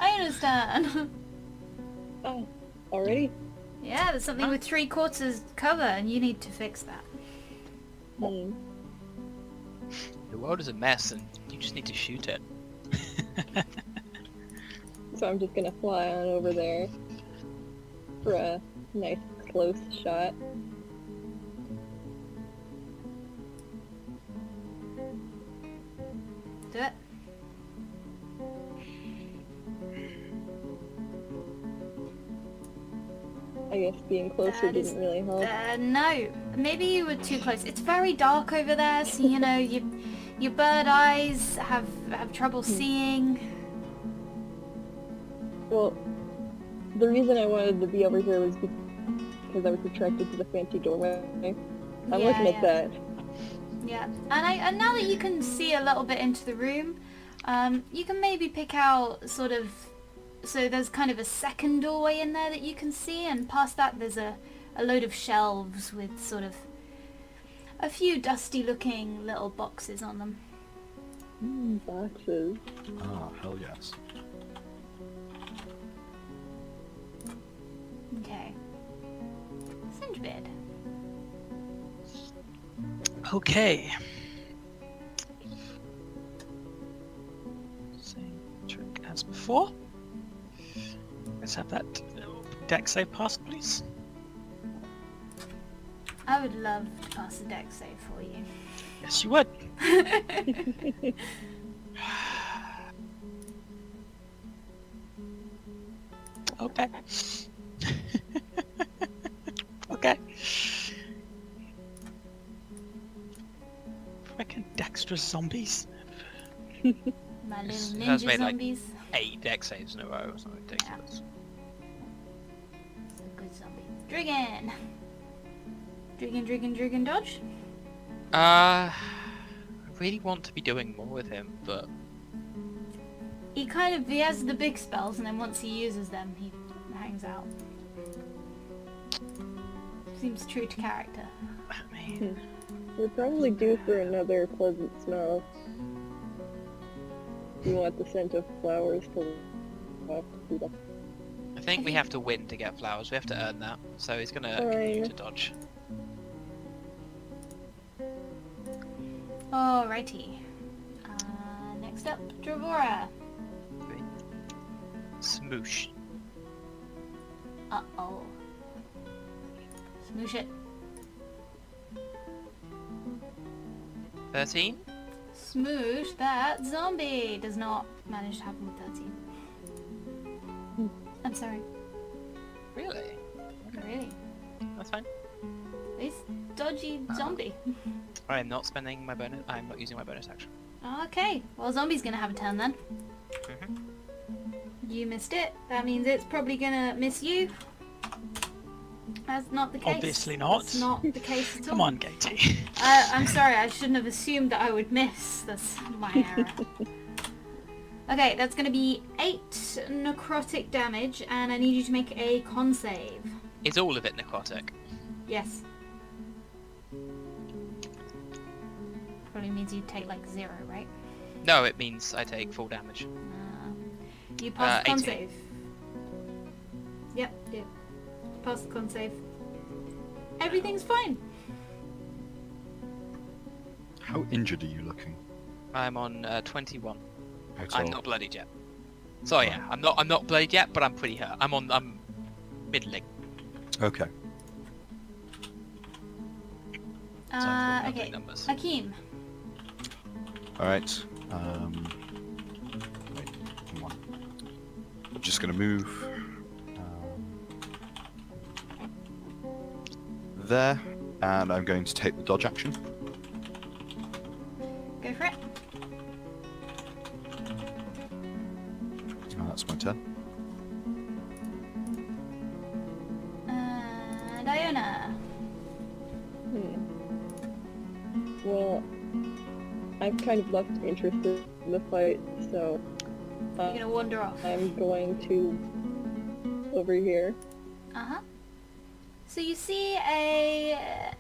Iona's turn. Oh, already? Yeah, there's something with 3/4 cover, and you need to fix that. Hmm. The world is a mess, and you just need to shoot it. So I'm just gonna fly on over there for a nice close shot. Do it. I guess being closer That is- didn't really help. No, maybe you were too close. It's very dark over there, so you know your bird eyes have trouble seeing. Well, the reason I wanted to be over here was because I was attracted to the fancy doorway. I'm Yeah, looking yeah. at that. Yeah, and now that you can see a little bit into the room, you can maybe pick out sort of. So there's kind of a second doorway in there that you can see, and past that there's a load of shelves with sort of a few dusty-looking little boxes on them. Boxes. Ah, hell yes. Okay. Singebid. Okay. Same trick as before. Let's have that deck save pass, please. I would love to pass a deck save for you. Yes, you would. Okay. Okay. Freaking dexterous zombies. My little This ninja has made, like, zombies. 8 deck saves in a row or something ridiculous. It's a good zombie. Dragon! Dragon, dodge? I really want to be doing more with him, but He has the big spells, and then once he uses them, he hangs out. Seems true to character. I mean, We're probably due for another pleasant smell. You want the scent of flowers to walk through the... I think we have to win to get flowers. We have to earn that. So he's gonna Fine. continue to dodge. Alrighty. Next up, Dravora. Smoosh. Uh-oh. Smoosh it. 13? Smoosh that zombie. Does not manage to happen with 13. I'm sorry. Really? Really? That's fine. This dodgy zombie. I am not spending my bonus. I'm not using my bonus action. Okay. Well, zombie's gonna have a turn then. Mhm. You missed it. That means it's probably gonna miss you. That's not the case. Obviously not. That's not the case at all. Come on, Gaty. I'm sorry, I shouldn't have assumed that I would miss. That's my error. Okay, that's going to be 8 necrotic damage, and I need you to make a con save. Is all of it necrotic? Yes. Probably means you take like 0, right? No, it means I take full damage. You pass the con 18. save. Yep. Pass the con save. Everything's fine. How injured are you looking? I'm on 21. At I'm all? not bloodied yet. So yeah, I'm not bloodied yet, but I'm pretty hurt. I'm middling. Okay. Lovely Okay. numbers. Akeem. Alright. Wait, come on. I'm just gonna move. There. And I'm going to take the dodge action. Go for it. Oh, that's my turn. Diona. Well, I've kind of lost interest in the fight, so You're gonna wander off. I'm going to over here. Uh-huh. So you see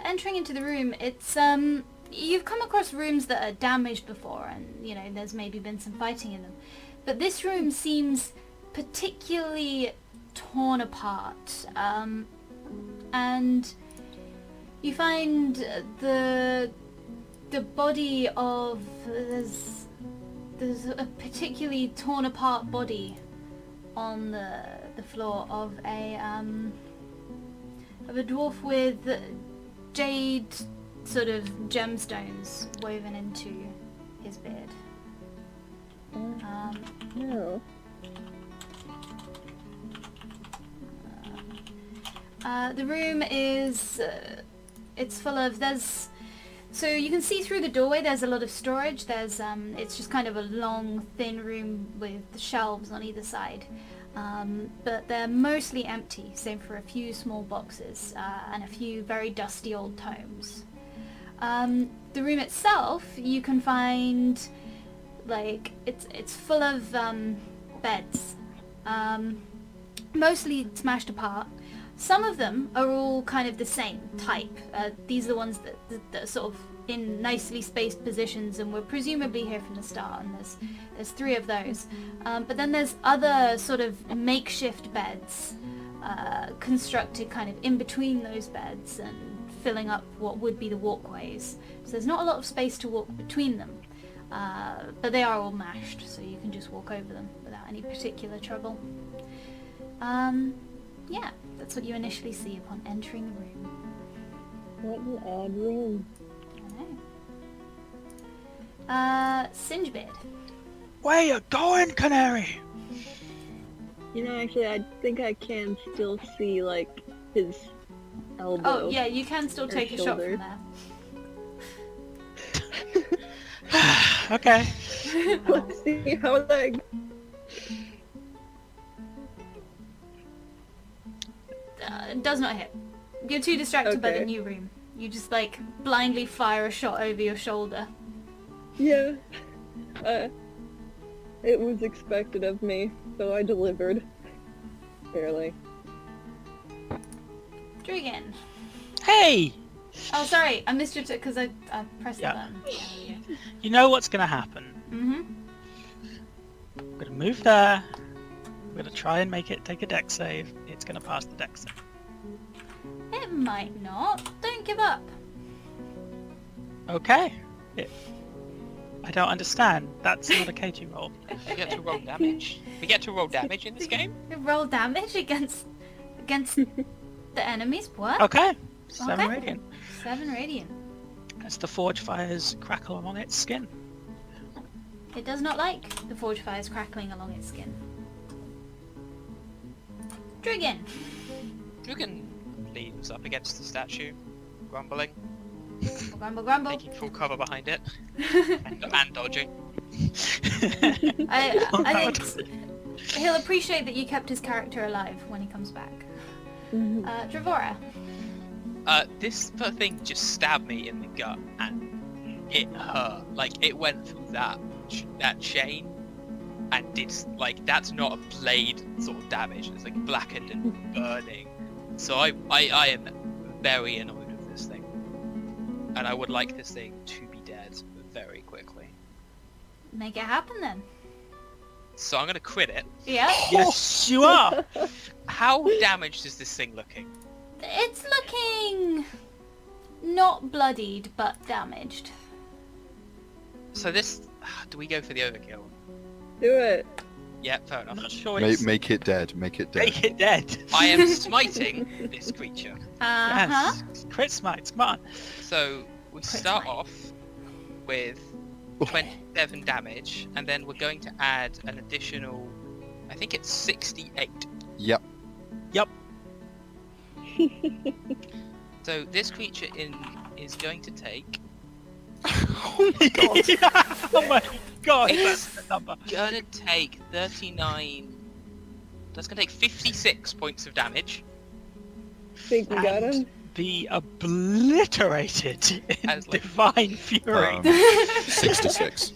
entering into the room, it's, you've come across rooms that are damaged before and, you know, there's maybe been some fighting in them. But this room seems particularly torn apart, and you find the body of, there's a particularly torn apart body on the floor of a dwarf with jade sort of gemstones woven into his beard. No. The room is, it's full of, so you can see through the doorway there's a lot of storage. There's, it's just kind of a long, thin room with shelves on either side. But they're mostly empty, save for a few small boxes and a few very dusty old tomes. The room itself, you can find, like, it's full of beds, mostly smashed apart. Some of them are all kind of the same type. These are the ones that are sort of in nicely spaced positions and were presumably here from the start, and there's 3 of those. But then there's other sort of makeshift beds constructed kind of in between those beds and filling up what would be the walkways. So there's not a lot of space to walk between them, but they are all mashed, so you can just walk over them without any particular trouble. Yeah, that's what you initially see upon entering the room. What an odd room. I know. Singebeard. Where you going, Canary? You know, actually, I think I can still see, like, his elbow. Oh, yeah, you can still Or take a shot shoulder. from there. Okay. Let's see how that... It does not hit. You're too distracted by the Okay. new room. You just, like, blindly fire a shot over your shoulder. Yeah. It was expected of me, so I delivered. Barely. Dragon. Hey! Oh, sorry, I missed your because I pressed Yeah. the button. You know what's gonna happen. Mm-hmm. I'm gonna move there. I'm gonna try and make it take a dex save. It's gonna pass the dex save. It might not. Don't give up. Okay. I don't understand. That's not a KG roll. We get to roll damage. We get to roll damage in this game. Roll damage against the enemies. What? Okay. 7 Okay. radiant. 7 radiant. As the forge fires crackle along its skin. It does not like the forge fires crackling along its skin. Dragon. Drugan leans up against the statue, grumbling, Grumble, grumble. taking full cover behind it, and dodging. I think he'll appreciate that you kept his character alive when he comes back. Dravora. This thing just stabbed me in the gut, and it hurt. Like, it went through that chain, and it's like that's not a blade sort of damage. It's like blackened and burning. So I am very annoyed with this thing, and I would like this thing to be dead very quickly. Make it happen then. So I'm gonna crit it. Yeah. Yes, you are. How damaged is this thing looking? It's looking not bloodied, but damaged. So this, do we go for the overkill? Do it. Yeah, fair I'm enough. not sure it's... Make it dead. Make it dead. Make it dead. I am smiting this creature. Uh-huh. Yes. Crit smites, come on. So we Crit start smite. off with 27 damage, and then we're going to add an additional, I think it's 68. Yep. So this creature is going to take, Oh my god. Oh my god, It's- that's the number. gonna take 39, that's gonna take 56 points of damage. Think we got him? Be obliterated in As like- divine fury. 66.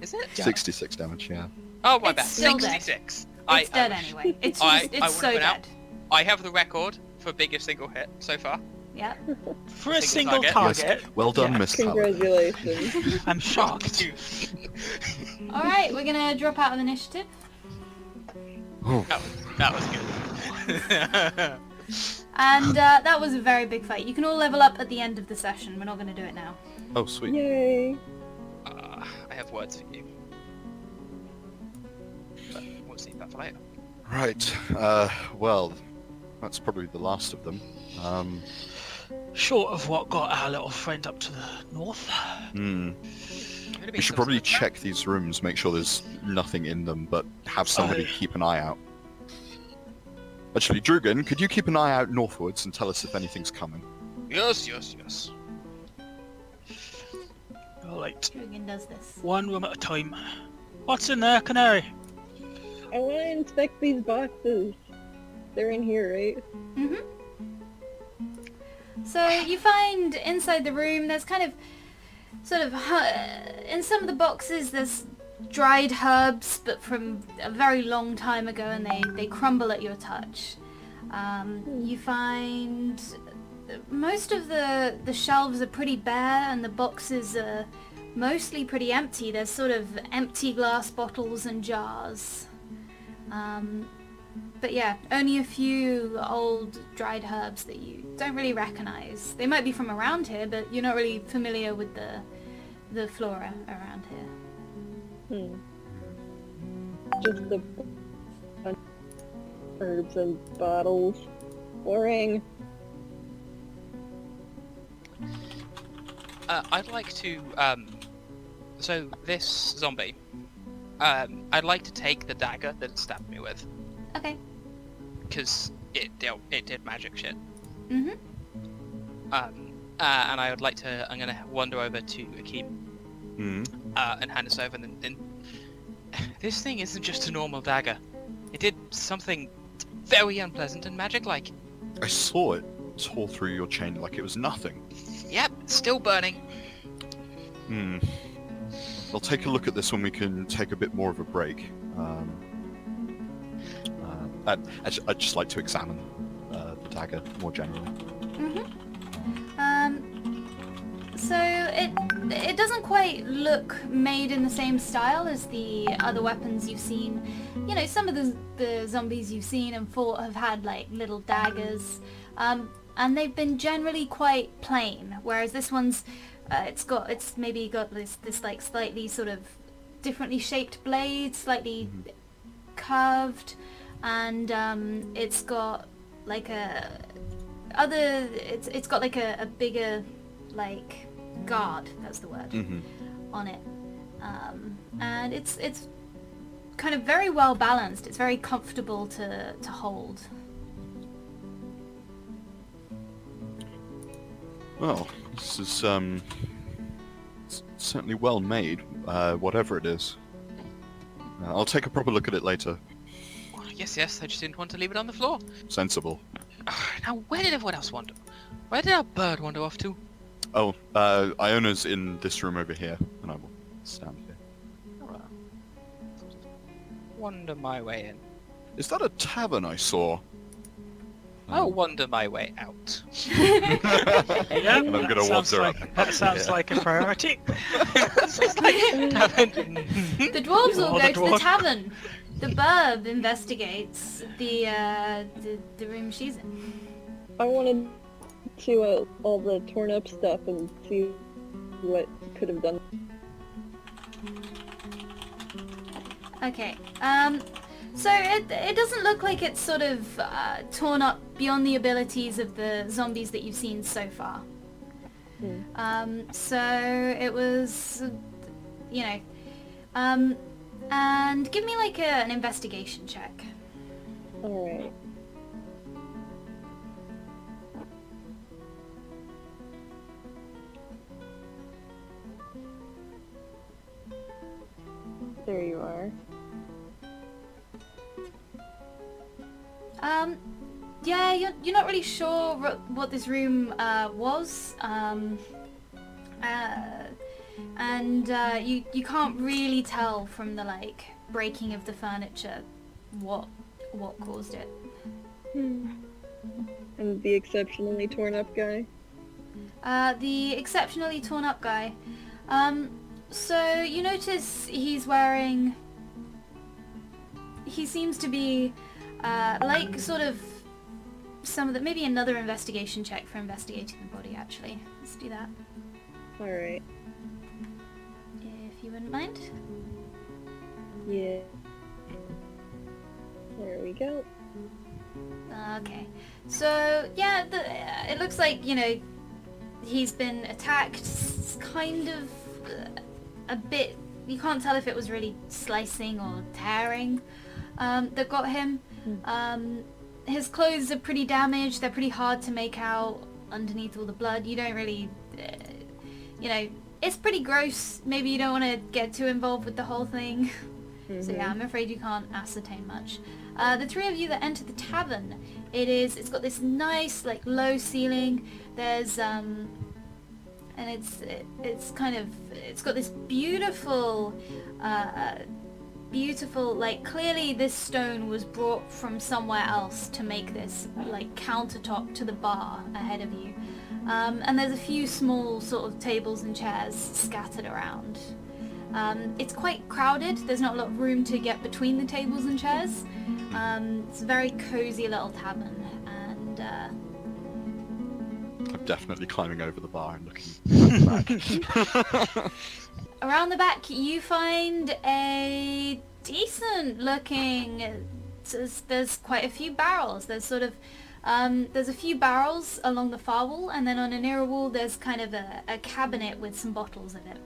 Is it? Yeah. 66 damage, yeah. Oh my It's bad, still dead. 66. It's dead anyway. It's I- just, I it's wanna so point out- dead. I have the record for biggest single hit so far. Yeah. For a Single single target. target, Well done, Yeah. Miss Talon. Congratulations. I'm shocked. All right, we're gonna drop out of initiative. Oh, That was good. And that was a very big fight. You can all level up at the end of the session. We're not going to do it now. oh, sweet. Yay. I have words for you. But we'll save that for later. Right. Well, that's probably the last of them. Short of what got our little friend up to the north. We should probably check these rooms, make sure there's nothing in them, but have somebody keep an eye out. Actually, Drugan, could you keep an eye out northwards and tell us if anything's coming? Yes. Alright, Drugan does this. one room at a time. What's in there, Canary? I want to inspect these boxes. They're in here, right? Mhm. So you find inside the room there's kind of, sort of, in some of the boxes there's dried herbs, but from a very long time ago, and they crumble at your touch. You find most of the shelves are pretty bare, and the boxes are mostly pretty empty. There's sort of empty glass bottles and jars. But yeah, only a few old dried herbs that you don't really recognize. They might be from around here, but you're not really familiar with the flora around here. Just a bunch of herbs and bottles. Boring. I'd like to, so this zombie, I'd like to take the dagger that it stabbed me with, Okay. because it did magic shit. Mhm. And I would like to, I'm gonna wander over to Akeem, Hmm. and hand this over, and then this thing isn't just a normal dagger. It did something very unpleasant and magic-like. I saw it tore through your chain like it was nothing. Yep, still burning. I'll take a look at this when we can take a bit more of a break. I'd just like to examine the dagger more generally. So it doesn't quite look made in the same style as the other weapons you've seen. You know, some of the zombies you've seen and fought have had like little daggers, and they've been generally quite plain. Whereas this one's, it's maybe got this like slightly sort of differently shaped blade, slightly curved, and it's got like it's got like a bigger like guard, that's the word, on it, and it's kind of very well balanced. It's very comfortable to hold. Well, this is it's certainly well made, whatever it is. I'll take a proper look at it later. Yes, I just didn't want to leave it on the floor. Sensible. Now, where did everyone else wander? Where did our bird wander off to? Oh, Iona's in this room over here, and I will stand here. wander my way in. Is that a tavern I saw? I'll wander my way out. Yeah, And I'm gonna sounds wander like, up. That sounds Yeah. like a priority. The dwarves all Or go the to the dwarf. tavern. The burb investigates the room she's in. I wanted to all the torn up stuff and see what could have done. Okay. So it doesn't look like it's sort of torn up beyond the abilities of the zombies that you've seen so far. So it was, you know, and give me like an investigation check. Alright. There you are. Yeah, you're not really sure what this room was, and you can't really tell from the like breaking of the furniture what caused it. And the exceptionally torn up guy? The exceptionally torn up guy. So you notice he's wearing. He seems to be like sort of some of the, maybe another investigation check for investigating the body actually. Let's do that. Alright. If you wouldn't mind. Yeah. There we go. Okay. So yeah, it looks like, you know, he's been attacked kind of a bit. You can't tell if it was really slicing or tearing that got him. His clothes are pretty damaged. They're pretty hard to make out underneath all the blood. You don't really, you know, it's pretty gross. Maybe you don't want to get too involved with the whole thing. So yeah, I'm afraid you can't ascertain much. The three of you that enter the tavern, it's got this nice like low ceiling. There's and it's kind of, it's got this beautiful like, clearly this stone was brought from somewhere else to make this like countertop to the bar ahead of you. And there's a few small sort of tables and chairs scattered around. It's quite crowded. There's not a lot of room to get between the tables and chairs. It's a very cozy little tavern, and I'm definitely climbing over the bar and looking back. around the back you find a decent looking, there's quite a few barrels. There's sort of, there's a few barrels along the far wall, and then on a nearer wall there's kind of a cabinet with some bottles in it.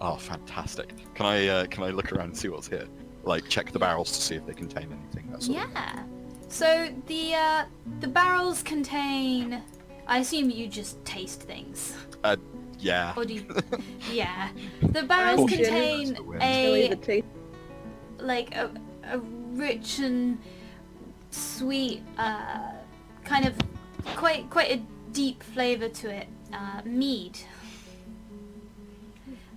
Oh, fantastic! Can I look around and see what's here? Like check the barrels to see if they contain anything. That sort of thing. Yeah. So the barrels contain, I assume you just taste things. Yeah. Or do you? Yeah. The barrels Caution. contain Really, the a taste. like a rich and sweet, kind of quite a deep flavour to it, mead.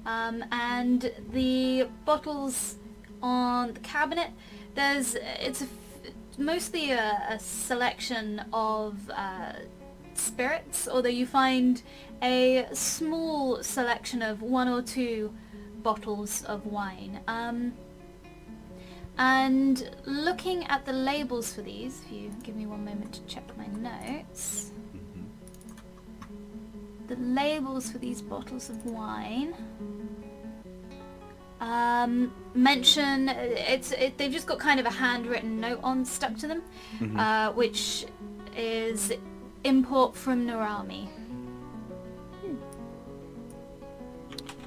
And the bottles on the cabinet, it's mostly a selection of spirits, although you find a small selection of one or two bottles of wine. And looking at the labels for these, if you give me one moment to check my notes. The labels for these bottles of wine mention, they've just got kind of a handwritten note stuck to them, which is import from Narami.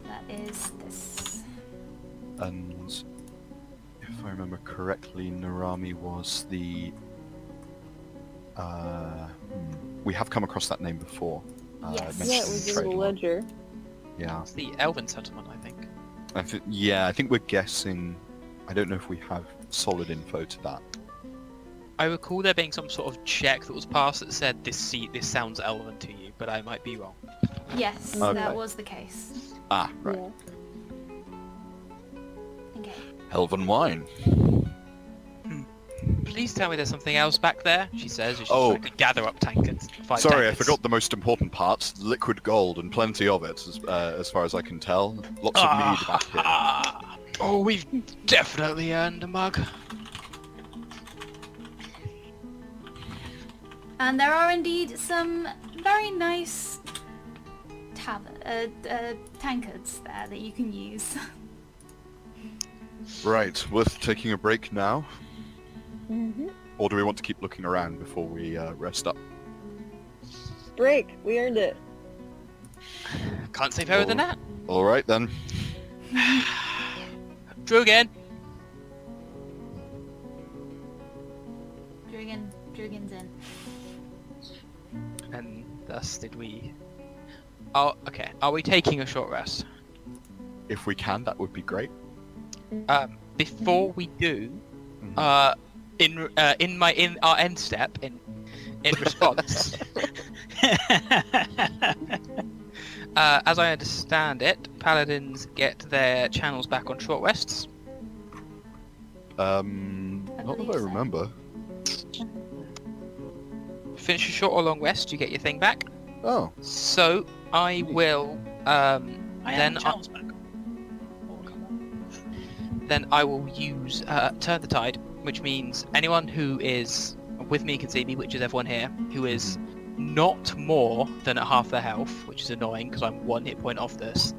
That is this. And if I remember correctly, Narami was the. We have come across that name before. Yes. mentioned Yeah, it in was the in the trade log. ledger. Yeah. It's the Elven settlement, I think. I think we're guessing. I don't know if we have solid info to that. I recall there being some sort of check that was passed that said this sounds Elven to you, but I might be wrong. Yes, Okay. that was the case. Ah, right. Yeah. Okay. Elven wine. please tell me there's something else back there, she says as she's Oh. trying to gather up tankards. Sorry, I forgot the most important part. Liquid gold, and plenty of it, as far as I can tell. Lots of mead back here. Oh, we've definitely earned a mug. And there are indeed some very nice tankards there that you can use. Right, worth taking a break now? Mm-hmm. Or do we want to keep looking around before we rest up? Break. We earned it. Can't say better than that. Alright then. Drugan. Drugan's in. And thus did we... Oh, okay. Are we taking a short rest? If we can, that would be great. Before we do, in our end step, in response, as I understand it, paladins get their channels back on short rests. Not that I believe so. remember. Finish a short or long rest, you get your thing back. Oh. So I will then I will use Turn the Tide, which means anyone who is with me can see me, which is everyone here, who is not more than at half their health, which is annoying because I'm 1 hit point off this.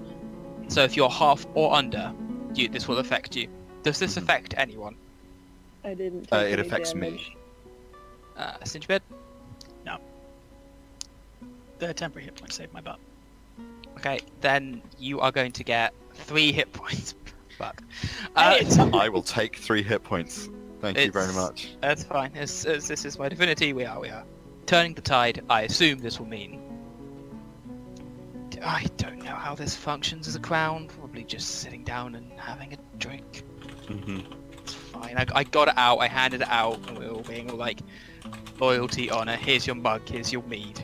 So if you're half or under, this will affect you. Does this affect anyone? I didn't take It any affects damage. me. Singebed? No. The temporary hit point saved my butt. Okay, then you are going to get 3 hit points. Fuck. I will take 3 hit points. Thank you very much. That's fine. As this is my divinity, we are. Turning the tide, I assume this will mean... I don't know how this functions as a crown. Probably just sitting down and having a drink. It's fine. I got it out, I handed it out, and we were all being all like, loyalty, honour, here's your mug, here's your mead.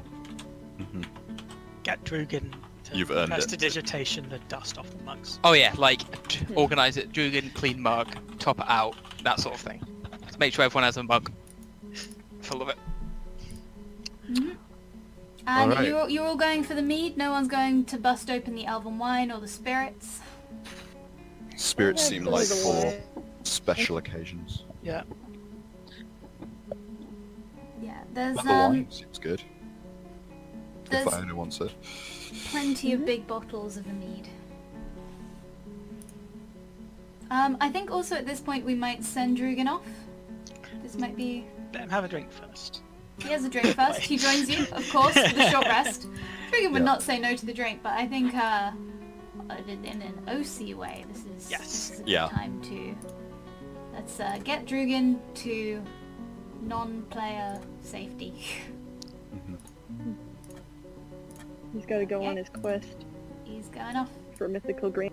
Get Drugan to You've earned it. prestidigitation the dust off the mugs. Oh yeah, like, organise it, Drugan, clean mug, top it out, that sort of thing. To make sure everyone has a mug full of it. And Alright. you're all going for the mead? No one's going to bust open the elven wine or the spirits? Spirits Yeah, seem for like the for wine. special occasions. Yeah. Yeah, there's But the wine seems good. there's If Iona wants it. plenty of big bottles of the mead. I think also at this point we might send Drugan off. This might be... Let him have a drink first. He has a drink first. He joins you, of course, for the short rest. Drugan would Yeah. not say no to the drink, but I think in an OC way, this is a good Yeah. time to... Let's get Drugan to non-player safety. He's got to go on his quest He's going off. for mythical grain.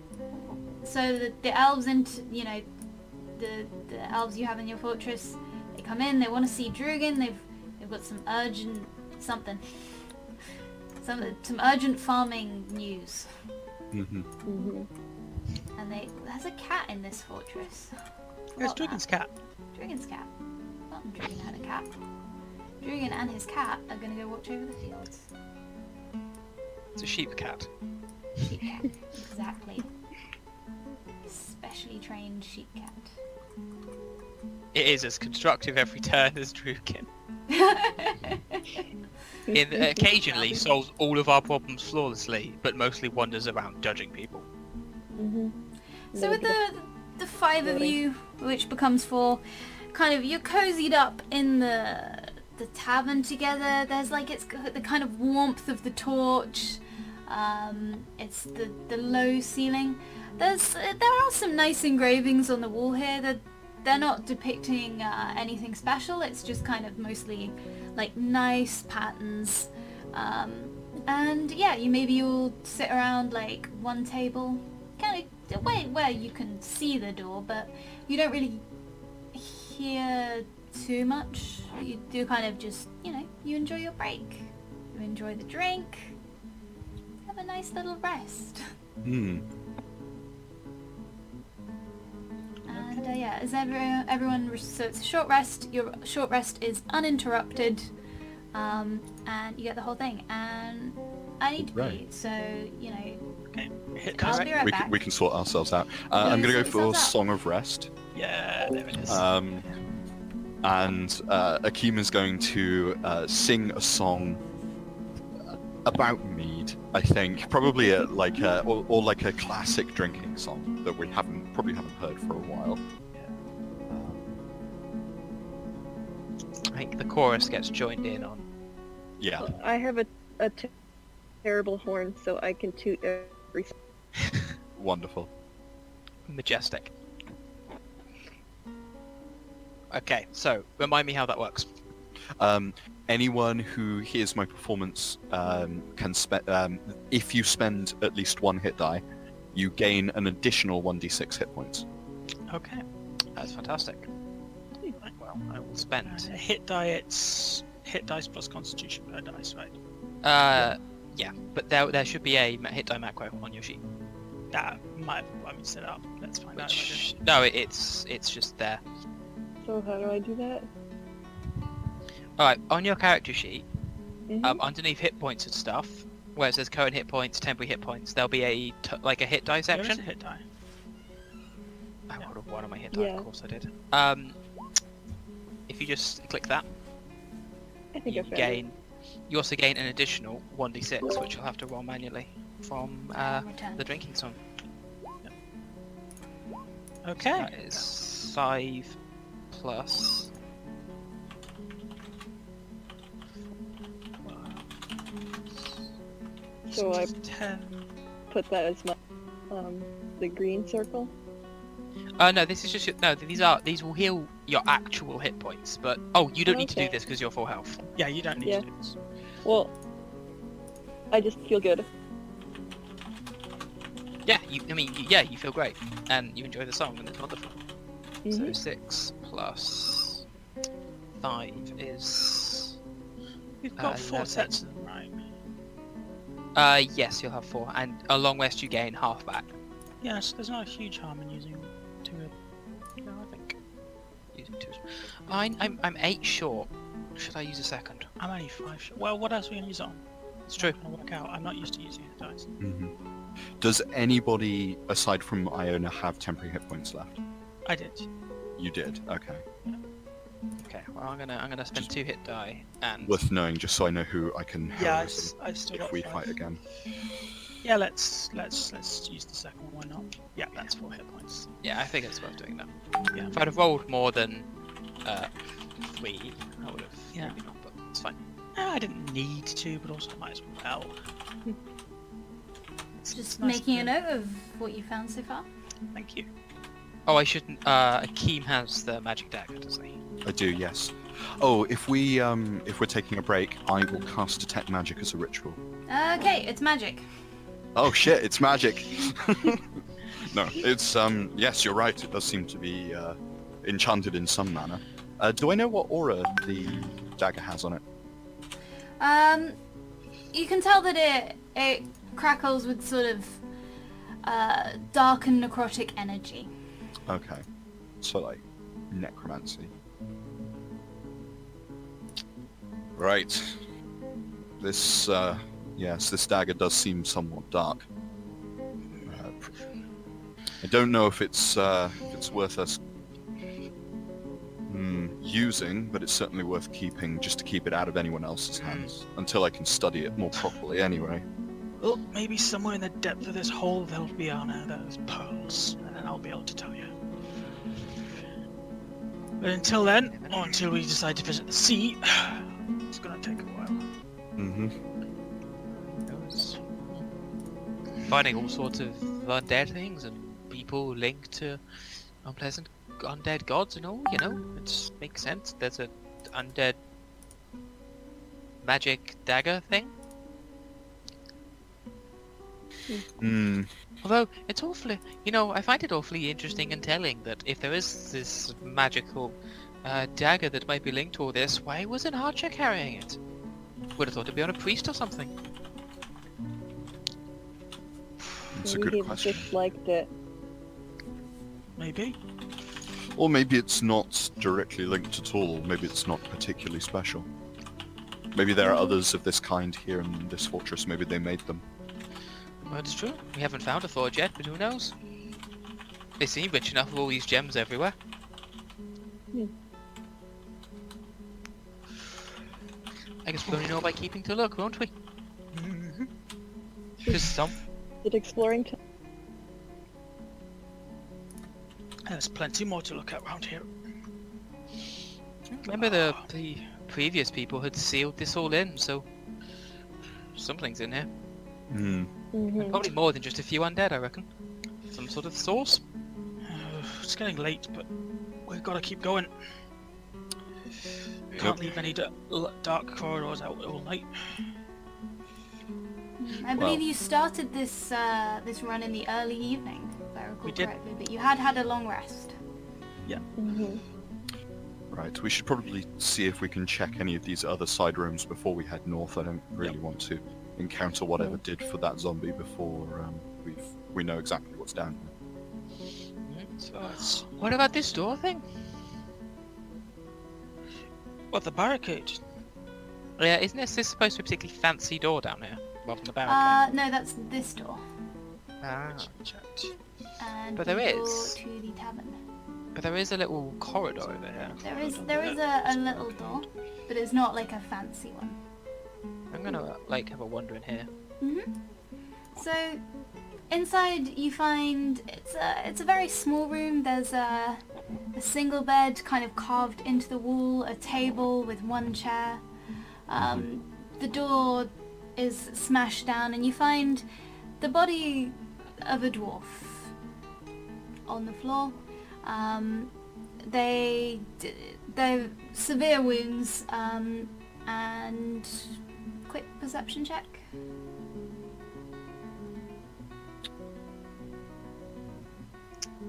So the elves the elves you have in your fortress, they come in, they want to see Drugan, they've got some urgent something. Some urgent farming news. And there's a cat in this fortress. There's Forgot Drugan's that. cat. Drugan's cat. Forgotten Drugan had a cat. Drugan and his cat are gonna go watch over the fields. It's a sheep cat. Sheep cat. Exactly. Specially trained sheep cat. It is as constructive every turn as Drugan. It occasionally solves all of our problems flawlessly, but mostly wanders around judging people. So with the 5 of you, which becomes 4, kind of you're cozied up in the tavern together. There's like it's got the kind of warmth of the torch. It's the low ceiling. There are some nice engravings on the wall here. They're not depicting anything special. It's just kind of mostly like nice patterns. And yeah, you'll sit around like one table, kind of where you can see the door, but you don't really hear too much. You do kind of just, you enjoy your break. You enjoy the drink. Have a nice little rest. And yeah, is everyone? So it's a short rest. Your short rest is uninterrupted, and you get the whole thing. And I need to pee, Right. so you know. Okay, hit I'll dice. be right back. We can sort ourselves out. You I'm gonna go sort for yourselves out. Song of Rest. Yeah, there it is. And Akeem is going to sing a song about mead. I think probably like a classic drinking song that we probably haven't heard for a while. I think the chorus gets joined in on. Yeah. I have a terrible horn, so I can toot every. Wonderful. Majestic. Okay, so remind me how that works. Anyone who hears my performance can spend. If you spend at least one hit die, you gain an additional 1d6 hit points. Okay. That's fantastic. Right. Well, I will spend. Hit die, it's hit dice plus constitution per dice, right? Yeah, but there should be a hit die macro on your sheet. That might have been set up. Let's find out. Which no, it's just there. So how do I do that? All right, on your character sheet, Mhm. underneath hit points and stuff, where it says current hit points, temporary hit points, there'll be a hit die There is section. a hit die. I would have one on my hit die, Yeah. of course I did. If you just click that, I think I you found gain. You also gain an additional 1d6, which you'll have to roll manually from Return. the drinking song. Okay. That is 5 plus. So I 10. put that as my the green circle. No, this is just these will heal your actual hit points, but you don't need to do Okay. this because you're full health. Yeah, you don't need Yeah. to do this. Well, I just feel good. Yeah, you feel great, and you enjoy the song, and it's wonderful. So Mhm. 6 plus 5 is. We've got 4 11. sets of them, right? Yes, you'll have 4, and a long rest you gain half back. Yes, there's not a huge harm in using 2 of No, I think using 2. I'm 8 short. Should I use a second? I'm only 5 short. Well, what else are we going to use it on? It's true. I'm going to work out. I'm not used to using hit dice. hmm Does anybody aside from Iona have temporary hit points left? I did. You did. Okay. Okay, well I'm gonna spend 2 hit die, and Worth knowing, just so I know who I can Yeah, harass I've still if got we 5. fight again. Yeah, let's use the second one. Why not? Yeah, that's 4 hit points. yeah, I think it's worth doing that. Yeah. If I'd have rolled more than 3, I would have. Yeah. Maybe not, but it's fine. I didn't need to, but also might as well. Just nice making to- a note of what you found so far. Thank you. Oh, I shouldn't. Akeem has the magic dagger, doesn't he? I do, yes. Oh, if we're taking a break, I will cast detect magic as a ritual. Okay, it's magic. Oh shit, it's magic. No, it's yes, you're right. It does seem to be enchanted in some manner. Do I know what aura the dagger has on it? You can tell that it crackles with sort of dark and necrotic energy. Okay. So like necromancy. Right. This yes, this dagger does seem somewhat dark. I don't know if it's worth us using, but it's certainly worth keeping just to keep it out of anyone else's hands until I can study it more properly anyway. Well, maybe somewhere in the depth of this hole there'll be those pearls, and then I'll be able to tell you. But until then, or until we decide to visit the sea, it's gonna take a while. Mm-hmm. Knows. Finding all sorts of undead things and people linked to unpleasant undead gods and all, it makes sense. There's a undead magic dagger thing. Hmm. Although it's awfully, I find it awfully interesting and telling that if there is this magical dagger that might be linked to all this, why wasn't Archer carrying it? Would have thought it'd be on a priest or something. It's a Maybe good he question. disliked it. Maybe. Or maybe it's not directly linked at all. Maybe it's not particularly special. Maybe there are others of this kind here in this fortress. Maybe they made them. Well, it's true. We haven't found a forge yet, but who knows? They seem rich enough with all these gems everywhere. I guess we'll only know by keeping to look, won't we? Because some... Is it exploring time? There's plenty more to look at around here. Remember the previous people had sealed this all in, so something's in here. Mm-hmm. Probably more than just a few undead, I reckon. Some sort of source. It's getting late, but we've got to keep going. Can't leave any dark corridors out all night. I believe you started this this run in the early evening, if I recall We did. correctly, but you had a long rest. Mm-hmm. Right, we should probably see if we can check any of these other side rooms before we head north. I don't really want to encounter whatever did for that zombie before we know exactly what's down here. So What about this door thing? what, the barricade? Yeah, isn't this supposed to be a particularly fancy door down here, rather than the barricade? No, that's this door. Checked. And But the there door is. to the tavern. But there is a little corridor over here. There is a little door, but it's not like a fancy one. I'm gonna have a wander in here. So inside you find it's a very small room. There's a single bed kind of carved into the wall, a table with one chair. The door is smashed down, and you find the body of a dwarf on the floor. They're severe wounds, and quick perception check.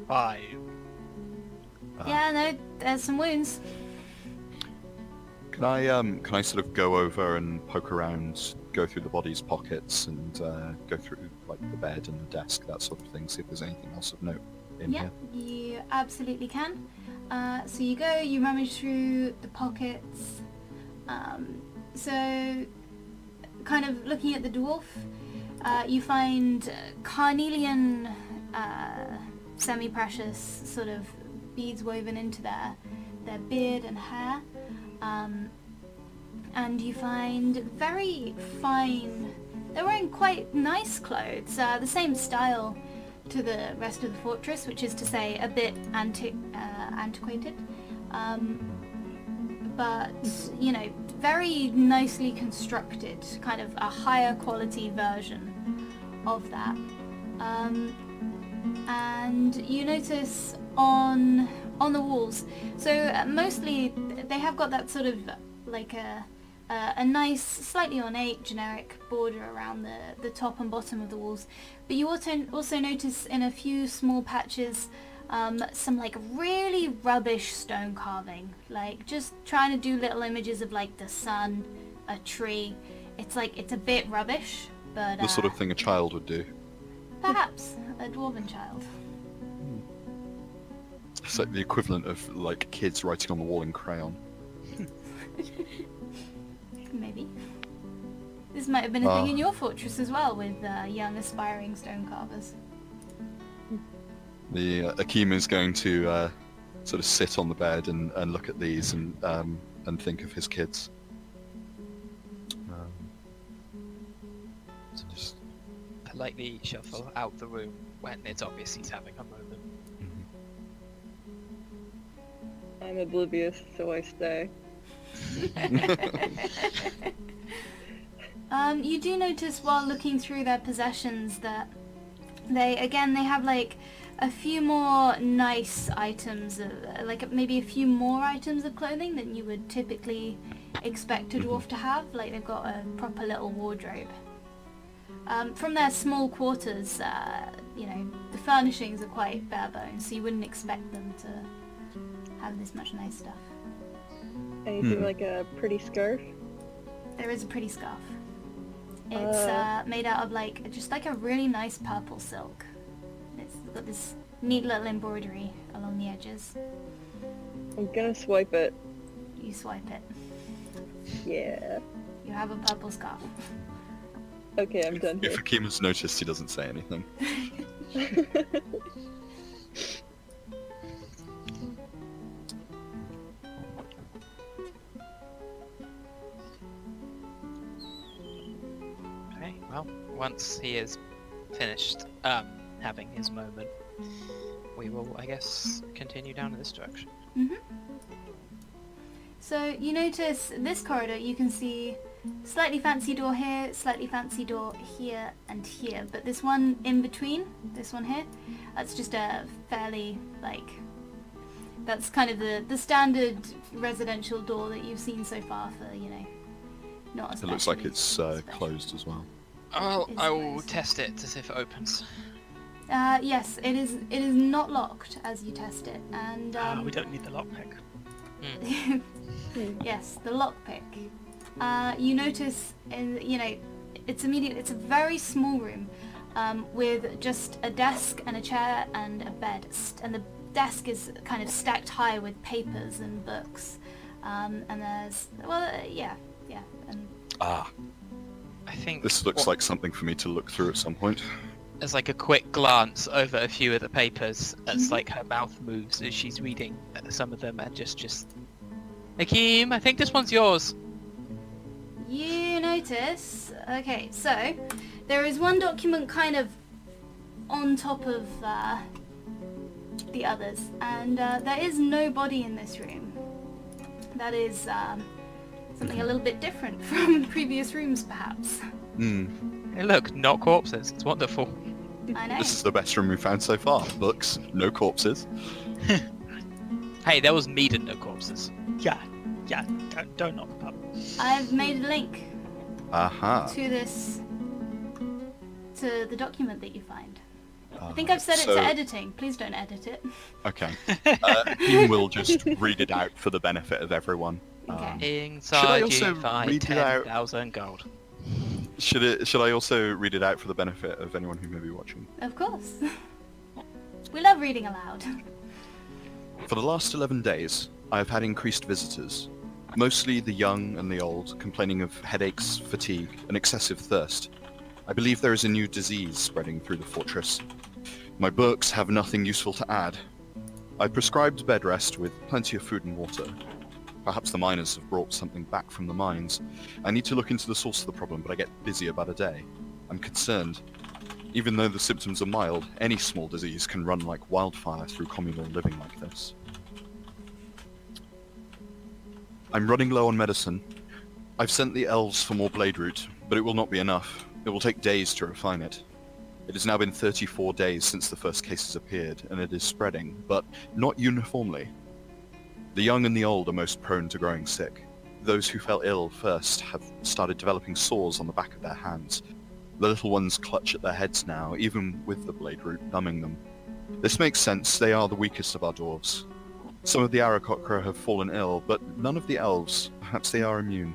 Five. Yeah, no, there's some wounds. Can I sort of go over and poke around, go through the body's pockets, and go through like the bed and the desk, that sort of thing, see if there's anything else of note in Yeah, here? you absolutely can. So you go, you rummage through the pockets. So, kind of looking at the dwarf, you find carnelian, semi-precious sort of beads woven into their beard and hair. And you find very fine... They're wearing quite nice clothes, the same style to the rest of the fortress, which is to say a bit antiquated, but you know, very nicely constructed, kind of a higher quality version of that. And you notice on the walls, so mostly they have got that sort of like a nice, slightly ornate, generic border around the top and bottom of the walls. But you also notice in a few small patches some like really rubbish stone carving, like just trying to do little images of like the sun, a tree. It's a bit rubbish, but The sort of thing a child would do. perhaps a dwarven child. It's like the equivalent of like kids writing on the wall in crayon. Maybe. This might have been a thing in your fortress as well, with young aspiring stone carvers. The Akeem is going to sort of sit on the bed and look at these and think of his kids. So just politely shuffle out the room when it's obvious he's having a moment. I'm oblivious, so I stay. You do notice while looking through their possessions that they have like a few more nice items, like maybe a few more items of clothing than you would typically expect a dwarf to have. Like they've got a proper little wardrobe. From their small quarters, you know, the furnishings are quite bare bones, so you wouldn't expect them to have this much nice stuff. Anything like a pretty scarf? There is a pretty scarf. It's made out of just like a really nice purple silk. It's got this neat little embroidery along the edges. I'm gonna swipe it. You swipe it. Yeah. You have a purple scarf. Okay, I'm done If here. Hakeem has noticed, he doesn't say anything. Okay, well, once he is finished having his moment, we will, I guess, continue down in this direction. So you notice this corridor, you can see slightly fancy door here, slightly fancy door here and here, but this one in between, this one here, that's just a fairly, like, that's kind of the standard residential door that you've seen so far for, you know, not It looks like especially it's special. closed as well. Well, It's I will closed. test it to see if it opens. Yes, it is not locked as you test it, and We don't need the lockpick. yes, the lockpick. You notice, it's a very small room with just a desk and a chair and a bed, and the desk is kind of stacked high with papers and books, and there's and Ah, I think this looks like something for me to look through at some point. as like a quick glance over a few of the papers, as like her mouth moves as she's reading some of them, and just Hakeem, I think this one's yours. you notice. Okay, so there is one document kind of on top of the others, and there is no body in this room. That is something a little bit different from previous rooms, perhaps. Hey, look, not corpses. It's wonderful. I know. This is the best room we've found so far. Books, no corpses. Hey, there was meat and no corpses. Yeah, don't knock the pub. I've made a link Aha. to the document that you find. I think I've set it to editing. Please don't edit it. Okay. Hakeem will just read it out for the benefit of everyone. Okay. Inside also you find read it out? 10,000 gold. Should I also read it out for the benefit of anyone who may be watching? Of course. We love reading aloud. For the last 11 days, I have had increased visitors, mostly the young and the old, complaining of headaches, fatigue, and excessive thirst. I believe there is a new disease spreading through the fortress. My books have nothing useful to add. I prescribed bed rest with plenty of food and water. Perhaps the miners have brought something back from the mines. I need to look into the source of the problem, but I get busier by the day. I'm concerned. Even though the symptoms are mild, any small disease can run like wildfire through communal living like this. I'm running low on medicine. I've sent the elves for more blade root, but it will not be enough. It will take days to refine it. It has now been 34 days since the first cases appeared, and it is spreading, but not uniformly. The young and the old are most prone to growing sick. Those who fell ill first have started developing sores on the back of their hands. The little ones clutch at their heads now, even with the blade root numbing them. This makes sense, they are the weakest of our dwarves. Some of the Aarakocra have fallen ill, but none of the elves. Perhaps they are immune.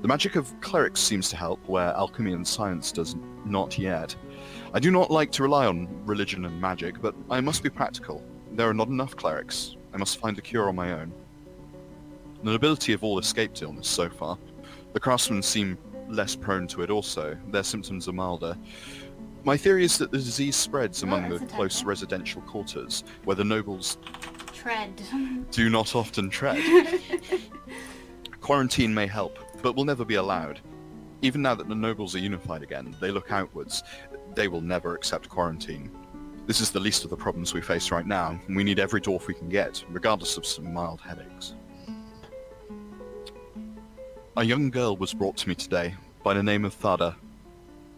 The magic of clerics seems to help, where alchemy and science does not yet. I do not like to rely on religion and magic, but I must be practical. There are not enough clerics. I must find a cure on my own. The nobility have all escaped illness so far. The craftsmen seem less prone to it also. Their symptoms are milder. My theory is that the disease spreads among the that's a close tactic. residential quarters, where the nobles Tread. do not often tread. Quarantine may help, but will never be allowed. Even now that the nobles are unified again, they look outwards. They will never accept quarantine. This is the least of the problems we face right now, and we need every dwarf we can get, regardless of some mild headaches. A young girl was brought to me today, by the name of Thada.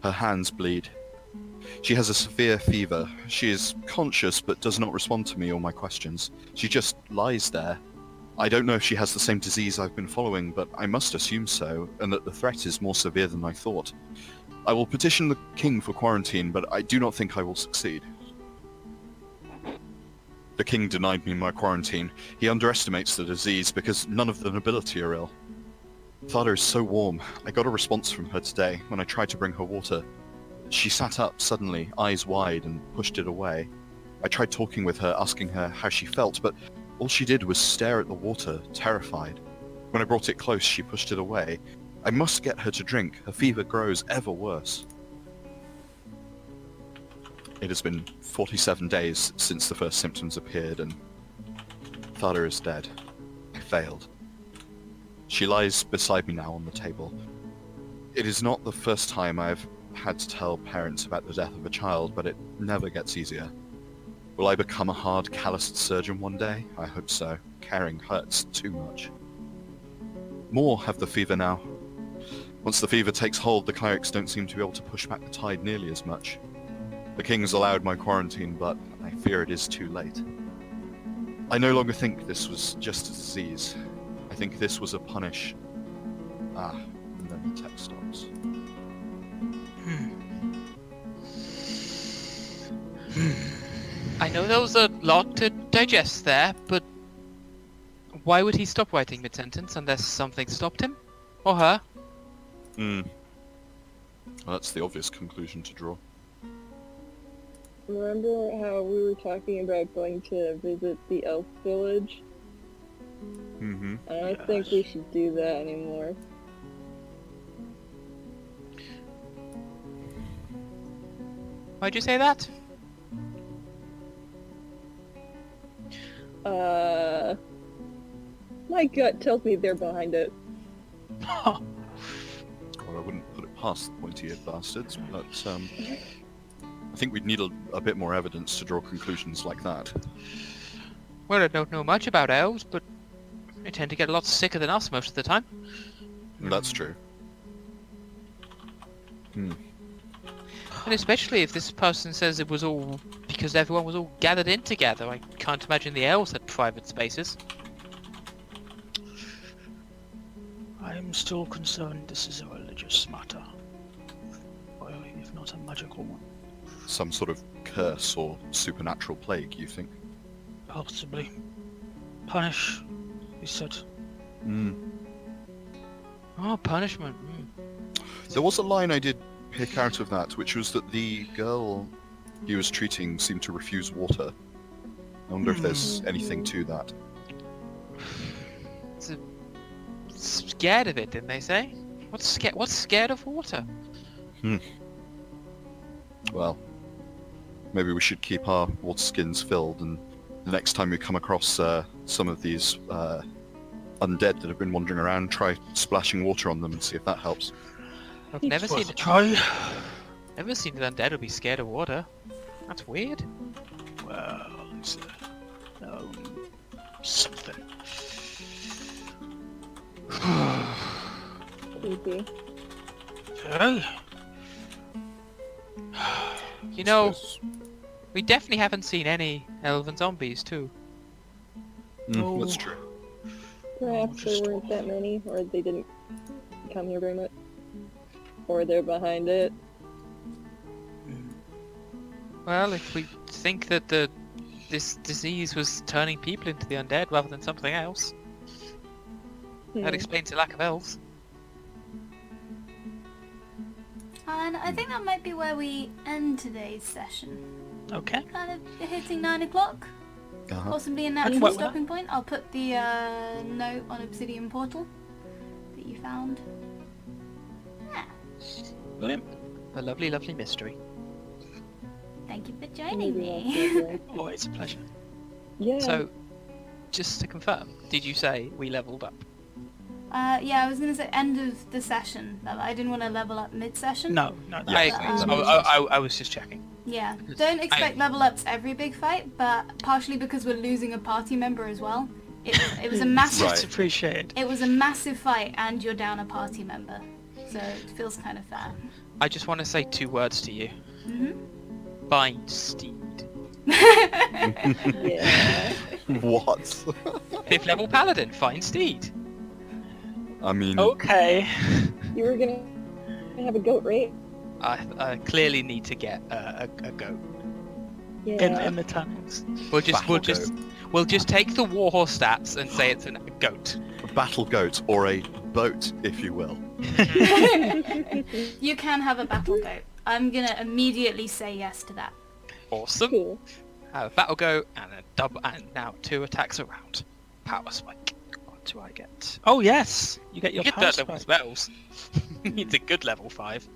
Her hands bleed. She has a severe fever. She is conscious, but does not respond to me or my questions. She just lies there. I don't know if she has the same disease I've been following, but I must assume so, and that the threat is more severe than I thought. I will petition the king for quarantine, but I do not think I will succeed. The king denied me my quarantine. He underestimates the disease because none of the nobility are ill. Thada is so warm. I got a response from her today when I tried to bring her water. She sat up suddenly, eyes wide, and pushed it away. I tried talking with her, asking her how she felt, but All she did was stare at the water, terrified. When I brought it close, she pushed it away. I must get her to drink. Her fever grows ever worse. It has been 47 days since the first symptoms appeared, and Thada is dead. I failed. She lies beside me now on the table. It is not the first time I've had to tell parents about the death of a child, but it never gets easier. Will I become a hard, calloused surgeon one day? I hope so. Caring hurts too much. More have the fever now. Once the fever takes hold, the clerics don't seem to be able to push back the tide nearly as much. The king's allowed my quarantine, but I fear it is too late. I no longer think this was just a disease. I think this was a punish. And then the text stops. I know there was a lot to digest there, but why would he stop writing mid-sentence unless something stopped him? Or her? Well, that's the obvious conclusion to draw. Remember how we were talking about going to visit the elf village? Mm-hmm. I don't think we should do that anymore. Why'd you say that? My gut tells me they're behind it. Well, I wouldn't put it past the pointy-eared bastards, but I think we'd need a bit more evidence to draw conclusions like that. Well, I don't know much about elves, but they tend to get a lot sicker than us most of the time. That's true. And especially if this person says it was all because everyone was all gathered in together. I can't imagine the elves had private spaces. I'm still concerned this is a religious matter. Or if not a magical one. Some sort of curse or supernatural plague, you think? Possibly. Punish, he said. Oh, punishment. There was a line I did pick out of that, which was that the girl he was treating seemed to refuse water. I wonder if there's anything to that. Scared of it, didn't they say? What's scared of water? Well, maybe we should keep our water skins filled, and the next time we come across some of these undead that have been wandering around, try splashing water on them and see if that helps. I've never seen Worth a try. an undead who be scared of water. That's weird. Well, it's something. Creepy. Okay. You know, we definitely haven't seen any elven zombies too. That's true. Perhaps there weren't that many, or they didn't come here very much. Or they're behind it. Well, if we think that this disease was turning people into the undead rather than something else, that explains the lack of elves. And I think that might be where we end today's session. Okay. Kind of hitting 9 o'clock. Possibly a That's natural what- stopping point. I'll put the note on Obsidian Portal that you found. Yeah. Brilliant. A lovely, lovely mystery. Thank you for joining Maybe me. that's okay. Always a pleasure. Yeah. So, just to confirm, did you say we leveled up? Yeah, I was gonna say end of the session. I didn't want to level up mid-session. No. I was just checking. Yeah, don't expect level ups every big fight, but partially because we're losing a party member as well. It was a massive. Right. It's appreciated. It was a massive fight, and you're down a party member, so it feels kind of fair. I just want to say 2 words to you. Bind steed. Yeah. What? 5th level paladin, find steed. I mean, Okay. You were gonna have a goat, right? I clearly need to get a goat. Yeah. In the tannings. We'll just take the warhorse stats and say it's a goat. a battle goat, or a boat, if you will. You can have a battle goat. I'm gonna immediately say yes to that. Awesome. Cool. have a battle go and a double, and now 2 attacks around. Power spike. What do I get? Oh yes, you get You your get power third level spike. spells. It's a good level 5.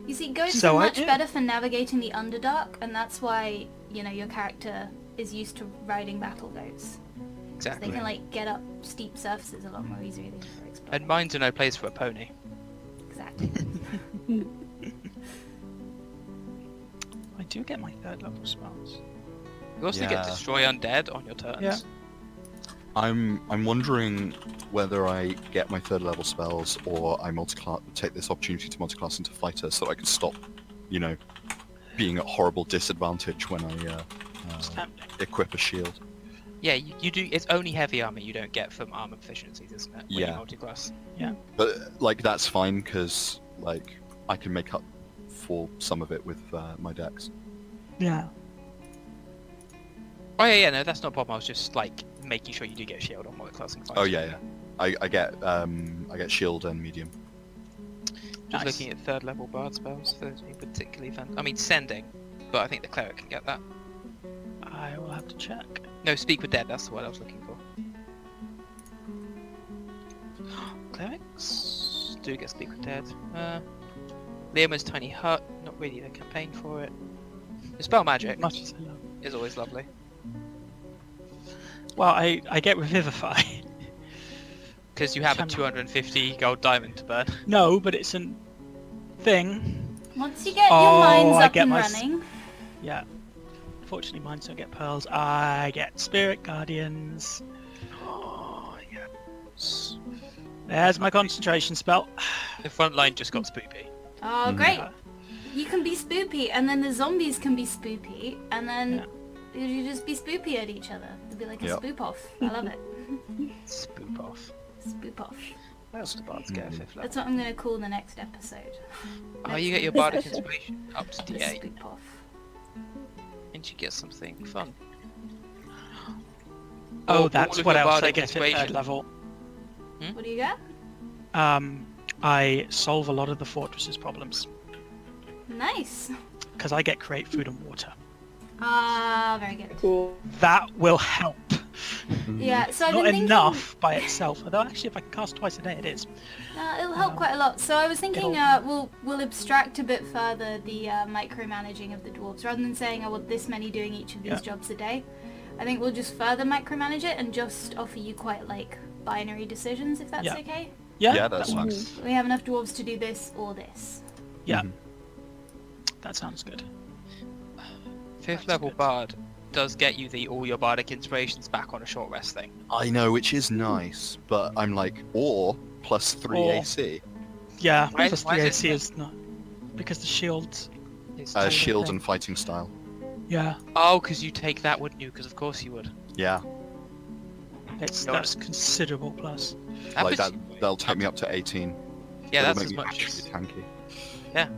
You see, ghosts So are I much do. better for navigating the Underdark, and that's why, you know, your character is used to riding battle goats. Exactly. They can, like, get up steep surfaces a lot more easily than for explorer. And mines are no place for a pony. Exactly. I do get my 3rd level spells. You also get Yeah. destroy undead on your turns. Yeah. I'm wondering whether I get my 3rd level spells or I take this opportunity to multiclass into fighter so that I can stop, you know, being at horrible disadvantage when I It's tempting. equip a shield. Yeah, you do. It's only heavy armor you don't get from armor proficiencies, isn't it? When Yeah. you multi-class. But like that's fine because like I can make up for some of it with my dex. Yeah. Oh yeah, no, that's not a problem. I was just like making sure you do get a shield on multi-classing fights. Oh yeah. I get shield and medium. Just Nice. looking at 3rd level bard spells. Those would be particularly fun. I mean, sending, but I think the cleric can get that. I will have to check. No, speak with dead. That's the word I was looking for. Clerics do get speak with dead. Liama's tiny hut. Not really the campaign for it. The spell magic Much as I love. is always lovely. Well, I get Revivify. Because you have a Can- 250 gold diamond to burn. No, but it's a thing. Once you get Oh, your mines I up get and my running, Yeah. Fortunately, mine don't get pearls. I get Spirit Guardians. Oh, yes. There's my concentration spell. The front line just got spoopy. oh Mhm. great, Yeah. you can be spoopy, and then the zombies can be spoopy, and then you just be spoopy at each other. It'll be like a Yep. spoop off. I love it. Spoop off. Spoop off. What else do bards get at 5th level? That's what I'm gonna call the next episode. Oh, you get your Next bardic episode. inspiration up to The D8, spoop off. and you get something fun. Oh, Or that's all of what your else I bardic get at 3rd inspiration. level. What do you get? I solve a lot of the fortress's problems. Nice. Because I get create food and water. Ah, very good. Cool. That will help. Yeah, so I've Not been thinking enough by itself, although actually if I can cast twice a day it is. it'll help quite a lot. So I was thinking It'll- we'll abstract a bit further the micromanaging of the dwarves rather than saying I want this many doing each of these Yeah. jobs a day. I think we'll just further micromanage it and just offer you quite like binary decisions if that's Yeah. okay. Yeah, Yeah, that's that fine. works. We have enough dwarves to do this or this. Yeah, Mhm. that sounds good. 5th That's level good. bard does get you the all your bardic inspirations back on a short rest thing. I know, which is nice, but I'm like, or plus 3 Or- AC. Yeah, Why- plus why 3 is it AC is not... Because the shields... It's Kind of Shield thing. and fighting style. Yeah, Oh, because you take that, wouldn't you? Because of course you would. Yeah, that's considerable plus. That like puts that. you- That'll take me up to 18. Yeah, It'll that's make as me much as actually tanky.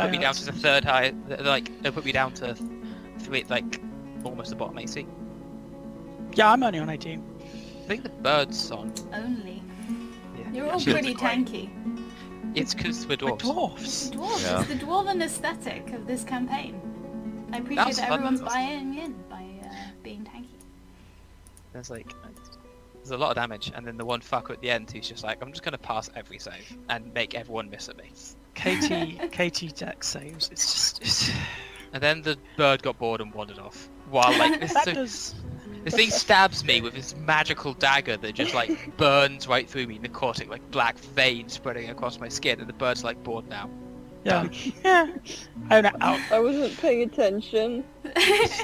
put me down to the 3rd high. Like they'll put me down to 3, like almost the bottom AC. Yeah, I'm only on 18. I think the bird's on. Only. Yeah. You're all Shields pretty are great. tanky. It's because we're We're dwarves. dwarfs. Dwarves, Yeah. it's the dwarven aesthetic of this campaign. I appreciate That's that fun, everyone's though. buying in by being tanky. There's a lot of damage, and then the one fucker at the end who's just like, I'm just gonna pass every save and make everyone miss at me. KT deck saves. It's just... It's... And then the bird got bored and wandered off. While like this, That so, does... this thing stabs me with this magical dagger that just like burns right through me, necrotic, like black veins spreading across my skin, and the bird's like bored now. Yeah. Yeah. Oh, no. Ow. I wasn't paying attention. This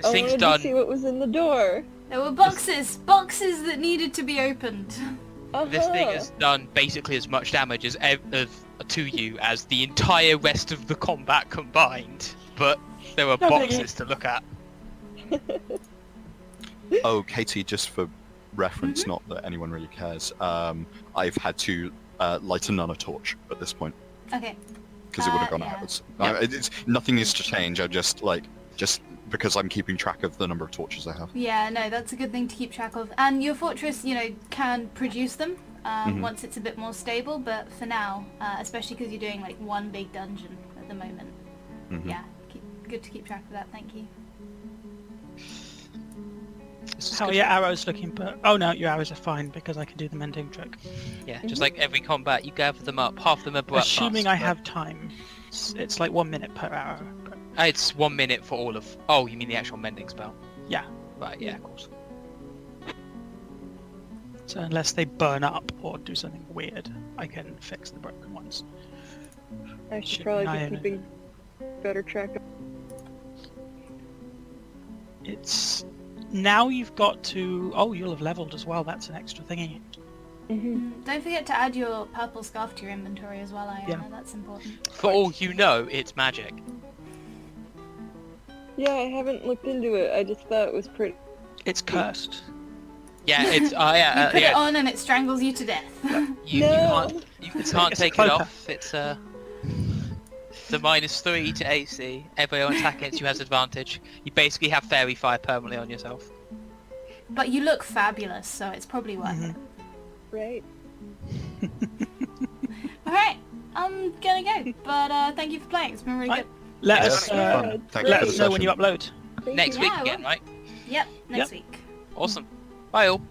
I thing's wanted done. to see what was in the door. There were boxes that needed to be opened. This thing Uh-huh. has done basically as much damage as to you as the entire rest of the combat combined. But there were No boxes to look at. Oh, Katie, just for reference, not that anyone really cares. I've had to light a nana torch at this point Okay. because it would have gone yeah. outwards. Nothing needs to change. I just because I'm keeping track of the number of torches I have. Yeah, no, that's a good thing to keep track of. And your fortress, can produce them once it's a bit more stable. But for now, especially because you're doing like one big dungeon at the moment, Mhm. yeah, good to keep track of that. Thank you. This is How are good. your arrows looking? Oh no, your arrows are fine because I can do the mending trick. Yeah, just like every combat, you gather them up. Half of them are brought up Assuming fast, I but- have time. It's like 1 minute per arrow. But It's 1 minute for all of. Oh, you mean the actual mending spell? yeah, Right. Yeah, of course. so unless they burn up or do something weird, I can fix the broken ones. I should Should probably I be own it? keeping better track of. It's now you've got to. Oh, you'll have leveled as well. That's an extra thingy. Don't forget to add your purple scarf to your inventory as well, Iona. Yeah. That's important. For all you know, it's magic. Yeah, I haven't looked into it. I just thought it was pretty. It's cursed. Yeah, it's. You Yeah, put it yeah. on and it strangles you to death. You No. can't It's a take it cloaker. off. It's the -3 to AC. Every attack against you has advantage. You basically have fairy fire permanently on yourself. But you look fabulous, so it's probably worth it. Right. Alright, I'm gonna go. But thank you for playing. It's been really Right. good. Let Yeah, us it's been fun. Thank you let for us the know when you session. upload. Thank Next you. week Yeah, again, right? Yep, next week. Awesome. Bye all.